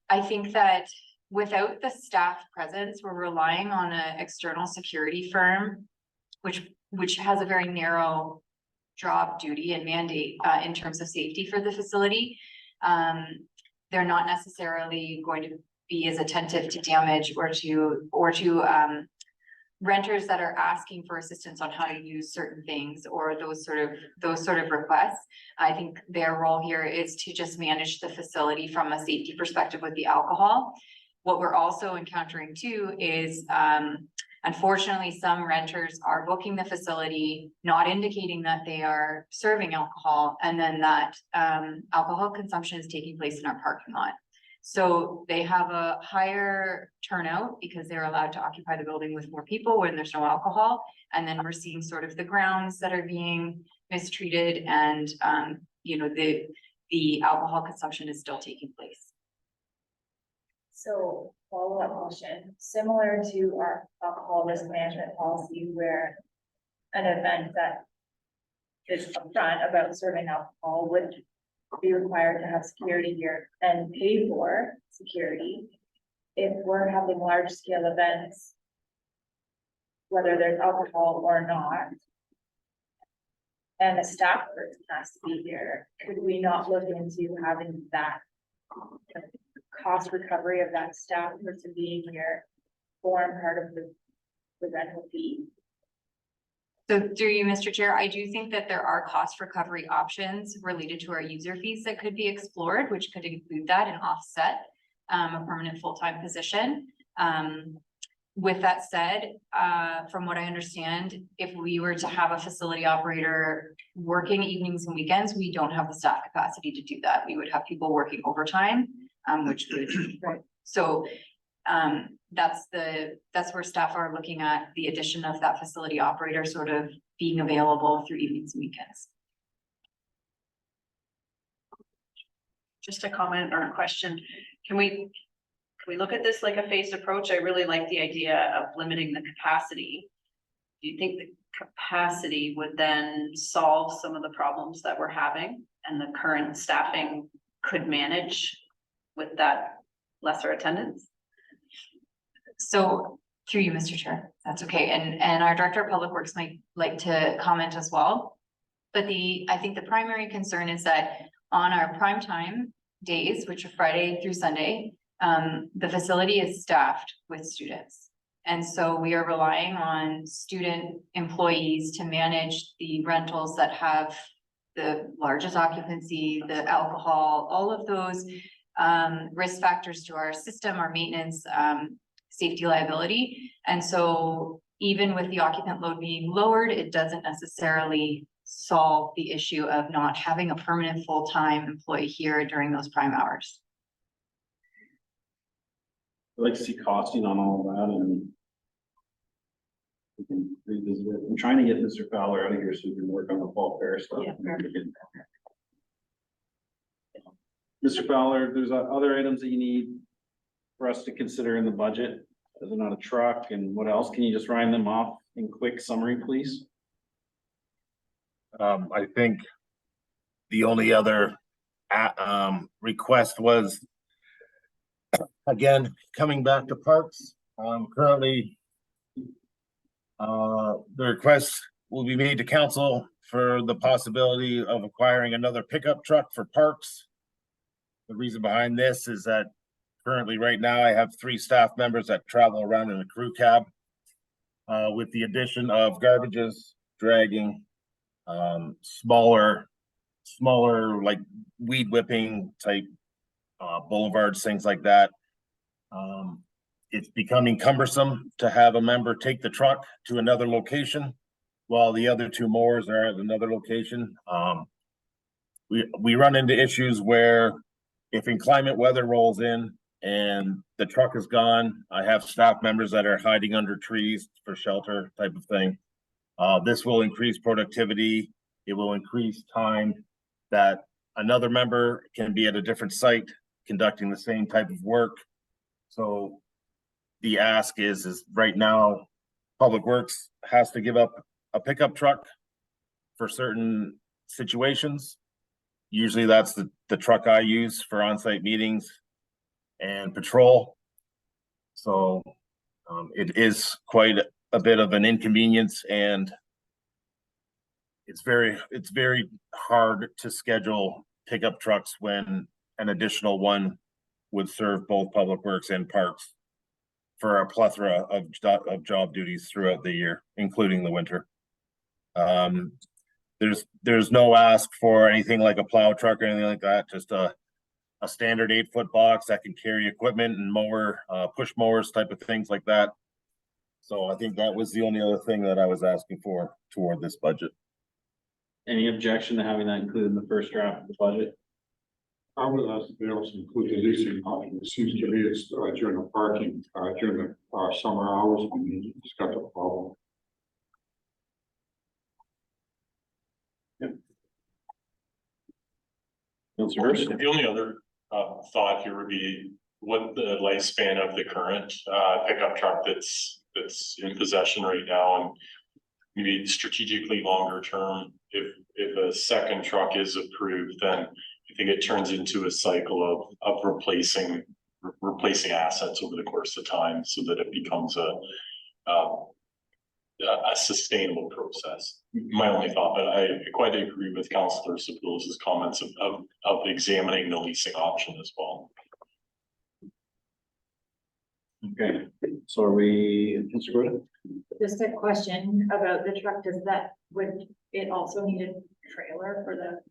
I think that without the staff presence, we're relying on an external security firm, which has a very narrow job duty and mandate in terms of safety for the facility. They're not necessarily going to be as attentive to damage or to renters that are asking for assistance on how to use certain things or those sort of requests. I think their role here is to just manage the facility from a safety perspective with the alcohol. What we're also encountering too is, unfortunately, some renters are booking the facility, not indicating that they are serving alcohol, and then that alcohol consumption is taking place in our parking lot. So they have a higher turnout because they're allowed to occupy the building with more people when there's no alcohol. And then we're seeing sort of the grounds that are being mistreated and, you know, the alcohol consumption is still taking place. So follow-up question, similar to our alcohol risk management policy where an event that is upfront about serving alcohol would be required to have security gear and pay for security. If we're having large scale events, whether there's alcohol or not, and a staff person has to be here, could we not look into having that cost recovery of that staff person being here form part of the rental fee? So through you, Mr. Chair, I do think that there are cost recovery options related to our user fees that could be explored, which could include that and offset a permanent full-time position. With that said, from what I understand, if we were to have a facility operator working evenings and weekends, we don't have the staff capacity to do that. We would have people working overtime, which would, so that's where staff are looking at the addition of that facility operator sort of being available through evenings and weekends. Just a comment or a question. Can we look at this like a phased approach? I really like the idea of limiting the capacity. Do you think the capacity would then solve some of the problems that we're having and the current staffing could manage with that lesser attendance? So through you, Mr. Chair, that's okay. And our Director of Public Works might like to comment as well. But I think the primary concern is that on our prime time days, which are Friday through Sunday, the facility is staffed with students. And so we are relying on student employees to manage the rentals that have the largest occupancy, the alcohol, all of those risk factors to our system, our maintenance, safety liability. And so even with the occupant load being lowered, it doesn't necessarily solve the issue of not having a permanent full-time employee here during those prime hours. I'd like to see costing on all of that and we can revisit it. I'm trying to get Mr. Fowler out of here so we can work on the fall fair stuff. Yeah. Mr. Fowler, there's other items that you need for us to consider in the budget. Is it not a truck and what else? Can you just run them off in quick summary, please? I think the only other request was, again, coming back to parks. Currently, the request will be made to council for the possibility of acquiring another pickup truck for parks. The reason behind this is that currently right now I have 3 staff members that travel around in a crew cab. With the addition of garbages, dragging, smaller like weed whipping type boulevards, things like that. It's becoming cumbersome to have a member take the truck to another location while the other 2 mowers are at another location. We run into issues where if inclement weather rolls in and the truck is gone, I have staff members that are hiding under trees for shelter type of thing. This will increase productivity. It will increase time that another member can be at a different site conducting the same type of work. So the ask is right now, Public Works has to give up a pickup truck for certain situations. Usually that's the truck I use for on-site meetings and patrol. So it is quite a bit of an inconvenience and it's very hard to schedule pickup trucks when an additional one would serve both Public Works and Parks for a plethora of job duties throughout the year, including the winter. There's no ask for anything like a plow truck or anything like that, just a standard 8-foot box that can carry equipment and mower, push mowers, type of things like that. So I think that was the only other thing that I was asking for toward this budget. Any objection to having that included in the first draft of the budget? I would ask they also include the leasing option. It seems to me it's during the parking, during the summer hours, when you just got the problem. Councilor Hurst? The only other thought here would be what the lifespan of the current pickup truck that's in possession right now, and maybe strategically longer term, if a second truck is approved, then I think it turns into a cycle of replacing assets over the course of time, so that it becomes a sustainable process. My only thought, but I quite agree with Councillor Sapulis' comments of examining the leasing option as well. Okay, so are we, Mr. Gordon? Just a question about the truck, would it also need a trailer for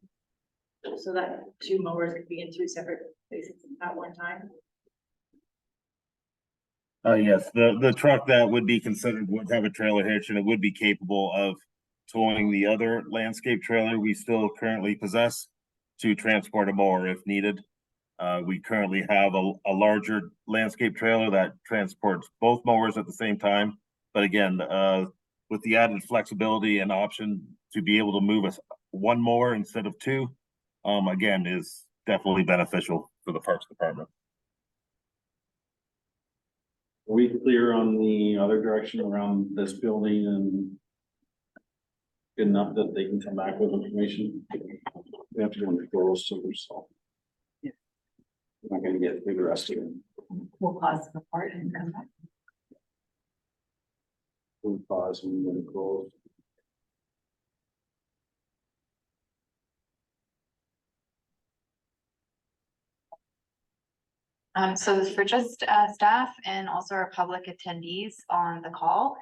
so that 2 mowers could be in 2 separate places at one time? Yes, the truck that would be considered would have a trailer hitch, and it would be capable of towing the other landscape trailer we still currently possess to transport a mower if needed. We currently have a larger landscape trailer that transports both mowers at the same time. But again, with the added flexibility and option to be able to move one mower instead of 2, again, is definitely beneficial for the Parks Department. Are we clear on the other direction around this building and good enough that they can come back with information? We have to go into closed, so we're not gonna get through the rest of it. We'll pause the part and come back. We'll pause and we're gonna close. So for just staff and also our public attendees on the call,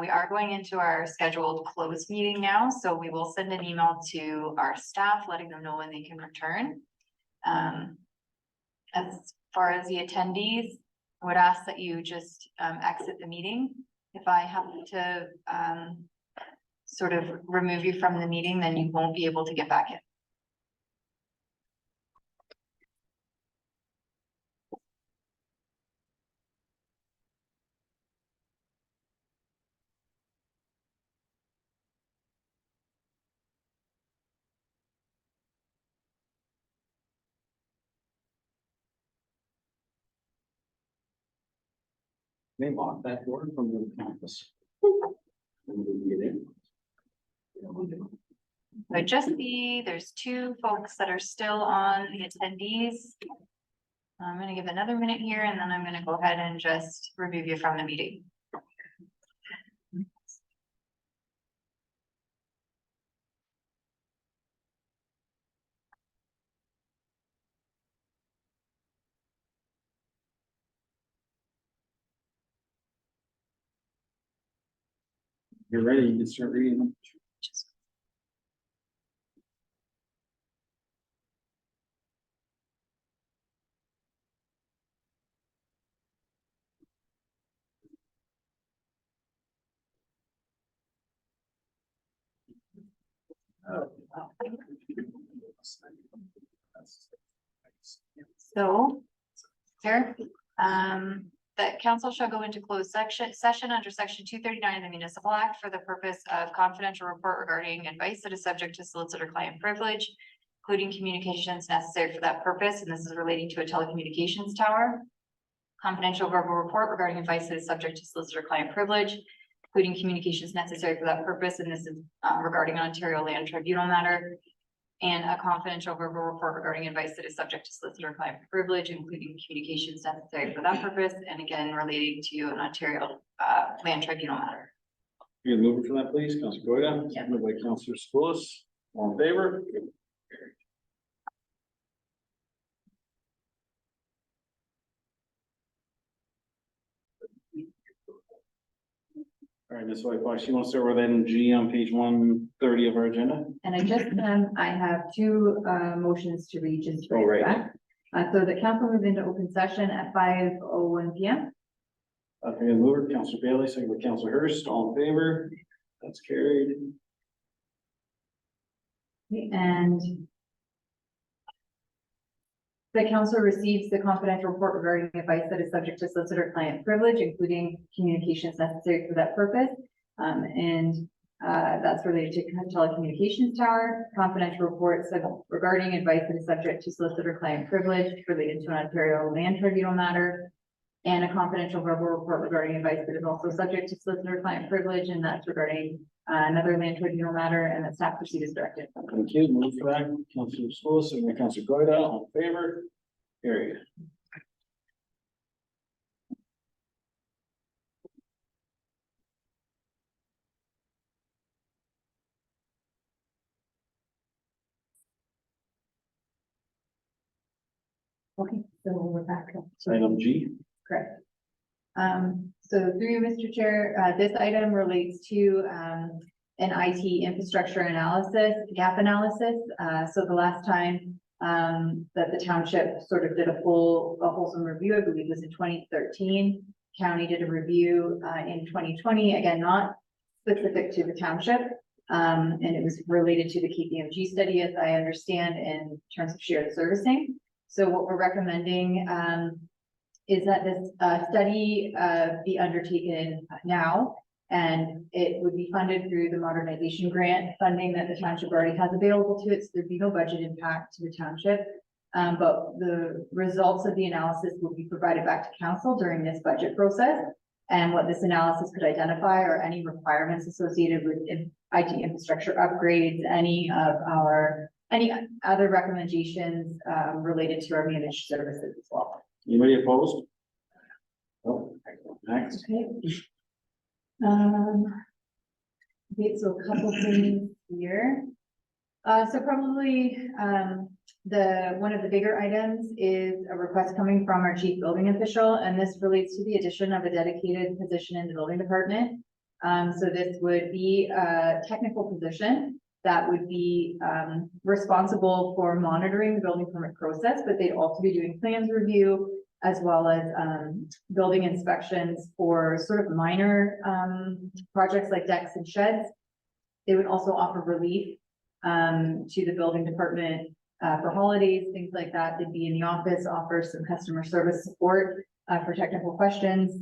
we are going into our scheduled closed meeting now. So we will send an email to our staff, letting them know when they can return. As far as the attendees, I would ask that you just exit the meeting. If I have to sort of remove you from the meeting, then you won't be able to get back in. They lock that door from the campus. And we can get in. But just there's 2 folks that are still on the attendees. I'm gonna give another minute here and then I'm gonna go ahead and just remove you from the meeting. You're ready, you can start reading them. So, here, that council shall go into closed session under section 239 of the Municipal Act for the purpose of confidential report regarding advice that is subject to solicitor-client privilege, including communications necessary for that purpose, and this is relating to a telecommunications tower. Confidential verbal report regarding advice that is subject to solicitor-client privilege, including communications necessary for that purpose, and this is regarding an Ontario Land Tribunal matter. And a confidential verbal report regarding advice that is subject to solicitor-client privilege, including communications necessary for that purpose, and again, relating to an Ontario Land Tribunal matter. You can move it for that, please, Councilor Goida, seconded by Councilor Schoolis, all in favor? All right, Ms. Whitewash, you want to start with item G on page 130 of our agenda? And I have two, motions to read just Oh, right. back. So the council moves into open session at 5:01 PM. Okay, move it, Councilor Bailey, second by Councilor Hurst, all in favor? That's carried. And the council receives the confidential report regarding advice that is subject to solicitor-client privilege, including communications necessary for that purpose. That's related to telecommunications tower, confidential reports regarding advice that is subject to solicitor-client privilege related to an Ontario land tribunal matter, and a confidential verbal report regarding advice that is also subject to solicitor-client privilege, and that's regarding another land tribunal matter, and that staff proceed as directed. Thank you, move for that, Councilor Schoolis, second by Councilor Goida, all in favor? Carried. Okay, so we're back up to. Item G. Correct. So through you, Mr. Chair, this item relates to, an IT infrastructure analysis, gap analysis. So the last time, that the township sort of did a wholesome review, I believe was in 2013. County did a review, in 2020, again, not specific to the township. And it was related to the KPMG study, as I understand, in terms of shared servicing. So what we're recommending, is that this study be undertaken now, and it would be funded through the modernization grant funding that the township already has available to it, so there'd be no budget impact to the township. But the results of the analysis will be provided back to council during this budget process. And what this analysis could identify are any requirements associated with IT infrastructure upgrades, any other recommendations related to our managed services as well. Anybody opposed? Oh, next. Okay. Okay, so a couple things here. So probably, one of the bigger items is a request coming from our chief building official, and this relates to the addition of a dedicated position in the building department. So this would be a technical position that would be, responsible for monitoring the building permit process, but they'd also be doing plans review, as well as building inspections for sort of minor projects like decks and sheds. They would also offer relief to the building department for holidays, things like that. They'd be in the office, offer some customer service support for technical questions.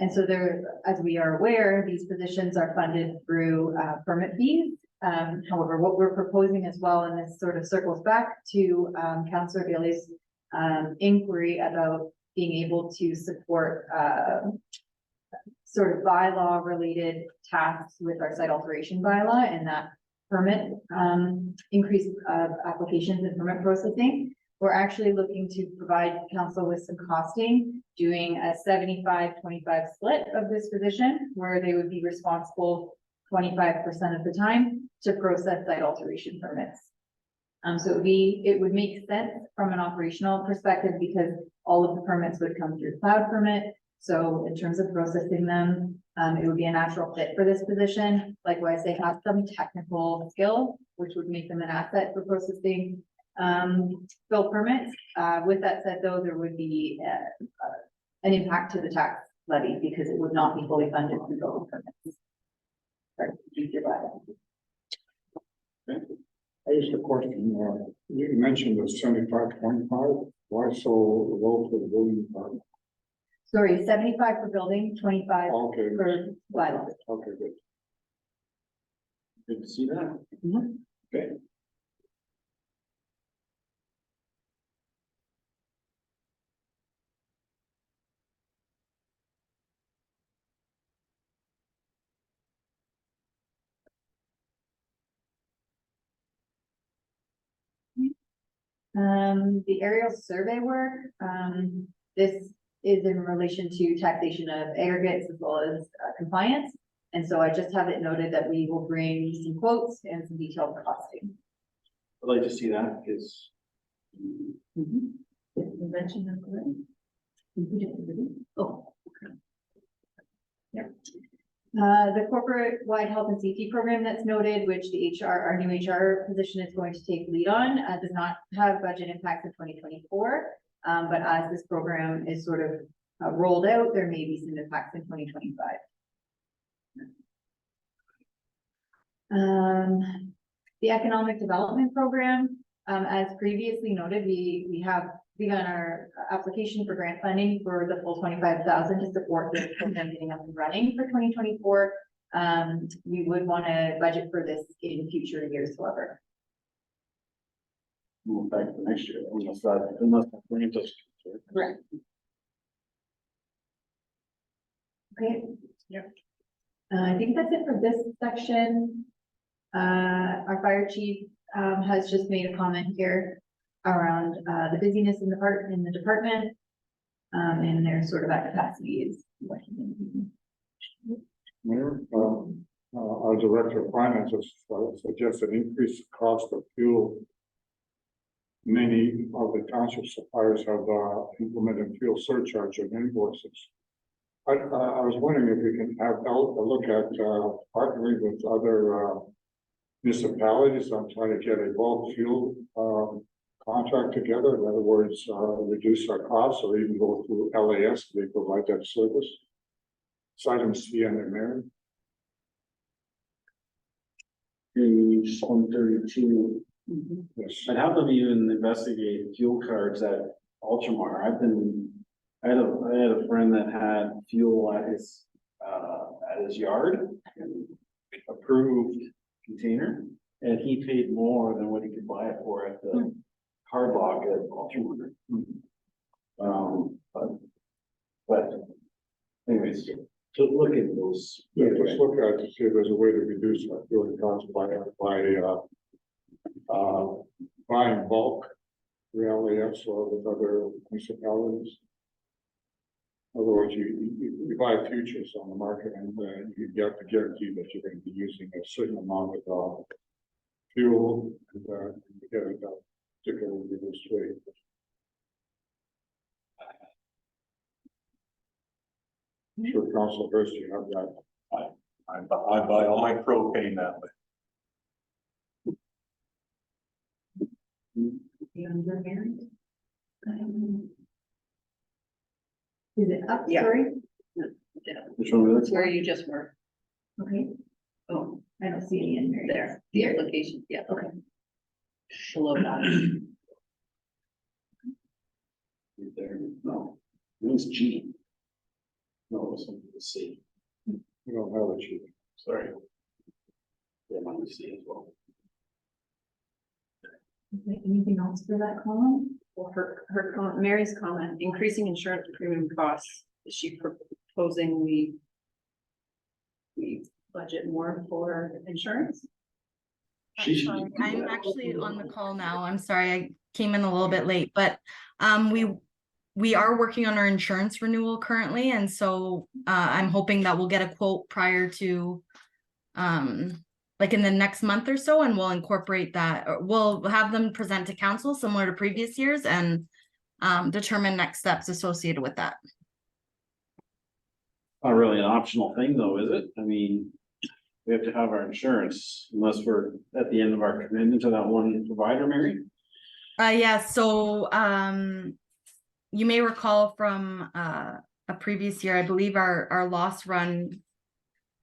And so there, as we are aware, these positions are funded through permit fees. However, what we're proposing as well, and this sort of circles back to Councillor Bailey's inquiry about being able to support sort of bylaw related tasks with our site alteration bylaw, and that permit increase of applications and permit processing. We're actually looking to provide council with some costing, doing a 75-25 split of this position, where they would be responsible 25% of the time to process site alteration permits. So it would make sense from an operational perspective, because all of the permits would come through cloud permit. So in terms of processing them, it would be a natural fit for this position. Likewise, they have some technical skill, which would make them an asset for processing bill permits. With that said, though, there would be an impact to the tax levy, because it would not be fully funded through bill permits. Sorry, I just a question, you mentioned the 75-25, why so low for the building department? Sorry, 75 for building, 25 Okay, for bylaw. okay, good. Good to see that. Mhm. Okay. The aerial survey work, this is in relation to taxation of aggregates as well as compliance. And so I just have it noted that we will bring some quotes and some detailed costing. I'd like to see that because Mention that, correct? Oh, The corporate-wide health and safety program that's noted, which our new HR position is going to take lead on, does not have budget impacts in 2024. But as this program is sort of rolled out, there may be some impacts in 2025. The economic development program, as previously noted, we have begun our application for grant funding for the full 25,000 to support this program getting up and running for 2024. We would want to budget for this in future years, however. we'll back for next year, unless we're into. Correct. Okay. Yep. I think that's it for this section. Our fire chief has just made a comment here around the busyness in the department. And their sort of at capacity is what he thinks. Mayor, our director of finance has suggested increased cost of fuel. Many of the township suppliers have implemented fuel surcharge on invoices. I was wondering if we can have a look at partnering with other municipalities on trying to get a bulk fuel contract together. In other words, reduce our costs or even go through LAS, they provide that service. So item C under Mary. Page 132. Yes. I'd have them even investigate fuel cards at Ultramar. I had a friend that had fuel at his yard, approved container, and he paid more than what he could buy it for at the card block at Ultramar. But anyways, to look at those. Yeah, just look at to see if there's a way to reduce our fuel costs by buying bulk through LAS or with other municipalities. Otherwise, you buy futures on the market and you get the guarantee that you're going to be using a certain amount of fuel and you get a particularly reduced rate. Sure, Council Hurst, you have that. I buy all my propane that way. Is it up? Yeah. Sorry. Which one was it? Where you just were. Okay, Oh, I don't see any in there. there, the application, yeah. Okay. Below that. There, no, it was G. No, it was something with C. You don't have a cheap. Sorry. Yeah, mine was C as well. Okay, anything else for that column? Well, her comment, Mary's comment, increasing insurance premium costs, is she proposing we budget more for insurance? She should- I'm actually on the call now. I'm sorry, I came in a little bit late, but we are working on our insurance renewal currently, and so I'm hoping that we'll get a quote prior to like in the next month or so, and we'll incorporate that. We'll have them present to council similar to previous years and determine next steps associated with that. Not really an optional thing though, is it? I mean, we have to have our insurance unless we're at the end of our commitment to that one provider, Mary. Yeah, so you may recall from a previous year, I believe our loss run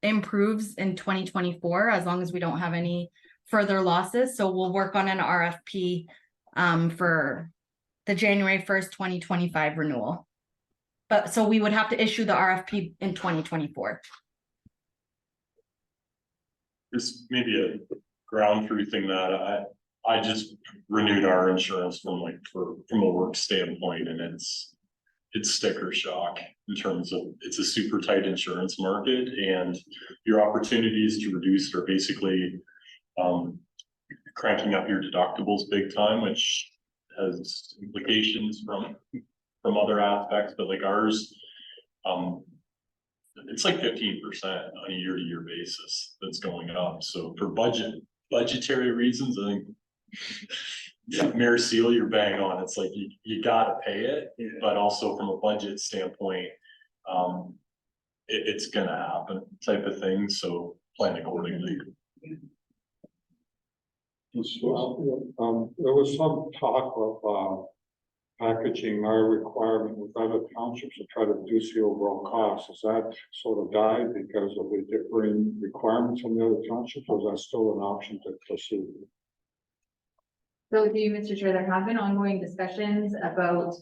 improves in 2024 as long as we don't have any further losses. So we'll work on an RFP for the January 1st, 2025 renewal. But so we would have to issue the RFP in 2024. Just maybe a ground truthing that I just renewed our insurance from a work standpoint, and it's sticker shock in terms of it's a super tight insurance market, and your opportunities to reduce are basically cranking up your deductibles big time, which has implications from from other aspects, but like ours, it's like 15% on a year-to-year basis that's going up. So for budgetary reasons, I think Mayor Seal, you're bang on. It's like you gotta pay it, but also from a budget standpoint, it's gonna happen type of thing. So plan accordingly. Well, there was some talk of packaging our requirement with other townships to try to reduce the overall cost. Has that sort of died because of the differing requirements from the other townships, or is that still an option to pursue? So with you, Mr. Chair, there have been ongoing discussions about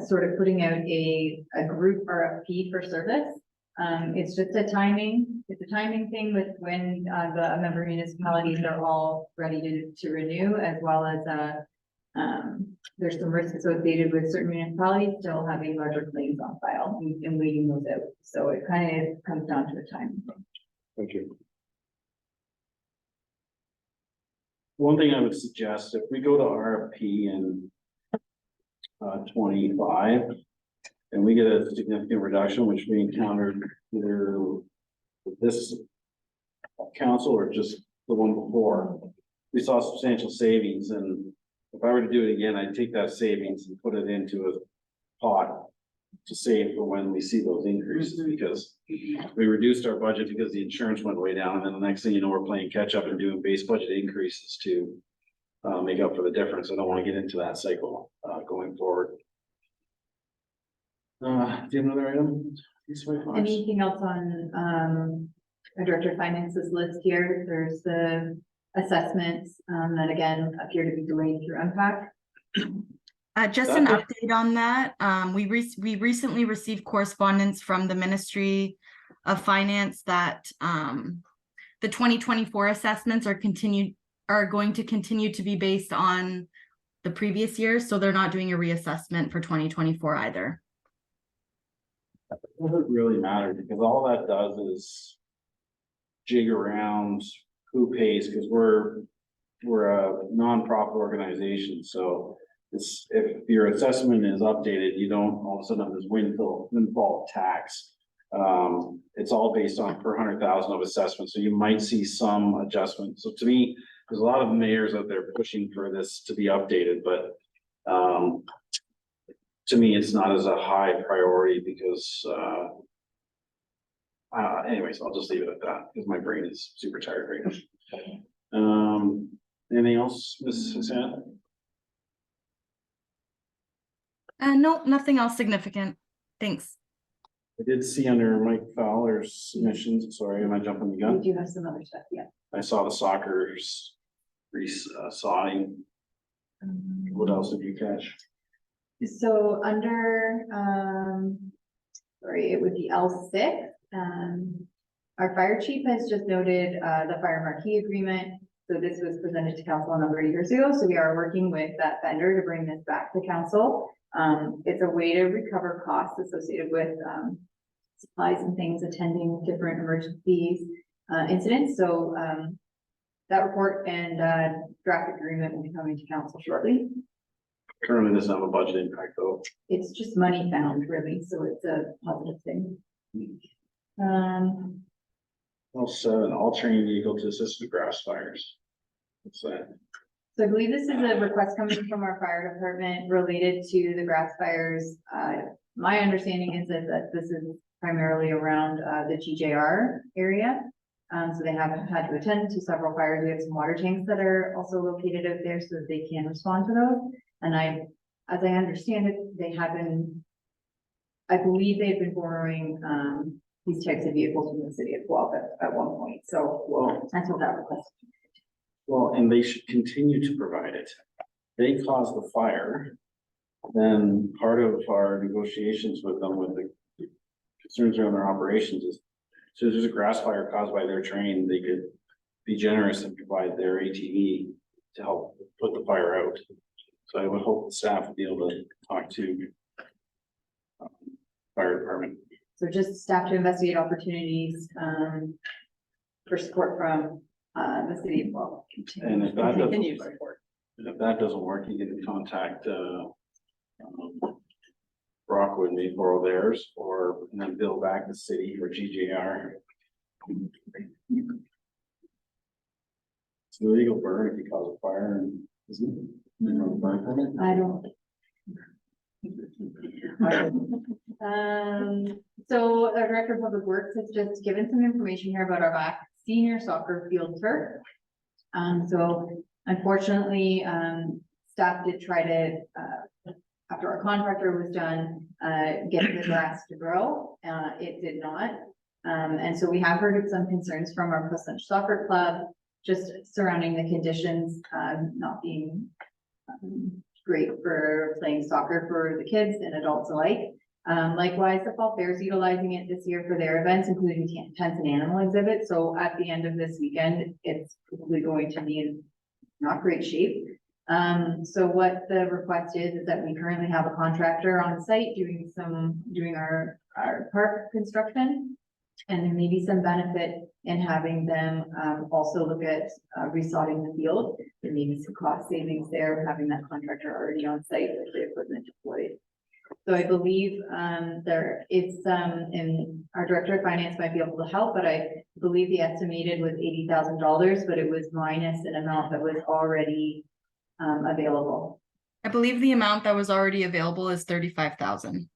sort of putting out a group RFP for service. It's just a timing thing with when the member municipalities are all ready to renew, as well as there's some risk associated with certain municipalities still having larger claims on file and waiting those out. So it kind of comes down to a timing thing. Thank you. One thing I would suggest, if we go to RFP in 25, and we get a significant reduction, which we encountered either with this council or just the one before, we saw substantial savings, and if I were to do it again, I'd take that savings and put it into a pot to save for when we see those increases, because we reduced our budget because the insurance went way down, and then the next thing you know, we're playing catch up and doing base budget increases to make up for the difference. I don't want to get into that cycle going forward. Do you have another item? Anything else on our Director of Finance's list here? There's the assessments that again appear to be delayed through MPAC. Just an update on that. We recently received correspondence from the Ministry of Finance that the 2024 assessments are going to continue to be based on the previous year, so they're not doing a reassessment for 2024 either. It doesn't really matter, because all that does is jig around who pays, because we're a nonprofit organization, so it's, if your assessment is updated, you don't all of a sudden have this windfall tax. It's all based on per 100,000 of assessment, so you might see some adjustment. So to me, there's a lot of mayors out there pushing for this to be updated, but to me, it's not as a high priority because anyways, I'll just leave it at that because my brain is super tired right now. Anything else, Ms. Suzanne? No, nothing else significant. Thanks. I did see under Mike Fowler's submissions, sorry, am I jumping the We gun? do have some other stuff, yeah. I saw the soccer's sodding. What else did you catch? So under, sorry, it would be L6. Our fire chief has just noted the fire marquee agreement. So this was presented to council a number of years ago. So we are working with that vendor to bring this back to council. It's a way to recover costs associated with supplies and things attending different emergencies, incidents. So that report and draft agreement will be coming to council shortly. Currently doesn't have a budget impact though. It's just money found really, so it's a positive thing. Also, an all-terrain vehicle to assist with grass fires. What's that? So I believe this is a request coming from our fire department related to the grass fires. My understanding is that this is primarily around the GJR area. So they haven't had to attend to several fires. We have some water tanks that are also located out there so that they can respond to those. And as I understand it, I believe they've been borrowing these types of vehicles from the city of Guelph at one point. So Well, that's what that request. well, and they should continue to provide it. They caused the fire. Then part of our negotiations with them with the concerns around their operations is, so if there's a grass fire caused by their train, they could be generous and provide their ATV to help put the fire out. So I would hope the staff would be able to talk to fire department. So just staff to investigate opportunities for support from the city of Guelph. And if that Continue doesn't, support. if that doesn't work, you can contact Rockwood may borrow theirs or and then bill back the city or GJR. It's illegal burn if you cause a fire and isn't it? Minimum burn permit? I don't. So our Director of Public Works has just given some information here about our back senior soccer field turf. So unfortunately, staff did try to, after our contractor was done, get the grass to grow. It did not. And so we have heard some concerns from our Pleasant Soccer Club, just surrounding the conditions, not being great for playing soccer for the kids and adults alike. Likewise, the Fall Fair is utilizing it this year for their events, including tents and animal exhibits. So at the end of this weekend, it's probably going to be in not great shape. So what the request is that we currently have a contractor on site doing our park construction. And there may be some benefit in having them also look at resodding the field. There may be some cost savings there, having that contractor already on site with the equipment deployed. So I believe there is and our Director of Finance might be able to help, but I believe the estimated was $80,000, but it was minus an amount that was already available. I believe the amount that was already available is 35,000.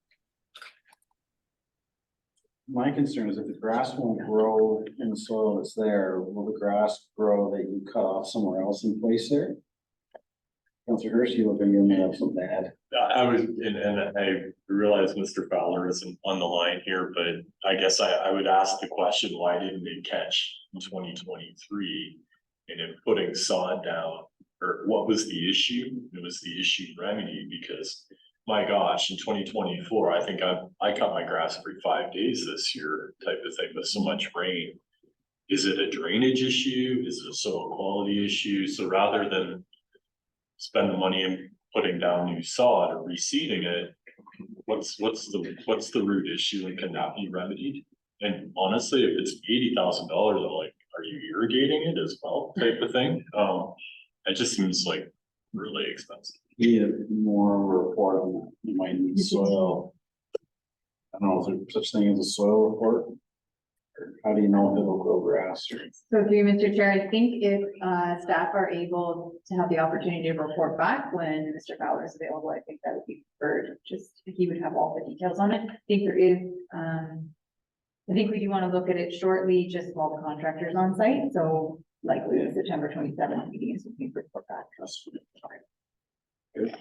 My concern is if the grass won't grow in the soil that's there, will the grass grow that you cut off somewhere else in place there? Councilor Hirsch, you look like you may have something to add. I was, and I realize Mr. Fowler isn't on the line here, but I guess I would ask the question, why didn't they catch in 2023? And in putting sod down, or what was the issue? It was the issue remedy, because my gosh, in 2024, I think I cut my grass every 5 days this year type of thing with so much rain. Is it a drainage issue? Is it a soil quality issue? So rather than spend the money in putting down new sod or reseeding it, what's the root issue, and can that be remedied? And honestly, if it's $80,000, like, are you irrigating it as well, type of thing? It just seems like really expensive. Need a more report on that. You might need soil. I don't know, is there such thing as a soil report? Or how do you know if it'll grow grass or? So through you, Mr. Chair, I think if staff are able to have the opportunity to report back when Mr. Fowler is available, I think that would be preferred. Just if he would have all the details on it. I think there is, I think we do want to look at it shortly, just while the contractor's on site. So likely the September 27th meeting is looking for report back. Good.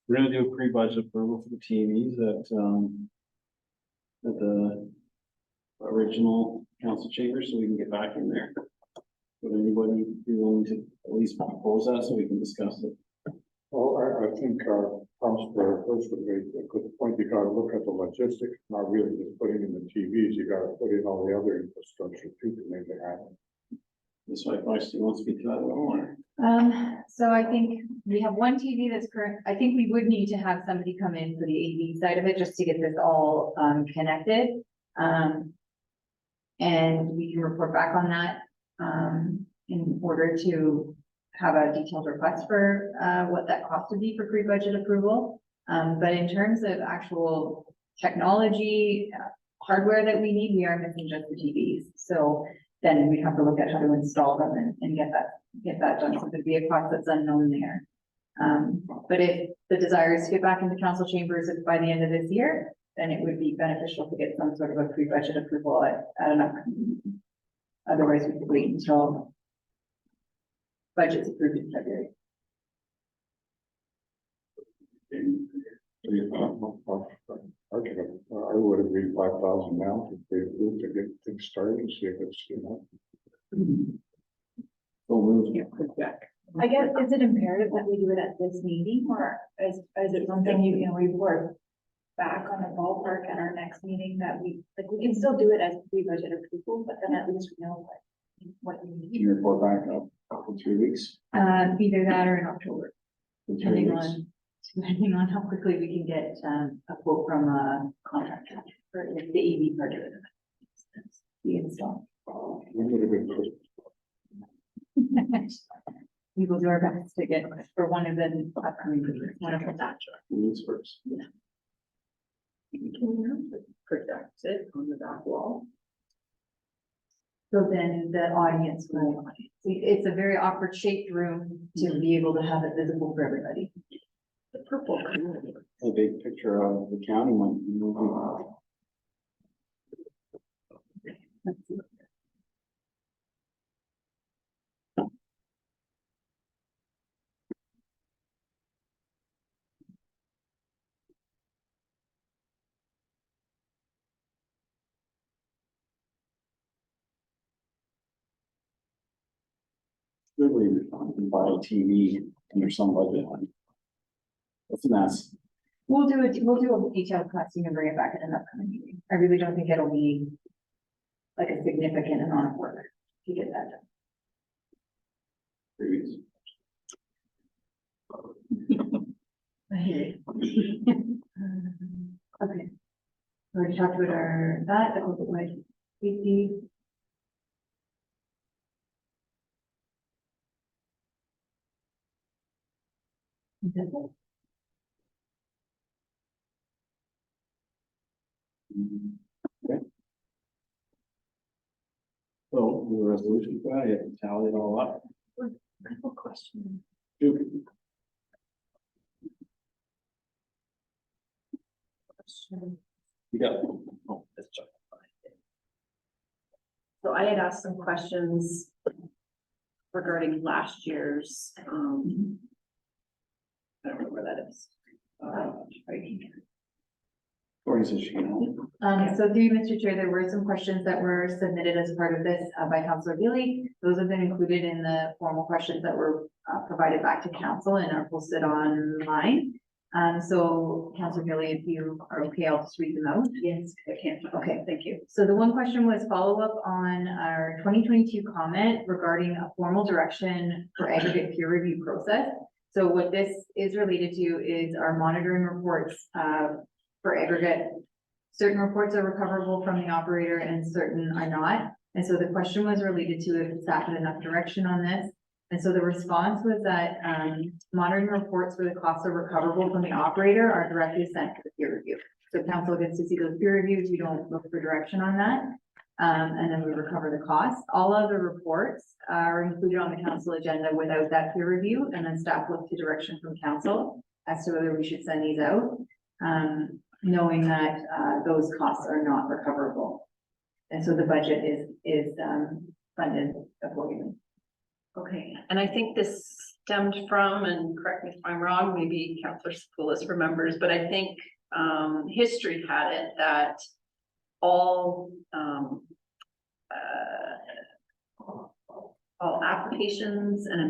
We're gonna do a pre-budget approval for the TVs at the original council chamber, so we can get back in there. Would anybody be willing to at least propose that so we can discuss it? Well, I think, Councilor Hirsch would make a good point. You gotta look at the logistics, not really just putting in the TVs, you gotta put in all the other infrastructure too to make it happen. This might actually want to speak to that a little more. So I think we have one TV that's current. I think we would need to have somebody come in for the AV side of it just to get this all connected. And we can report back on that in order to have a detailed request for what that cost would be for pre-budget approval. But in terms of actual technology, hardware that we need, we are missing just the TVs. So then we have to look at how to install them and get that done. So there'd be a cost that's unknown there. But if the desire is to get back into council chambers by the end of this year, then it would be beneficial to get some sort of a pre-budget approval at an upcoming meeting. Otherwise, we could wait until budget's approved in February. I would agree 5,000 now if they approve to get things started and see if it's, We'll move. I guess, is it imperative that we do it at this meeting, or is it something you can report back on the ballpark at our next meeting that we can still do it as pre-budget approval, but then at least we know what we Can need. you report back in 3 weeks? Either that or in October, In 3 depending weeks? on depending on how quickly we can get a quote from a contractor for the AV part of it. The install. We will do our best to get for one of the upcoming, one of the Needs first. project it on the back wall. So then the audience will, it's a very awkward shaped room to be able to have it visible for everybody. The purple. A big picture of the county might be moving. Really, buy a TV under some budget. That's a mess. We'll do a detailed costing and bring it back at an upcoming meeting. I really don't think it'll be like a significant amount of work to get that done. I hear you. Okay. We already talked about the corporate wide safety. Okay. So the resolution, I have to tally it all up. Couple questions. You got. Oh, that's Chuck. So I had asked some questions regarding last year's, I don't know where that is. Right here. Cory says she can help. So through you, Mr. Chair, there were some questions that were submitted as part of this by Councilor Bailey. Those have been included in the formal questions that were provided back to council and are posted online. So Councilor Bailey, if you are okay, I'll just read them out. Yes, I can. Okay, thank you. So the one question was follow up on our 2022 comment regarding a formal direction for aggregate peer review process. So what this is related to is our monitoring reports for aggregate. Certain reports are recoverable from the operator and certain are not. And so the question was related to if staff had enough direction on this. And so the response was that monitoring reports where the costs are recoverable from the operator are directly sent to the peer review. So council gets to see those peer reviews. We don't look for direction on that. And then we recover the costs. All other reports are included on the council agenda without that peer review. And then staff look to direction from council as to whether we should send these out. Knowing that those costs are not recoverable. And so the budget is funded accordingly. Okay, and I think this stemmed from, and correct me if I'm wrong, maybe Councillor Sepoulis remembers, but I think history had it that all applications and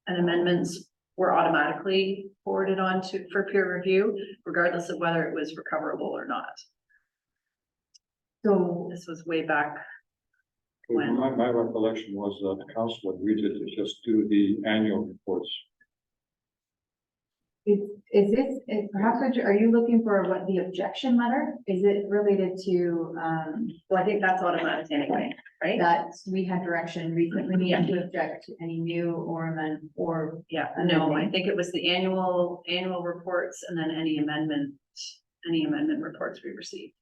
amendments were automatically forwarded on for peer review, regardless of whether it was recoverable or not. So This was way back when. My recollection was that the council agreed to just do the annual reports. perhaps, are you looking for what the objection letter? Is it related to, Well, I think that's automatic anyway, right? that we had direction recently to object to any new or amend or Yeah, no, I think it was the annual reports and then any amendment reports we received.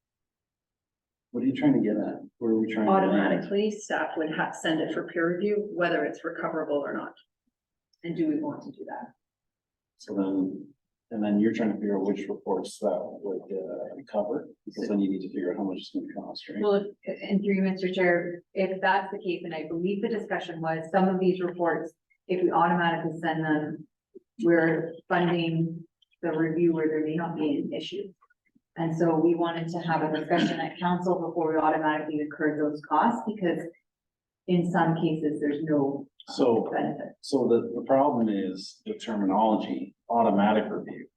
What are you trying to get at? Where are we trying? Automatically, staff would have send it for peer review, whether it's recoverable or not. and do we want to do that? So then, and then you're trying to figure out which reports that would cover, because then you need to figure out how much it's gonna cost, right? Well, and through you, Mr. Chair, if that's the case, and I believe the discussion was some of these reports, if we automatically send them, we're funding the review where there may not be an issue. And so we wanted to have a discussion at council before we automatically incur those costs, because in some cases, there's no So, benefit. so the problem is the terminology, automatic review.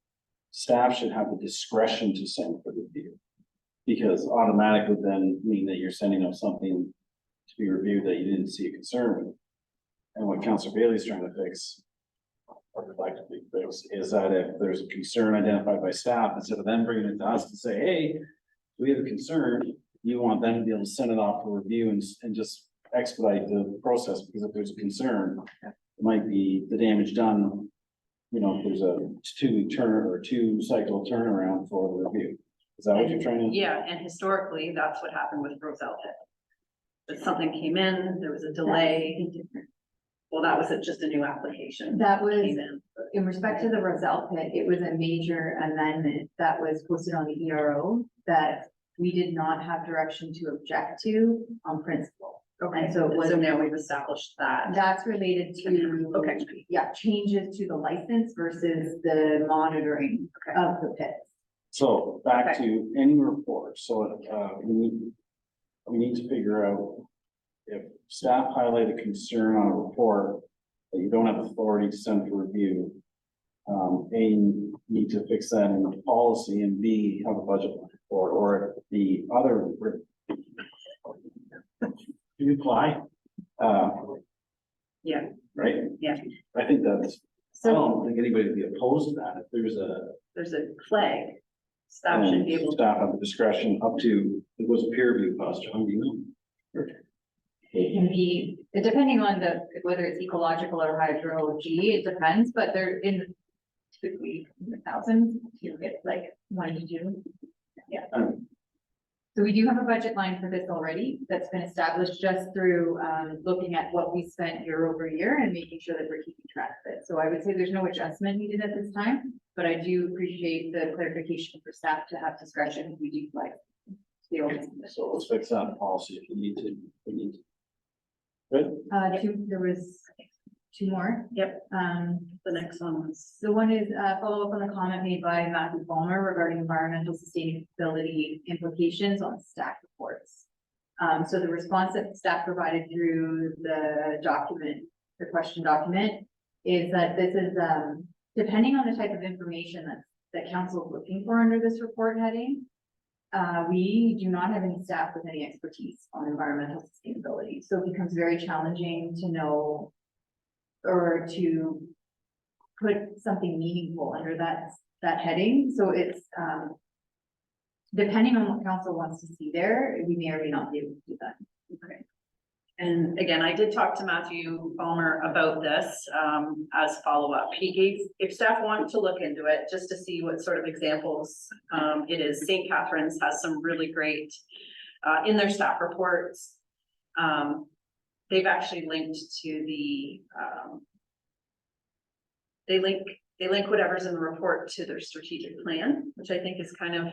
Staff should have the discretion to send for review. Because automatic would then mean that you're sending up something to be reviewed that you didn't see a concern with. And what Councilor Bailey's trying to fix Or would like to be fixed, is that if there's a concern identified by staff, instead of them bringing it to us to say, hey, we have a concern, you want them to be able to send it off for review and just expedite the process, because if there's a concern, it might be the damage done. You know, if there's a 2-week turn or 2-cycle turnaround for the review. Is that what you're trying to? Yeah, and historically, that's what happened with Roselle Pit. That something came in, there was a delay. Well, that was just a new application. That was, Came in. in respect to the Roselle Pit, it was a major amendment that was posted on the ERO that we did not have direction to object to on principle. Okay, so it so wasn't- now we've established that. That's related to. Okay. Yeah, changes to the license versus the monitoring Okay. of the pits. So back to any report, so we need to figure out. If staff highlight a concern on a report that you don't have authority to send for review. A, you need to fix that in the policy, and B, have a budget line or the other. Do you apply? Yeah. Right? Yeah. I think that's, I So don't think anybody would be opposed to that, if there's There's a flag. Staff should be able to. staff have the discretion up to, it was a peer review cost, John, do you know? it can be, depending on whether it's ecological or hydro G, it depends, but they're in typically in the thousands, you get like 1 to 2. Yeah. Um, So we do have a budget line for this already that's been established just through looking at what we spent year over year and making sure that we're keeping track of it. So I would say there's no adjustment needed at this time, but I do appreciate the clarification for staff to have discretion if we do like. So let's fix that policy if you need to, we need to. Good, There was 2 more. Yep, Um, the next one was. So one is follow up on the comment made by Matthew Palmer regarding environmental sustainability implications on staff reports. So the response that staff provided through the document, the question document, is that this is depending on the type of information that council is looking for under this report heading. We do not have any staff with any expertise on environmental sustainability, so it becomes very challenging to know or to put something meaningful under that heading. So it's depending on what council wants to see there, we may or may not be able to do that. Okay. And again, I did talk to Matthew Palmer about this, as follow-up. He gave, if staff want to look into it, just to see what sort of examples, it is, St. Catharines has some really great, in their staff reports. They've actually linked to the, they link whatever's in the report to their strategic plan, which I think is kind of,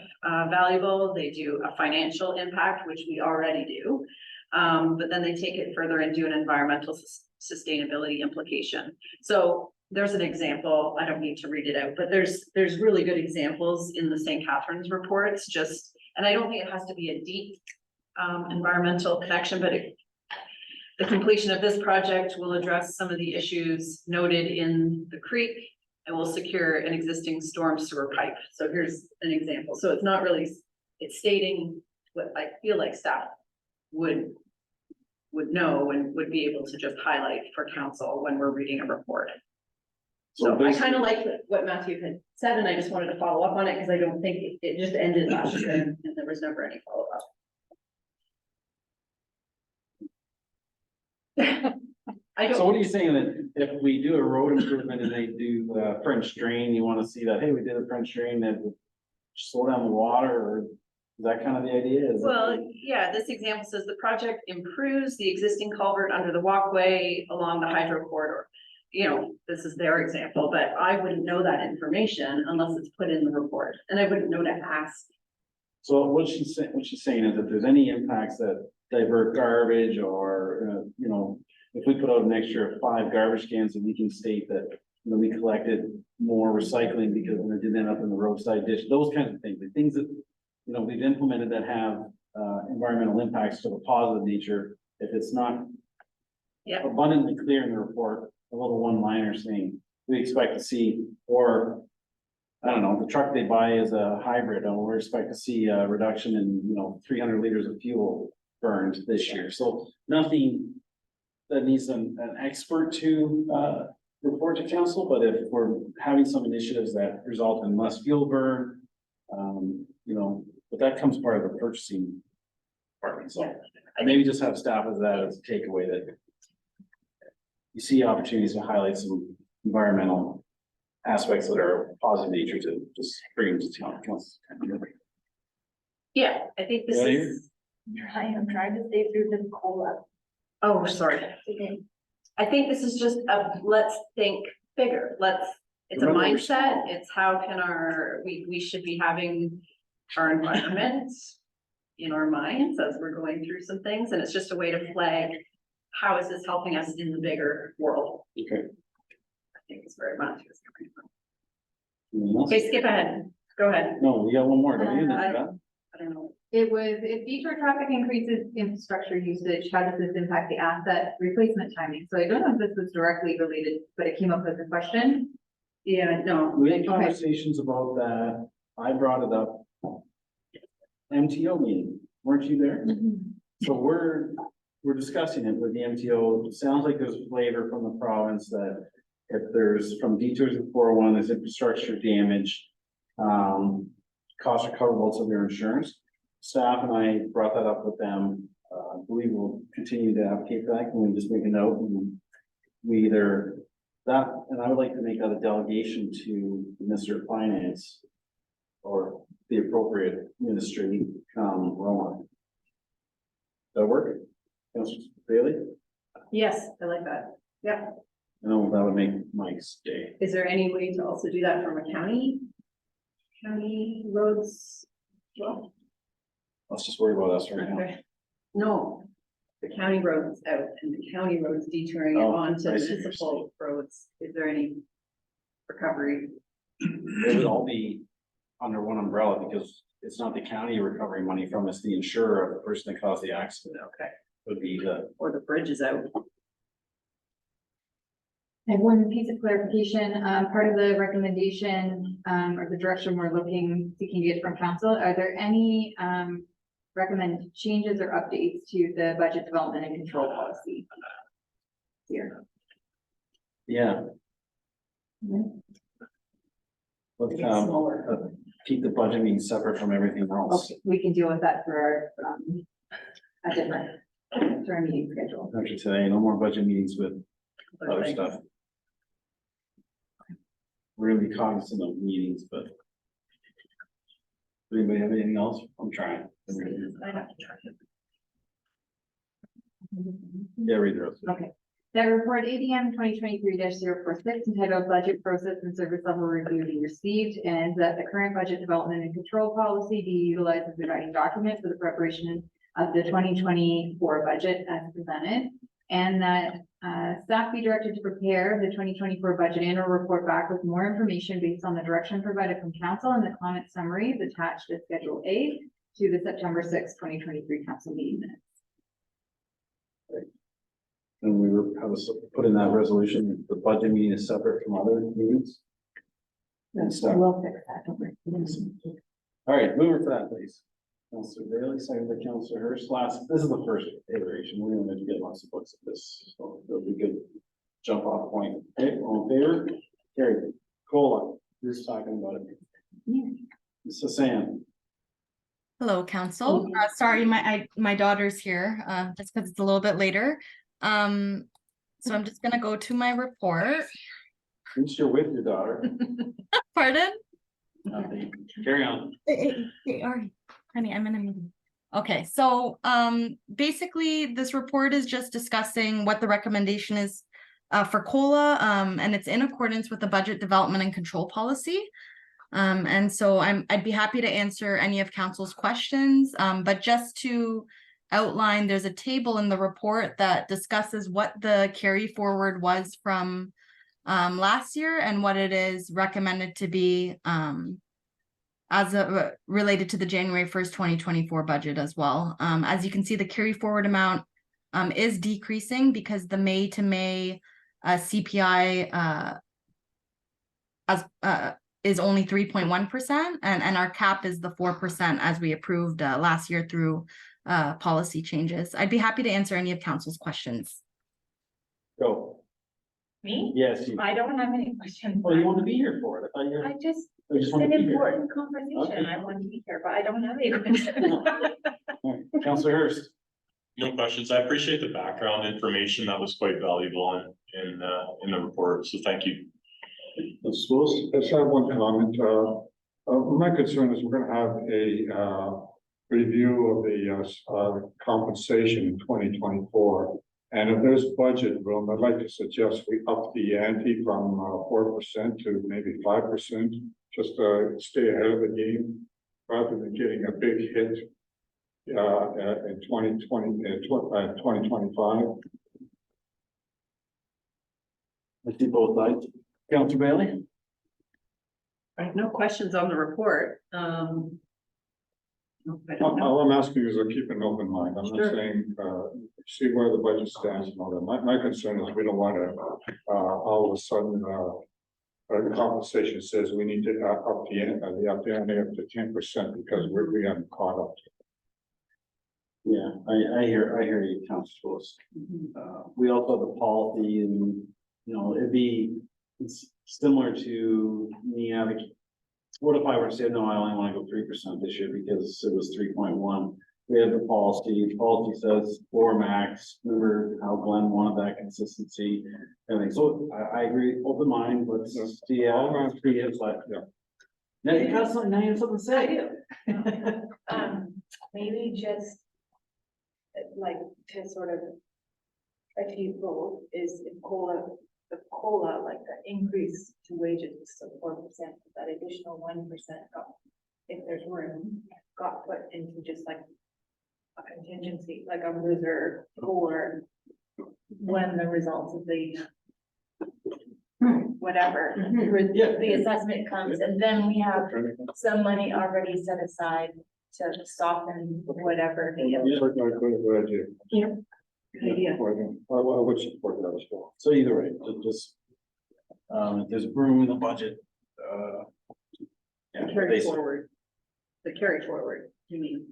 valuable. They do a financial impact, which we already do. But then they take it further and do an environmental sustainability implication. So there's an example, I don't need to read it out, but there's really good examples in the St. Catharines reports, just, and I don't think it has to be a deep environmental connection, but the completion of this project will address some of the issues noted in the creek and will secure an existing storm sewer pipe. So here's an example. So it's not really, it's stating what I feel like staff would know and would be able to just highlight for council when we're reading a report. So I kind of like what Matthew had said, and I just wanted to follow up on it because I don't think it just ended last year and there was never any follow-up. I so don't, what are you saying, that if we do a road improvement and they do French drain, you wanna see that, hey, we did a French drain that would slow down the water, or is that kind of the idea? Is it- well, yeah, this example says the project improves the existing culvert under the walkway along the hydro corridor. You know, this is their example, but I wouldn't know that information unless it's put in the report, and I wouldn't know to ask. So what she's saying is if there's any impacts that divert garbage or, you know, if we put out an extra 5 garbage cans, and we can state that, you know, we collected more recycling because it didn't end up in the roadside ditch, those kinds of things, the things that, you know, we've implemented that have environmental impacts of a positive nature, if it's not Yeah. abundantly clear in the report, a little one-liner saying, we expect to see, or I don't know, the truck they buy is a hybrid, and we expect to see a reduction in, you know, 300 liters of fuel burned this year. So nothing that needs an expert to report to council, but if we're having some initiatives that result in less fuel burn, you know, but that comes part of the purchasing part, so. Maybe just have staff as that as a takeaway that you see opportunities to highlight some environmental aspects that are of positive nature to just bring them to town council. Yeah, I think this Yeah, is, I am trying to stay through the COLA. oh, sorry. I think this is just a, let's think bigger, it's a Remember, we're mindset, small. it's how can we should be having our environment in our minds as we're going through some things, and it's just a way to flag, how is this helping us in the bigger world? Okay. I think it's very much. Anything else? Okay, skip ahead, go ahead. No, we got one more, don't you? I don't know. It was, if detour traffic increases infrastructure usage, how does this impact the asset replacement timing? So I don't know if this was directly related, but it came up as a question. Yeah, no. We had conversations about that. I brought it up. MTO meeting, weren't you there? So we're discussing it with the MTO. It sounds like there's a flavor from the province that if there's from detours in 401, there's infrastructure damage, costs recoverable to their insurance. Staff and I brought that up with them. I believe we'll continue to advocate for that. Can we just make a note? And we either that, and I would like to make that a delegation to the Minister of Finance or the appropriate ministry, Roma. Does that work? Councilor Bailey? Yes, I like that. Yeah. I know that would make Mike's day. Is there any way to also do that from a county roads? Well, Let's just worry about us right now. okay. No, the county roads out and the county roads detouring it Oh, onto I see what you're municipal roads. Is there any recovery? It would all be under one umbrella because it's not the county recovering money from, it's the insurer of the person that caused the accident. Okay, Would be the, or the bridge is out. I have one piece of clarification, part of the recommendation, or the direction we're seeking to get from council, are there any, recommended changes or updates to the budget development and control policy? Here. yeah. But, keep the budget meeting separate from everything else. Okay, we can deal with that for our, a different, for our meeting schedule. After today, no more budget meetings with other stuff. We're gonna be cognizant of meetings, but. Does anybody have anything else? I'm trying. I have to try it. Yeah, read the rest. of it. Okay. That report ADM 2023-046 entitled Budget Process and Service Level Review be received, and that the current budget development and control policy be utilized as the guiding document for the preparation of the 2024 budget as presented. And that staff be directed to prepare the 2024 budget annual report back with more information based on the direction provided from council and the comment summaries attached to Schedule A to the September 6, 2023 council meeting minutes. And we were, put in that resolution, the budget meeting is separate from other meetings. And stuff. We'll fix that. Don't worry. All right, mover for that, please. Councilor Bailey, second by Councilor Hurst. This is the first iteration. We're gonna get lots of books of this, so it'll be good jump off point. Okay, all in favor? Carried. Cola, who's talking about it? Mr. Sam. Hello, council. Sorry, my daughter's here, just because it's a little bit later. So I'm just gonna go to my report. Since you're with your daughter. Pardon? Carry on. They are, honey, I'm in a meeting. Okay, so basically this report is just discussing what the recommendation is for COLA, and it's in accordance with the budget development and control policy. And so I'd be happy to answer any of council's questions, but just to outline, there's a table in the report that discusses what the carry forward was from last year and what it is recommended to be related to the January 1st, 2024 budget as well. As you can see, the carry forward amount is decreasing because the May to May CPI is only 3.1%, and our cap is the 4% as we approved last year through policy changes. I'd be happy to answer any of council's questions. Go. Me? Yes, you, I don't have any questions. well, you want to be here for it. I thought you I just, you it's just want an to be here. important conversation. Okay. I want to be here, but I don't have any questions. All right, Counselor Hurst. No questions. I appreciate the background information. That was quite valuable in the report, so thank you. Schools. I just have one comment. My concern is we're gonna have a review of the compensation in 2024. And if there's budget room, I'd like to suggest we up the ante from 4% to maybe 5%, just to stay ahead of the game, rather than getting a big hit in 2025. I see both sides. Counselor Bailey? I have no questions on the report. All I'm asking is to keep an open mind. I'm not Sure. saying, see where the budget stands and all that. My concern is we don't want to, all of a sudden, the compensation says we need to up the ante up to 10% because we haven't caught up. Yeah, I hear you, Counselor Schools. We also have the policy and, you know, it's similar to me having. What if I were to say, no, I only want to go 3% this year because it was 3.1? We have the policy says 4 max. Remember how Glenn wanted that consistency, everything. So I agree, open mind, let's see how it's like. Yeah. Now you got something, now you have something to I say. do. Maybe just like to sort of achieve goals is in the COLA, like the increase to wages is 4%, that additional 1% if there's room, got put into just like a contingency, like a reserve for when the results of the whatever, the assessment comes, and then we have some money already set aside to soften whatever the. Good idea. Yeah. Good idea. I would support that as well. So either way, just, if there's room in the budget, yeah, Carry basically, forward. The carry forward, you mean?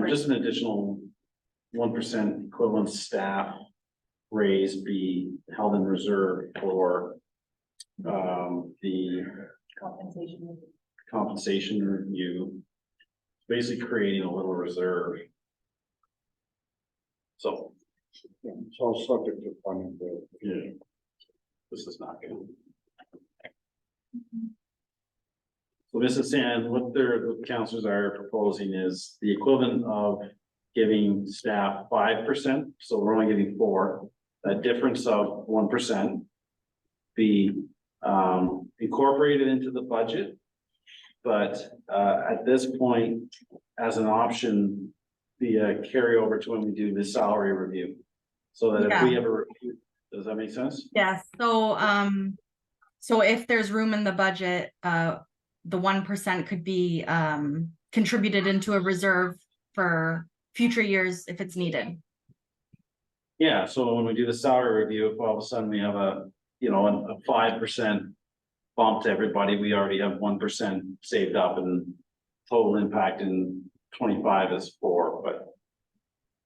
just an additional 1% equivalent staff raise be held in reserve for the compensation review, basically creating a little reserve. So, Yeah, it's all subject to funding. yeah, this is not good. So this is saying what the councilors are proposing is the equivalent of giving staff 5%, so we're only giving 4%, a difference of 1%. Be incorporated into the budget. But at this point, as an option, be a carryover to when we do the salary review. So that if we ever, does that make sense? Yes, so if there's room in the budget, the 1% could be contributed into a reserve for future years if it's needed. Yeah, so when we do the salary review, if all of a sudden we have a 5% bump to everybody, we already have 1% saved up, and total impact in 25 is 4,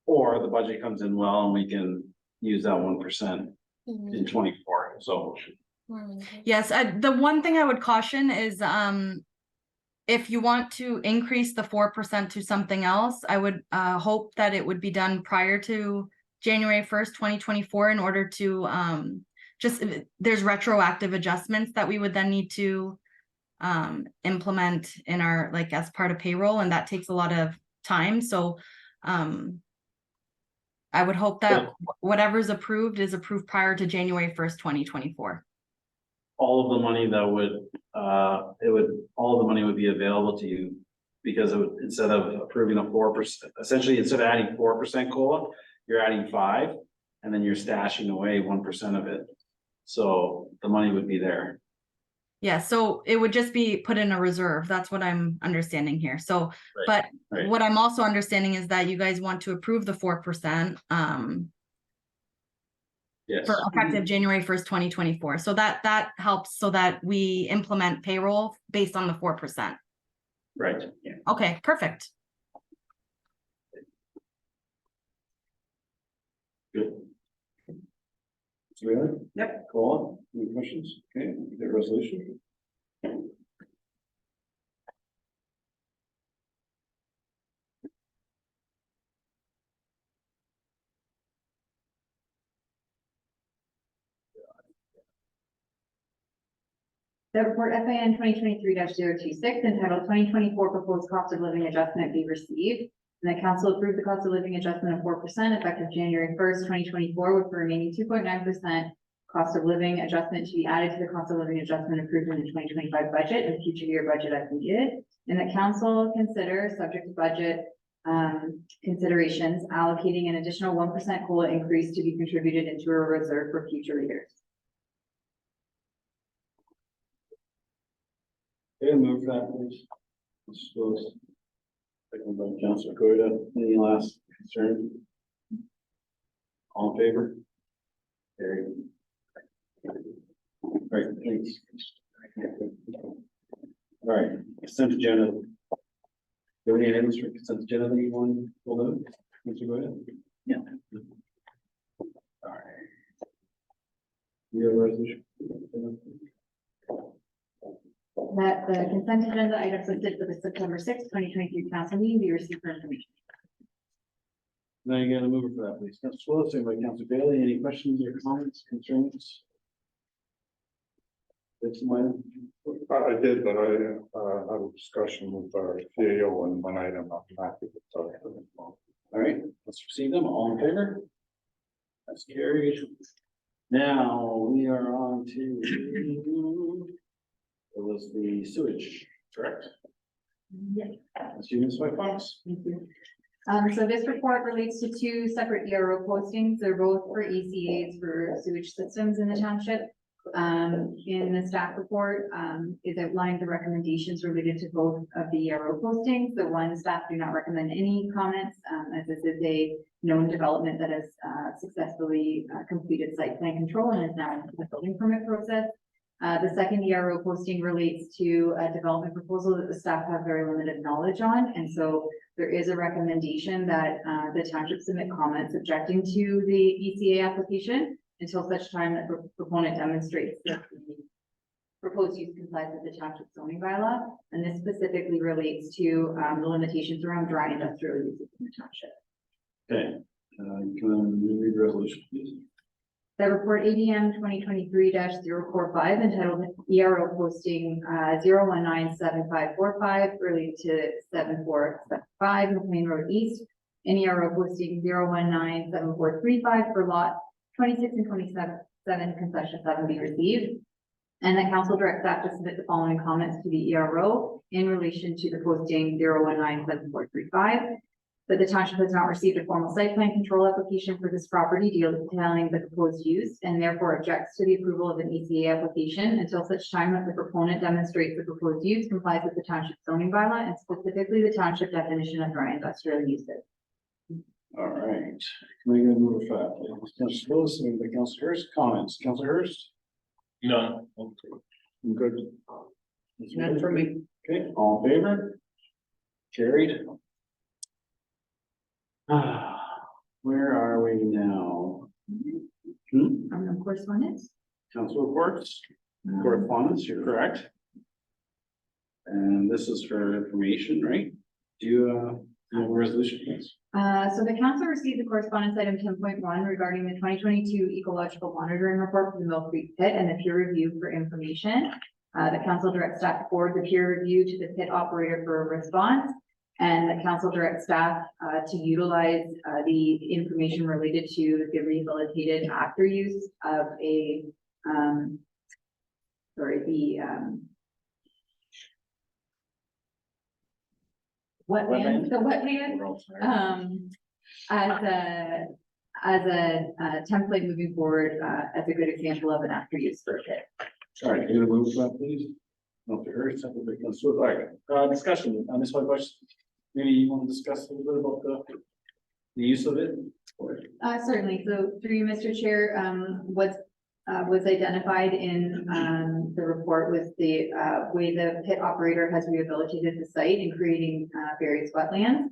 or the budget comes in well and we can use that 1% in 24, so. Yes, the one thing I would caution is if you want to increase the 4% to something else, I would hope that it would be done prior to January 1st, 2024, in order to there's retroactive adjustments that we would then need to implement in our, like, as part of payroll, and that takes a lot of time. So I would hope that whatever's approved is approved prior to January 1st, 2024. All of the money that would, all of the money would be available to you, because it would, instead of approving a 4%, essentially instead of adding 4% COLA, you're adding 5%, and then you're stashing away 1% of it. So the money would be there. Yeah, so it would just be put in a reserve. That's what I'm understanding here. So, but what I'm also understanding is that you guys want to approve the 4%. Yes. For effective January 1st, 2024. So that helps so that we implement payroll based on the 4%. Right. Yeah. Okay, perfect. Good. Yep. Go on, any questions? Okay, the resolution. The report FAN 2023-026 entitled 2024 proposed cost of living adjustment be received. And the council approved the cost of living adjustment of 4% effective January 1st, 2024, with the remaining 2.9% cost of living adjustment to be added to the cost of living adjustment approved in the 2025 budget and future year budget as needed. And the council consider, subject to budget considerations, allocating an additional 1% COLA increase to be contributed into a reserve for future years. Okay, move that, please. Suppose. Second by Councilor Goida, any last concern? All in favor? Carried. All right, thanks. All right, consent agenda. Do you have any items for consent agenda that you want to pull out? Councilor Goida? Yeah. All right. You have a resolution? That the consent agenda items listed for the September 6th, 2023 council meeting be received for information. Now you gotta move it for that, please. Councilor Willis, second by Councilor Bailey, any questions or comments, concerns? That's my. I did, but I had a discussion with our CAO on one item. I'm happy to talk to them. All right, let's receive them, all in favor? That's carried. Now, we are on to. It was the sewage, correct? Yes. That's you, Ms. White Fox. Thank you. So this report relates to two separate ERO postings. They're both for ECAs for sewage systems in the township. In the staff report, is outlined the recommendations related to both of the ERO postings. The one, staff do not recommend any comments, as this is a known development that has successfully completed site plan control and is now in the building permit process. The second ERO posting relates to a development proposal that the staff have very limited knowledge on. And so there is a recommendation that the township submit comments objecting to the ECA application until such time that the proponent demonstrates that the proposed use complies with the township zoning bylaw. And this specifically relates to the limitations around dry industrial uses in the township. Okay, can you read the resolution, please? The report ADM 2023-045 entitled ERO posting 0197545 related to 7475 McLean Road East, and ERO posting 0197435 for lot 26 and 27 concession 7 be received. And the council directs staff to submit the following comments to the ERO in relation to the posting 0197435. That the township has not received a formal site plan control application for this property detailing the proposed use and therefore objects to the approval of an ECA application until such time that the proponent demonstrates the proposed use complies with the township zoning bylaw and specifically the township definition of dry industrial uses. All right, can we go move for that, please? Councilor Willis, second by Councilor Hurst, comments, Councilor Hurst? None. I'm good. None for me. Okay, all in favor? Carried. Where are we now? Correspondence? Council reports, correspondence, you're correct. And this is for information, right? Do you have a resolution, please? So the council received the correspondence item 10.1 regarding the 2022 ecological monitoring report from the Mill Creek pit and the peer review for information. The council directs staff to forward the peer review to the pit operator for a response. And the council directs staff to utilize the information related to the rehabilitated after use of a, wetland, the wetland, as a template moving forward, as a good example of an after use for a pit. All right, you're gonna move that, please? Not to hurry, second by Councilor, all right, discussion on this one question. Maybe you want to discuss a little bit about the use of it? Certainly. So through you, Mr. Chair, what was identified in the report was the way the pit operator has rehabilitated the site and creating various wetlands.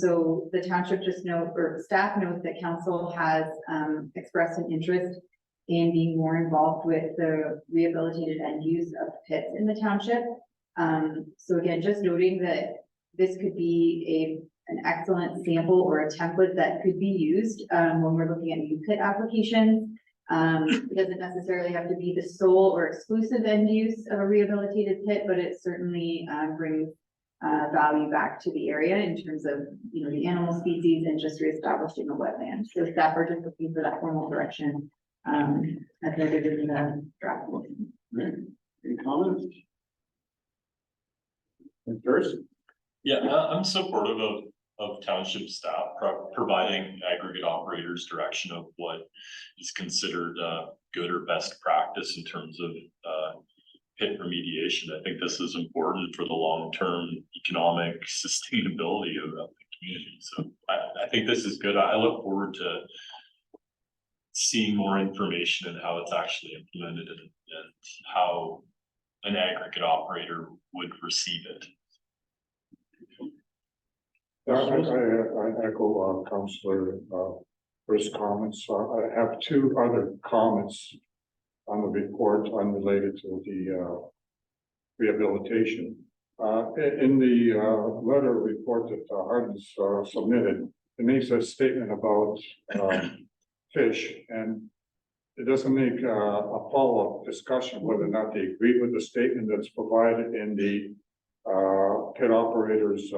So the township just note, or staff note that council has expressed an interest in being more involved with the rehabilitated end use of pits in the township. So again, just noting that this could be an excellent sample or a template that could be used, when we're looking at new pit applications. It doesn't necessarily have to be the sole or exclusive end use of a rehabilitated pit, but it certainly, brings value back to the area in terms of, the animal species and just reestablishing a wetland. So staff are just looking for that formal direction, as noted in the draft. Any comments? First? Yeah, I'm supportive of township staff providing aggregate operators direction of what is considered good or best practice in terms of pit remediation. I think this is important for the long-term economic sustainability of the community. So I think this is good. I look forward to seeing more information and how it's actually implemented and how an aggregate operator would receive it. I echo Councillor First comments. I have two other comments on the report unrelated to the rehabilitation. In the letter report that Hardin's submitted, it makes a statement about fish, and it doesn't make a follow-up discussion whether or not they agree with the statement that's provided in the pit operators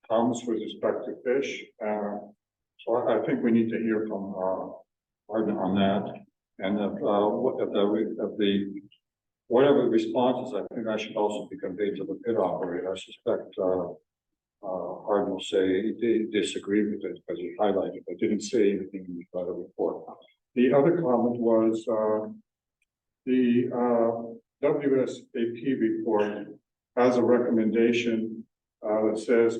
comments with respect to fish. So I think we need to hear from Hardin on that. And whatever the responses, I think I should also be conveyed to the pit operator. I suspect Hardin will say he disagreed with it because he highlighted, but didn't say anything in the letter report. The other comment was the WSAP report has a recommendation that says,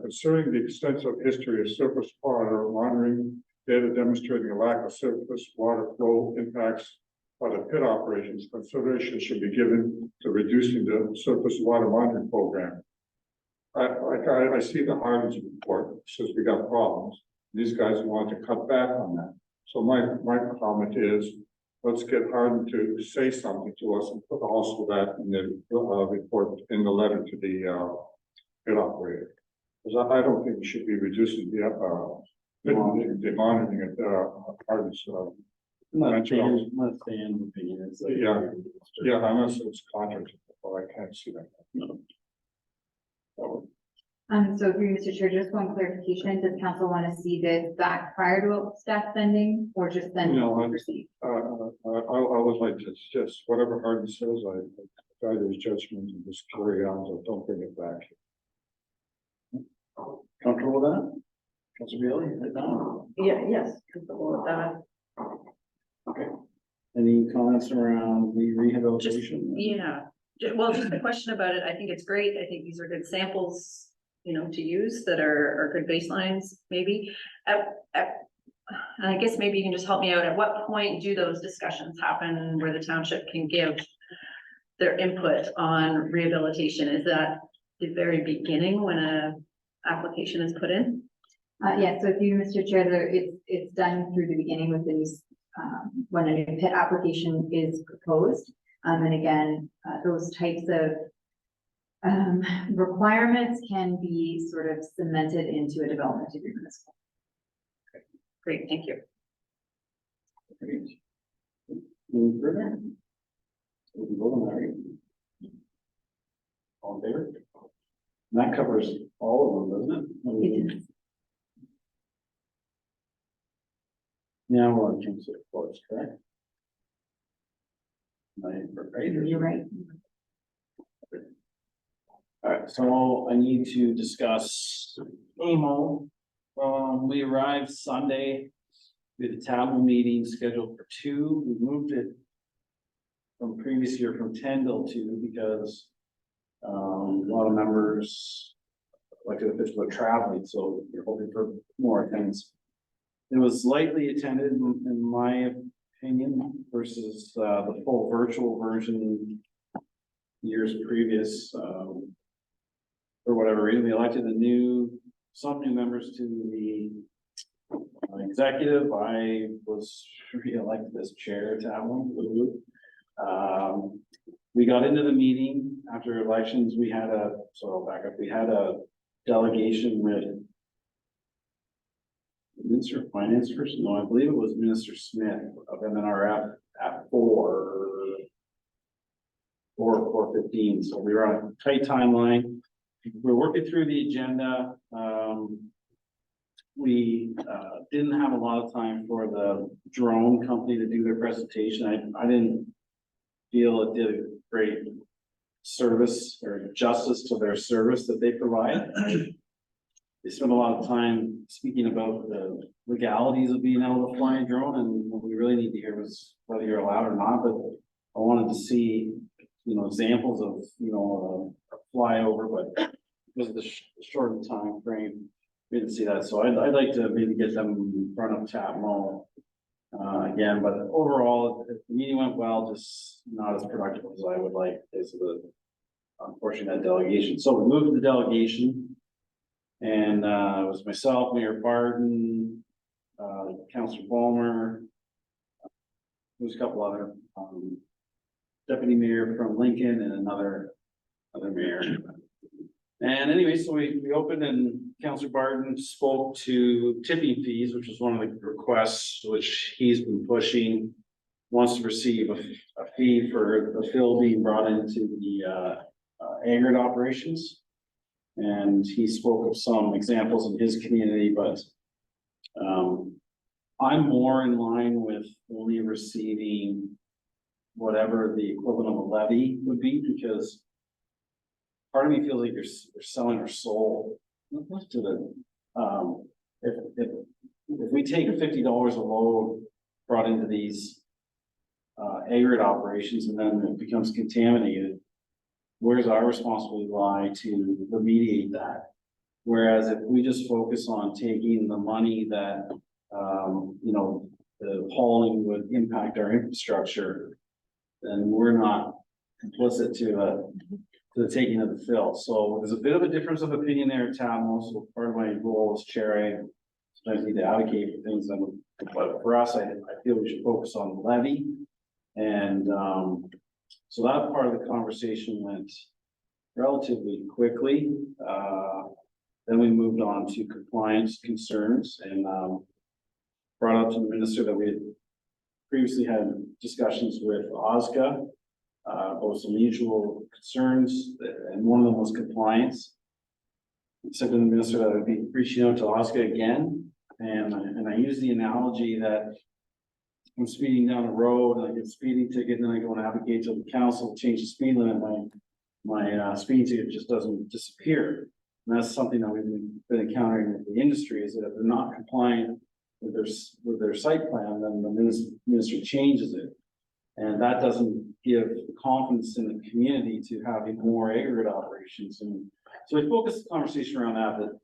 concerning the extensive history of surface water monitoring data demonstrating a lack of surface water flow impacts by the pit operations, consideration should be given to reducing the surface water monitoring program. I see the Hardin's report says we got problems. These guys want to cut back on that. So my comment is, let's get Hardin to say something to us and put also that in the report, in the letter to the pit operator. Because I don't think we should be reducing the monitoring at Hardin's. Yeah, unless it's contract, I can't see that. No. So through Mr. Chair, just one clarification, does council want to see this back prior to staff spending or just then? No, proceed? I would like to just, whatever Hardin says, I guide his judgment and just carry on, so don't bring it back. Comfortable with that? Councilor Bailey? Yes. Comfortable with that. Okay. Any comments around the rehabilitation? Yeah, well, just a question about it. I think it's great. I think these are good samples, to use that are good baselines, maybe. And I guess maybe you can just help me out. At what point do those discussions happen where the township can give their input on rehabilitation? Is that the very beginning when a application is put in? Yeah, so if you, Mr. Chair, it's done through the beginning with these, when a new pit application is proposed. And again, those types of requirements can be sort of cemented into a development agreement as well. Great, thank you. Any further? We can vote on that, right? All in favor? And that covers all of them, doesn't it? It is. Now we're on June 4th, correct? You're right. All right, so I need to discuss AMO. We arrived Sunday. We had a town hall meeting scheduled for 2. We moved it from previous year from 10 till 2 because a lot of members elected officials are traveling, so we're hoping for more attendance. It was lightly attended in my opinion versus the full virtual version years previous. For whatever reason, they elected some new members to the executive, I was re-elected as chair to that one. We got into the meeting after elections, we had we had a delegation with Minister of Finance first, no, I believe it was Minister Smith of MNRF at 4:15, so we were on a tight timeline. We're working through the agenda. We didn't have a lot of time for the drone company to do their presentation. I didn't feel it did a great service or justice to their service that they provide. They spent a lot of time speaking about the legalities of being able to fly a drone, and what we really need to hear was whether you're allowed or not, but I wanted to see, examples of, a flyover, but because of the shortened time frame, we didn't see that, so I'd like to maybe get them in front of TAPMO again, but overall, the meeting went well, just not as productive as I would like, because of the unfortunate that delegation. So we moved to the delegation, and it was myself, Mayor Barden, Councillor Ballmer, there was a couple other deputy mayor from Lincoln and another mayor. And anyway, so we opened, and Councillor Barden spoke to tipping fees, which is one of the requests which he's been pushing. Wants to receive a fee for the fill being brought into the agri operations. And he spoke of some examples in his community, but I'm more in line with only receiving whatever the equivalent of a levy would be, because part of me feels like you're selling our soul to the, if we take $50 a load brought into these agri operations and then it becomes contaminated, where's our responsibility lie to remediate that? Whereas if we just focus on taking the money that, the hauling would impact our infrastructure, then we're not complicit to the taking of the fill. So there's a bit of a difference of opinion there at TAPMO. So part of my role as chair, I sometimes need to advocate for things, but for us, I feel we should focus on the levy. And so that part of the conversation went relatively quickly. Then we moved on to compliance concerns, and brought up to the minister that we had previously had discussions with OSCA about some mutual concerns, and one of them was compliance. I said to the minister that I'd be reaching out to OSCA again, and I use the analogy that I'm speeding down the road and I get a speeding ticket, and then I go and advocate to the council to change the speed limit. My speeding ticket just doesn't disappear. And that's something that we've been encountering with the industry, is that if they're not compliant with their site plan, then the ministry changes it. And that doesn't give confidence in the community to having more aggregate operations. And so we focused the conversation around that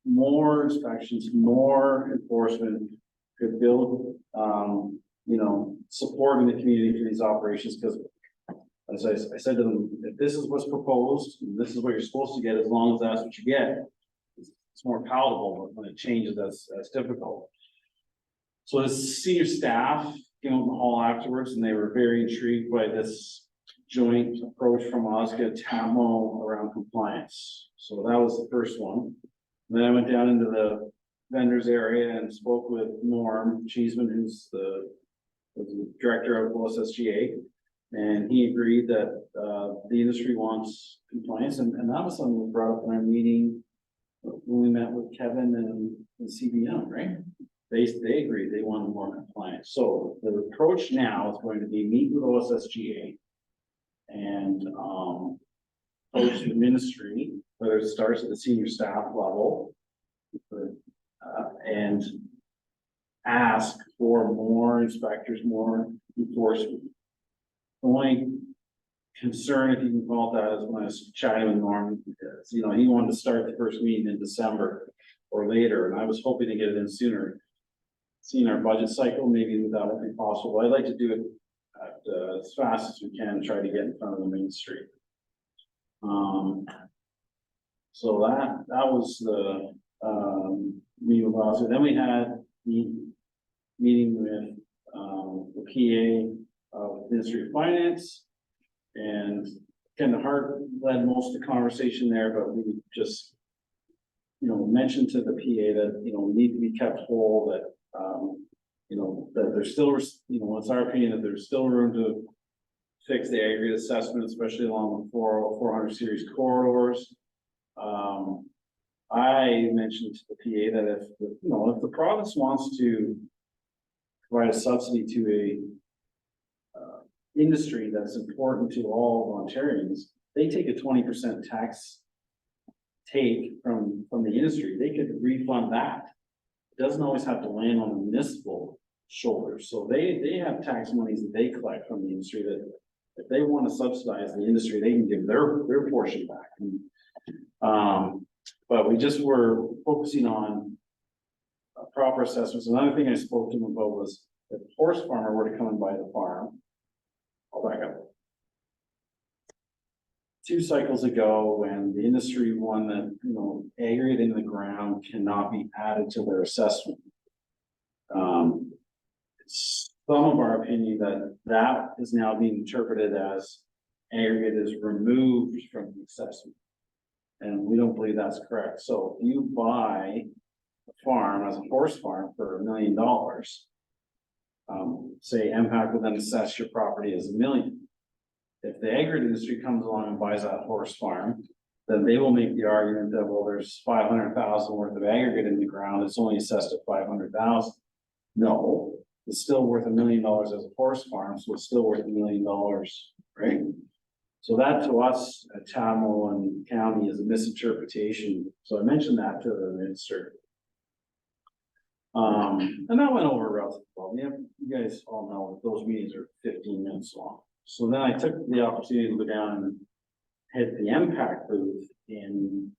more inspections, more enforcement could build, support in the community for these operations. Because as I said to them, if this is what's proposed, and this is what you're supposed to get, as long as that's what you get, it's more palatable. But when it changes, that's difficult. So the senior staff came out in the hall afterwards, and they were very intrigued by this joint approach from OSCA TAPMO around compliance. So that was the first one. And then I went down into the vendors area and spoke with Norm Cheeseman, who's the director of OSSGA. And he agreed that the industry wants compliance, and that was something we brought up in our meeting when we met with Kevin and CBM, right? They agreed they wanted more compliance. So the approach now is going to be meet with OSSGA and approach the ministry, whether it starts at the senior staff level, and ask for more inspectors, more enforcement. The only concern, if you can call it that, is when I was chatting with Norm, because, he wanted to start the first meeting in December or later, and I was hoping to get it in sooner. Seeing our budget cycle, maybe that would be possible. I'd like to do it as fast as we can, try to get in front of the ministry. So that was the meeting with OSCA. Then we had meeting with, the PA of Ministry of Finance. And Ken Hart led most of the conversation there, but we just, mentioned to the PA that, we need to be kept whole, that, that there's still, it's our opinion that there's still room to fix the aggregate assessment, especially along the 400 series corridors. I mentioned to the PA that if the province wants to provide a subsidy to a industry that's important to all Ontarians, they take a 20% tax take from the industry. They could refund that. It doesn't always have to land on the municipal shoulders. So they have tax monies that they collect from the industry that if they want to subsidize the industry, they can give their portion back. And, but we just were focusing on proper assessments. Another thing I spoke to him about was if a horse farmer were to come and buy the farm, I'll back up. 2 cycles ago, when the industry won that, aggregate in the ground cannot be added to their assessment. It's some of our opinion that is now being interpreted as aggregate is removed from the assessment. And we don't believe that's correct. So if you buy a farm as a horse farm for $1 million, say MPAC will then assess your property as $1 million. If the aggregate industry comes along and buys that horse farm, then they will make the argument that, well, there's 500,000 worth of aggregate in the ground. It's only assessed at 500,000. No, it's still worth $1 million as a horse farm. So it's still worth $1 million, right? So that to us at Tamo and county is a misinterpretation. So I mentioned that to the minister. And that went over relatively well. You guys all know that those meetings are 15 minutes long. So then I took the opportunity to go down and hit the MPAC booth in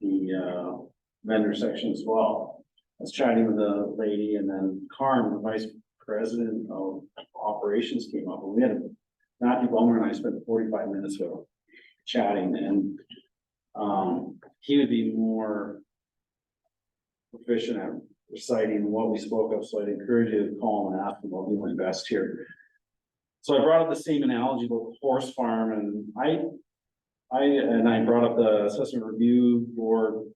the vendor section as well. I was chatting with a lady, and then Carm, the vice president of operations, came up, and we had Matthew Bulmer and I spent 45 minutes with him chatting, and he would be more proficient at reciting what we spoke of. So I'd encourage you to call him and ask him. I'll do my best here. So I brought up the same analogy about the horse farm, and I brought up the assessment review board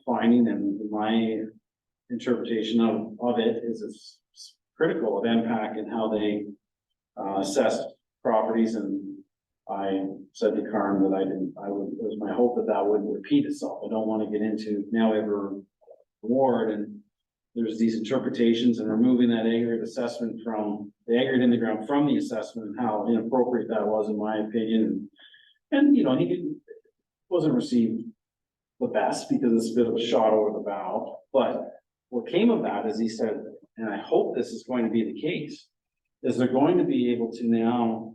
finding, and my interpretation of it is it's critical of MPAC and how they assess properties. And I said to Carm that it was my hope that wouldn't repeat itself. I don't want to get into now we have a reward and there's these interpretations and removing that aggregate assessment from the aggregate in the ground from the assessment, and how inappropriate that was, in my opinion. And he wasn't received the best because it's a bit of a shot over the bow. But what came of that is he said, and I hope this is going to be the case, is they're going to be able to now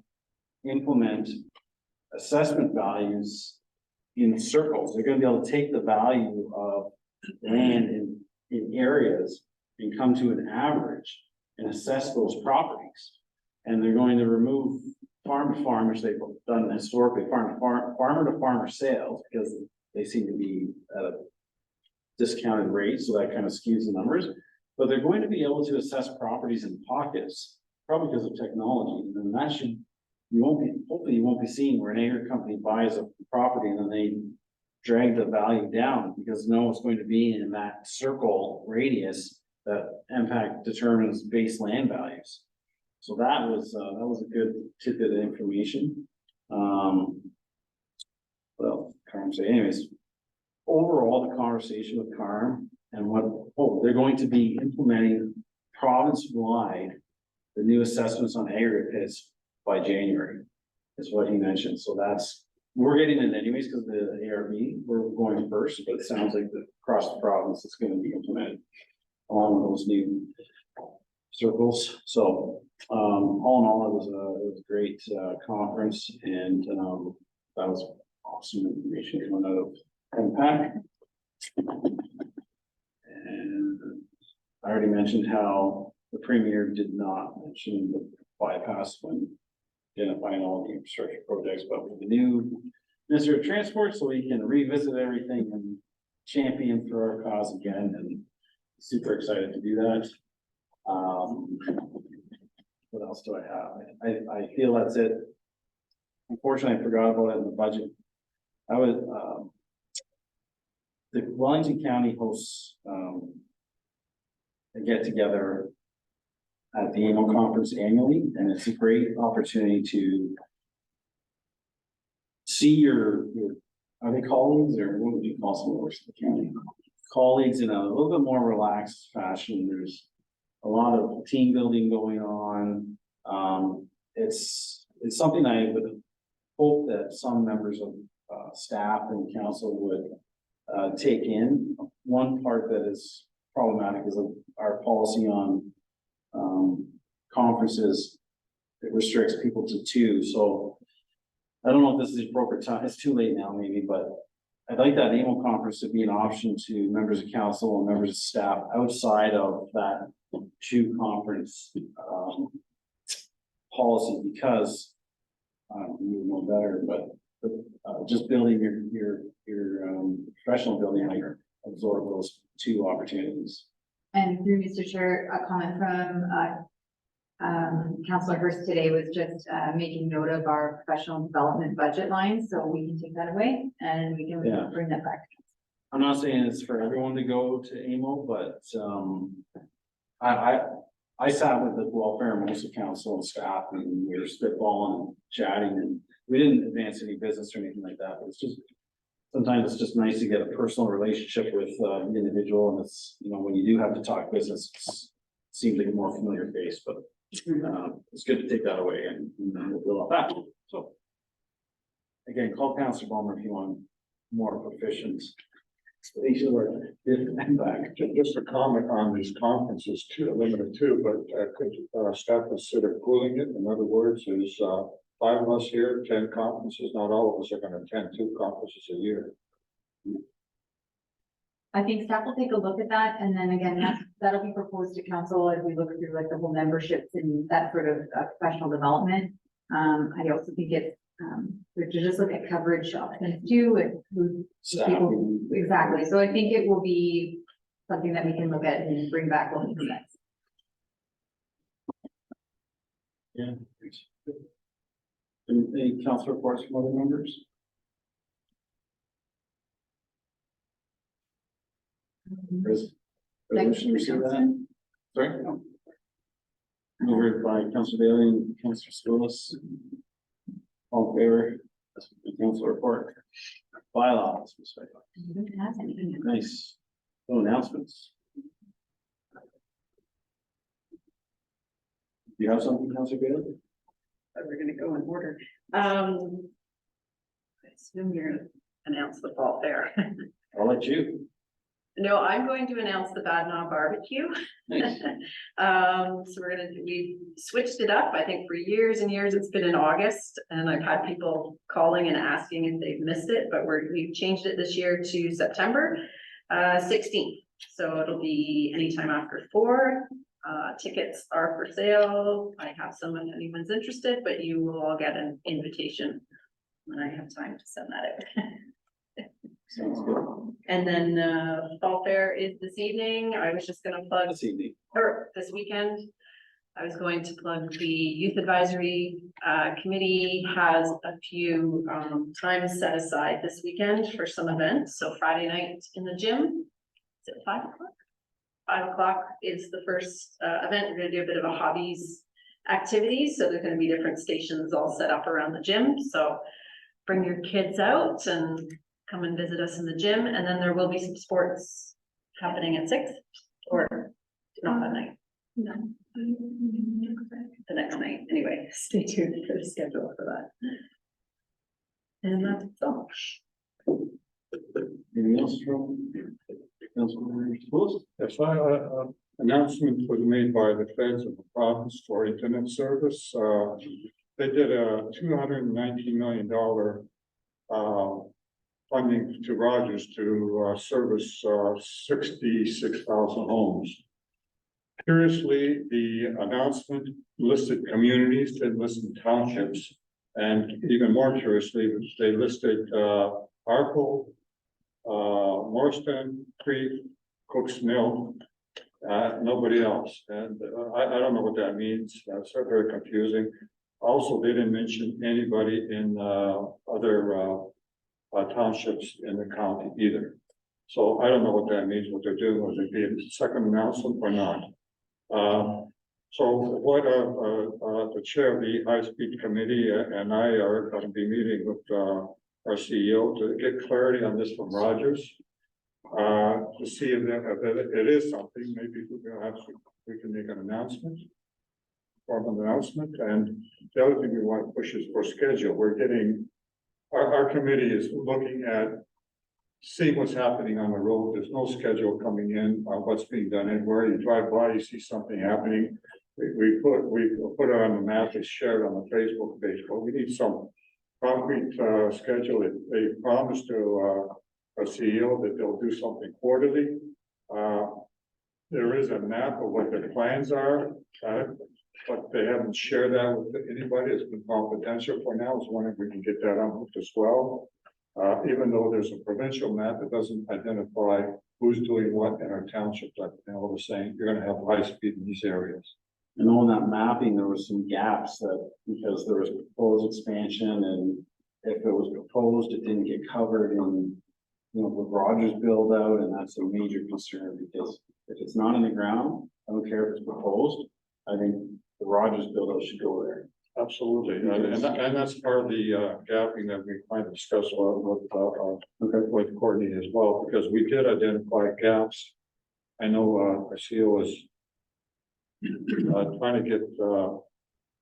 implement assessment values in circles. They're going to be able to take the value of land in areas and come to an average and assess those properties. And they're going to remove farm to farm, which they've done historically, farmer to farmer sales, because they seem to be at a discounted rate, so that kind of skews the numbers. But they're going to be able to assess properties in pockets, probably because of technology. And then that should, hopefully you won't be seeing where an aggregate company buys a property and then they drag the value down, because no, it's going to be in that circle radius that MPAC determines base land values. So that was a good tidbit of information. Well, Carm say, anyways, overall, the conversation with Carm and they're going to be implementing province-wide the new assessments on aggregate pits by January, is what he mentioned. So we're getting it anyways because the ARB, we're going first, but it sounds like across the province it's going to be implemented along with those new circles. So all in all, it was a great conference, and that was awesome information coming out of MPAC. And I already mentioned how the premier did not mention the bypass when identifying all the infrastructure projects, but with the new Minister of Transport, so we can revisit everything and champion for our cause again. And super excited to do that. What else do I have? I feel that's it. Unfortunately, I forgot about it in the budget. I would, the Wellington County hosts, a get together at the annual conference annually, and it's a great opportunity to see your, are they colleagues, or what would you call someone who works in the county? Colleagues in a little bit more relaxed fashion. There's a lot of team building going on. It's something I would hope that some members of staff and council would take in. One part that is problematic is our policy on conferences. It restricts people to 2, so I don't know if this is the appropriate time. It's too late now, maybe, but I'd like that annual conference to be an option to members of council and members of staff outside of that 2 conference policy, because you know better, but just building your professional building, how you absorb those 2 opportunities. And through Mr. Chair, a comment from Councillor Hurst today was just making note of our professional development budget line, so we can take that away and we can Yeah. bring that back. I'm not saying it's for everyone to go to AMO, but I sat with the welfare and most of council and staff, and we were spitballing and chatting, and we didn't advance any business or anything like that, but it's just sometimes it's just nice to get a personal relationship with an individual, and it's, you know, when you do have to talk business, it seems like a more familiar face, but it's good to take that away and we'll that. So again, call Councilor Balmer if you want more proficient. Just a comment on these conferences too, limited too, but could staff consider pooling it? In other words, is 5 of us here, 10 conferences, not all of us are gonna attend 2 conferences a year. I think staff will take a look at that, and then again, that'll be proposed to council as we look through like the whole memberships and that sort of professional development. I also think it's we have to just look at coverage options too, and who people, exactly, so I think it will be something that we can look at and bring back when we next. Yeah. Any council reports from other members? Resolution received that? Sorry? Moved by Councilor Bailey and Councilor Skoulas. All in favor? That's the council report. Bylaws. Nice. No announcements. Do you have something, Councilor Bailey? We're gonna go in order. I assume you're gonna announce the fall fair. I'll let you. No, I'm going to announce the Bad Knob Barbecue. Nice. So we switched it up. I think for years and years, it's been in August, and I've had people calling and asking if they've missed it, but we've changed it this year to September 16th. So it'll be anytime after 4. Tickets are for sale. I have some if anyone's interested, but you will all get an invitation when I have time to send that out. Sounds good. And then fall fair is this evening. I was just gonna plug, This evening. or this weekend. I was going to plug the youth advisory committee has a few times set aside this weekend for some events. So Friday night in the gym. Is it 5 o'clock? 5 o'clock is the first event. We're gonna do a bit of a hobbies activity. So there's gonna be different stations all set up around the gym. So bring your kids out and come and visit us in the gym, and then there will be some sports happening at 6, or not that night. No. The next night, anyway, stay tuned for the schedule for that. And that's all. Anything else from Councilor Skoulas? Yes, announcement was made by the feds of the province for internet service. They did a $219 million funding to Rogers to service 66,000 homes. Curiously, the announcement listed communities, didn't list townships, and even more curiously, they listed Harple, Morriston Creek, Cooks Mill, nobody else, and I don't know what that means, that's very confusing. Also, they didn't mention anybody in other townships in the county either. So I don't know what that means, what they're doing, was it be a second announcement or not? So what the chair of the high speed committee and I are going to be meeting with our CEO to get clarity on this from Rogers. To see if it is something, maybe we can make an announcement. Formal announcement, and the other thing we want to push is for schedule. We're getting, our committee is looking at seeing what's happening on the road. There's no schedule coming in on what's being done anywhere. You drive by, you see something happening. We put it on the map, it's shared on the Facebook page, but we need some concrete schedule. They promised to our CEO that they'll do something quarterly. There is a map of what their plans are, but they haven't shared that with anybody. It's been confidential for now. I was wondering if we can get that unhooked as well. Even though there's a provincial map, it doesn't identify who's doing what in our township, like, you know, we're saying you're gonna have high speed in these areas. And on that mapping, there was some gaps that, because there was proposed expansion, and if it was proposed, it didn't get covered in, you know, the Rogers build out, and that's a major concern, because if it's not in the ground, I don't care if it's proposed, I think the Rogers build out should go there. Absolutely, and that's part of the gapping that we might discuss with Courtney as well, because we did identify gaps. I know our CEO was trying to get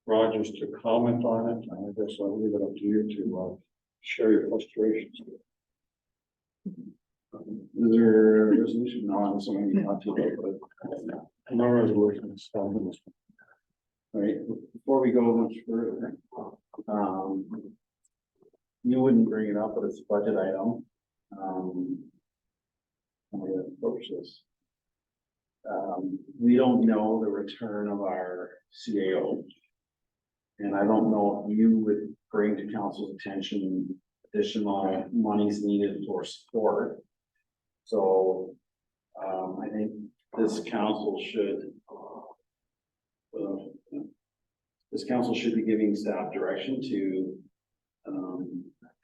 Rogers to comment on it, and I guess I'll leave it up to you to share your frustrations. Is there a resolution? No, I'm assuming not to, but No resolution. all right, before we go much further, you wouldn't bring it up, but it's a budget item. I'm gonna approach this. We don't know the return of our CAO. And I don't know if you would bring to council's attention additional monies needed for support. So, I think this council should be giving staff direction to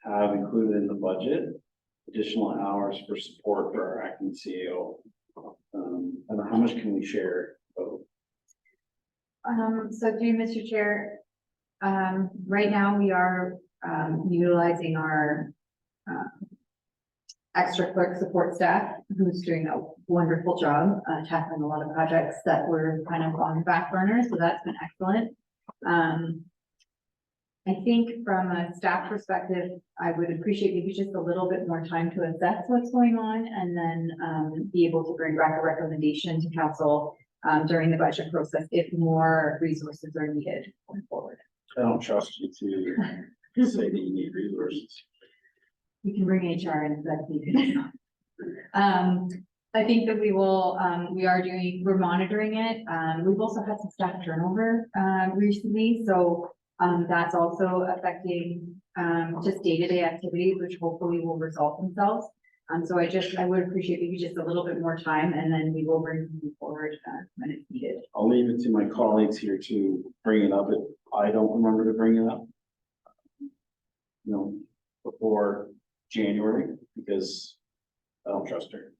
have included in the budget additional hours for support for our acting CEO. And how much can we share? So through Mr. Chair, right now we are utilizing our extra clerk support staff, who's doing a wonderful job tackling a lot of projects that were kind of on the back burner, so that's been excellent. I think from a staff perspective, I would appreciate maybe just a little bit more time to assess what's going on, and then be able to bring back a recommendation to council during the budget process if more resources are needed going forward. I don't trust you to say that you need resources. You can bring HR in if that's needed. I think that we're monitoring it. We've also had some staff turnover recently, so that's also affecting just day-to-day activities, which hopefully will resolve themselves. So I would appreciate maybe just a little bit more time, and then we will bring something forward when it's needed. I'll leave it to my colleagues here to bring it up if I don't remember to bring it up. You know, before January, because I don't trust her.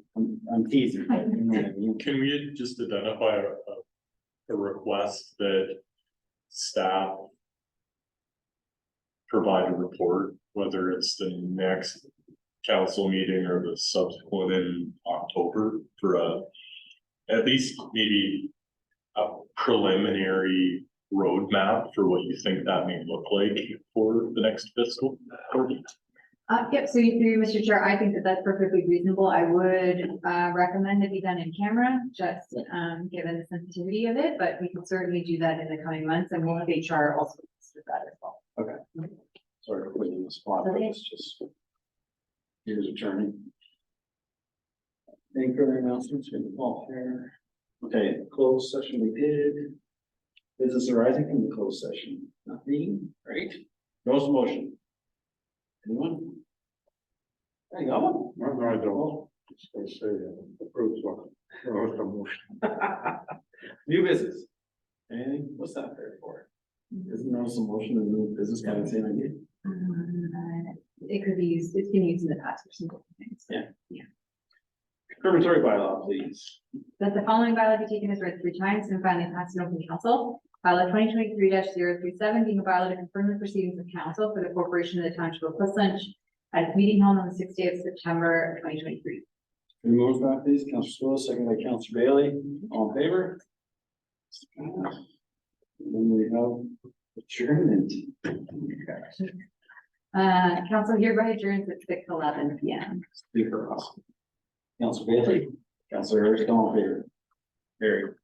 I'm teasing, but you know what I mean. Can we just identify a request that staff provide a report, whether it's the next council meeting or the subsequent in October, for at least maybe a preliminary roadmap for what you think that may look like for the next fiscal? Yep, so through Mr. Chair, I think that that's perfectly reasonable. I would recommend it be done in camera, just given the sensitivity of it, but we can certainly do that in the coming months, and we'll have HR also with that as well. Okay. Sorry for putting you in the spot, but it's just. Here's attorney. Any further announcements from the ball here? Okay, closed session we did. Business arising from the closed session, nothing, right? Motion. Anyone? There you go. No, I don't. They say approves one. New business. Anything, what's that there for? Isn't notice a motion in new business kind of the same idea? It could be used, it's been used in the past for some different things. Yeah. Confirmatory bylaw, please. That the following bylaw be taken as read 3 times and finally passed in open council. Bylaw 2023-037 being a bylaw to confirm the proceedings of council for the corporation of the township of Plymouth at its meeting held on the 6th day of September 2023. Can we move that, please? Councilor Sewell, second by Councilor Bailey. All in favor? Then we have adjournment. Council hereby adjourns at 6:11 PM. Speaker, awesome. Councilor Bailey, Councilor Hurst, all in favor? Carried.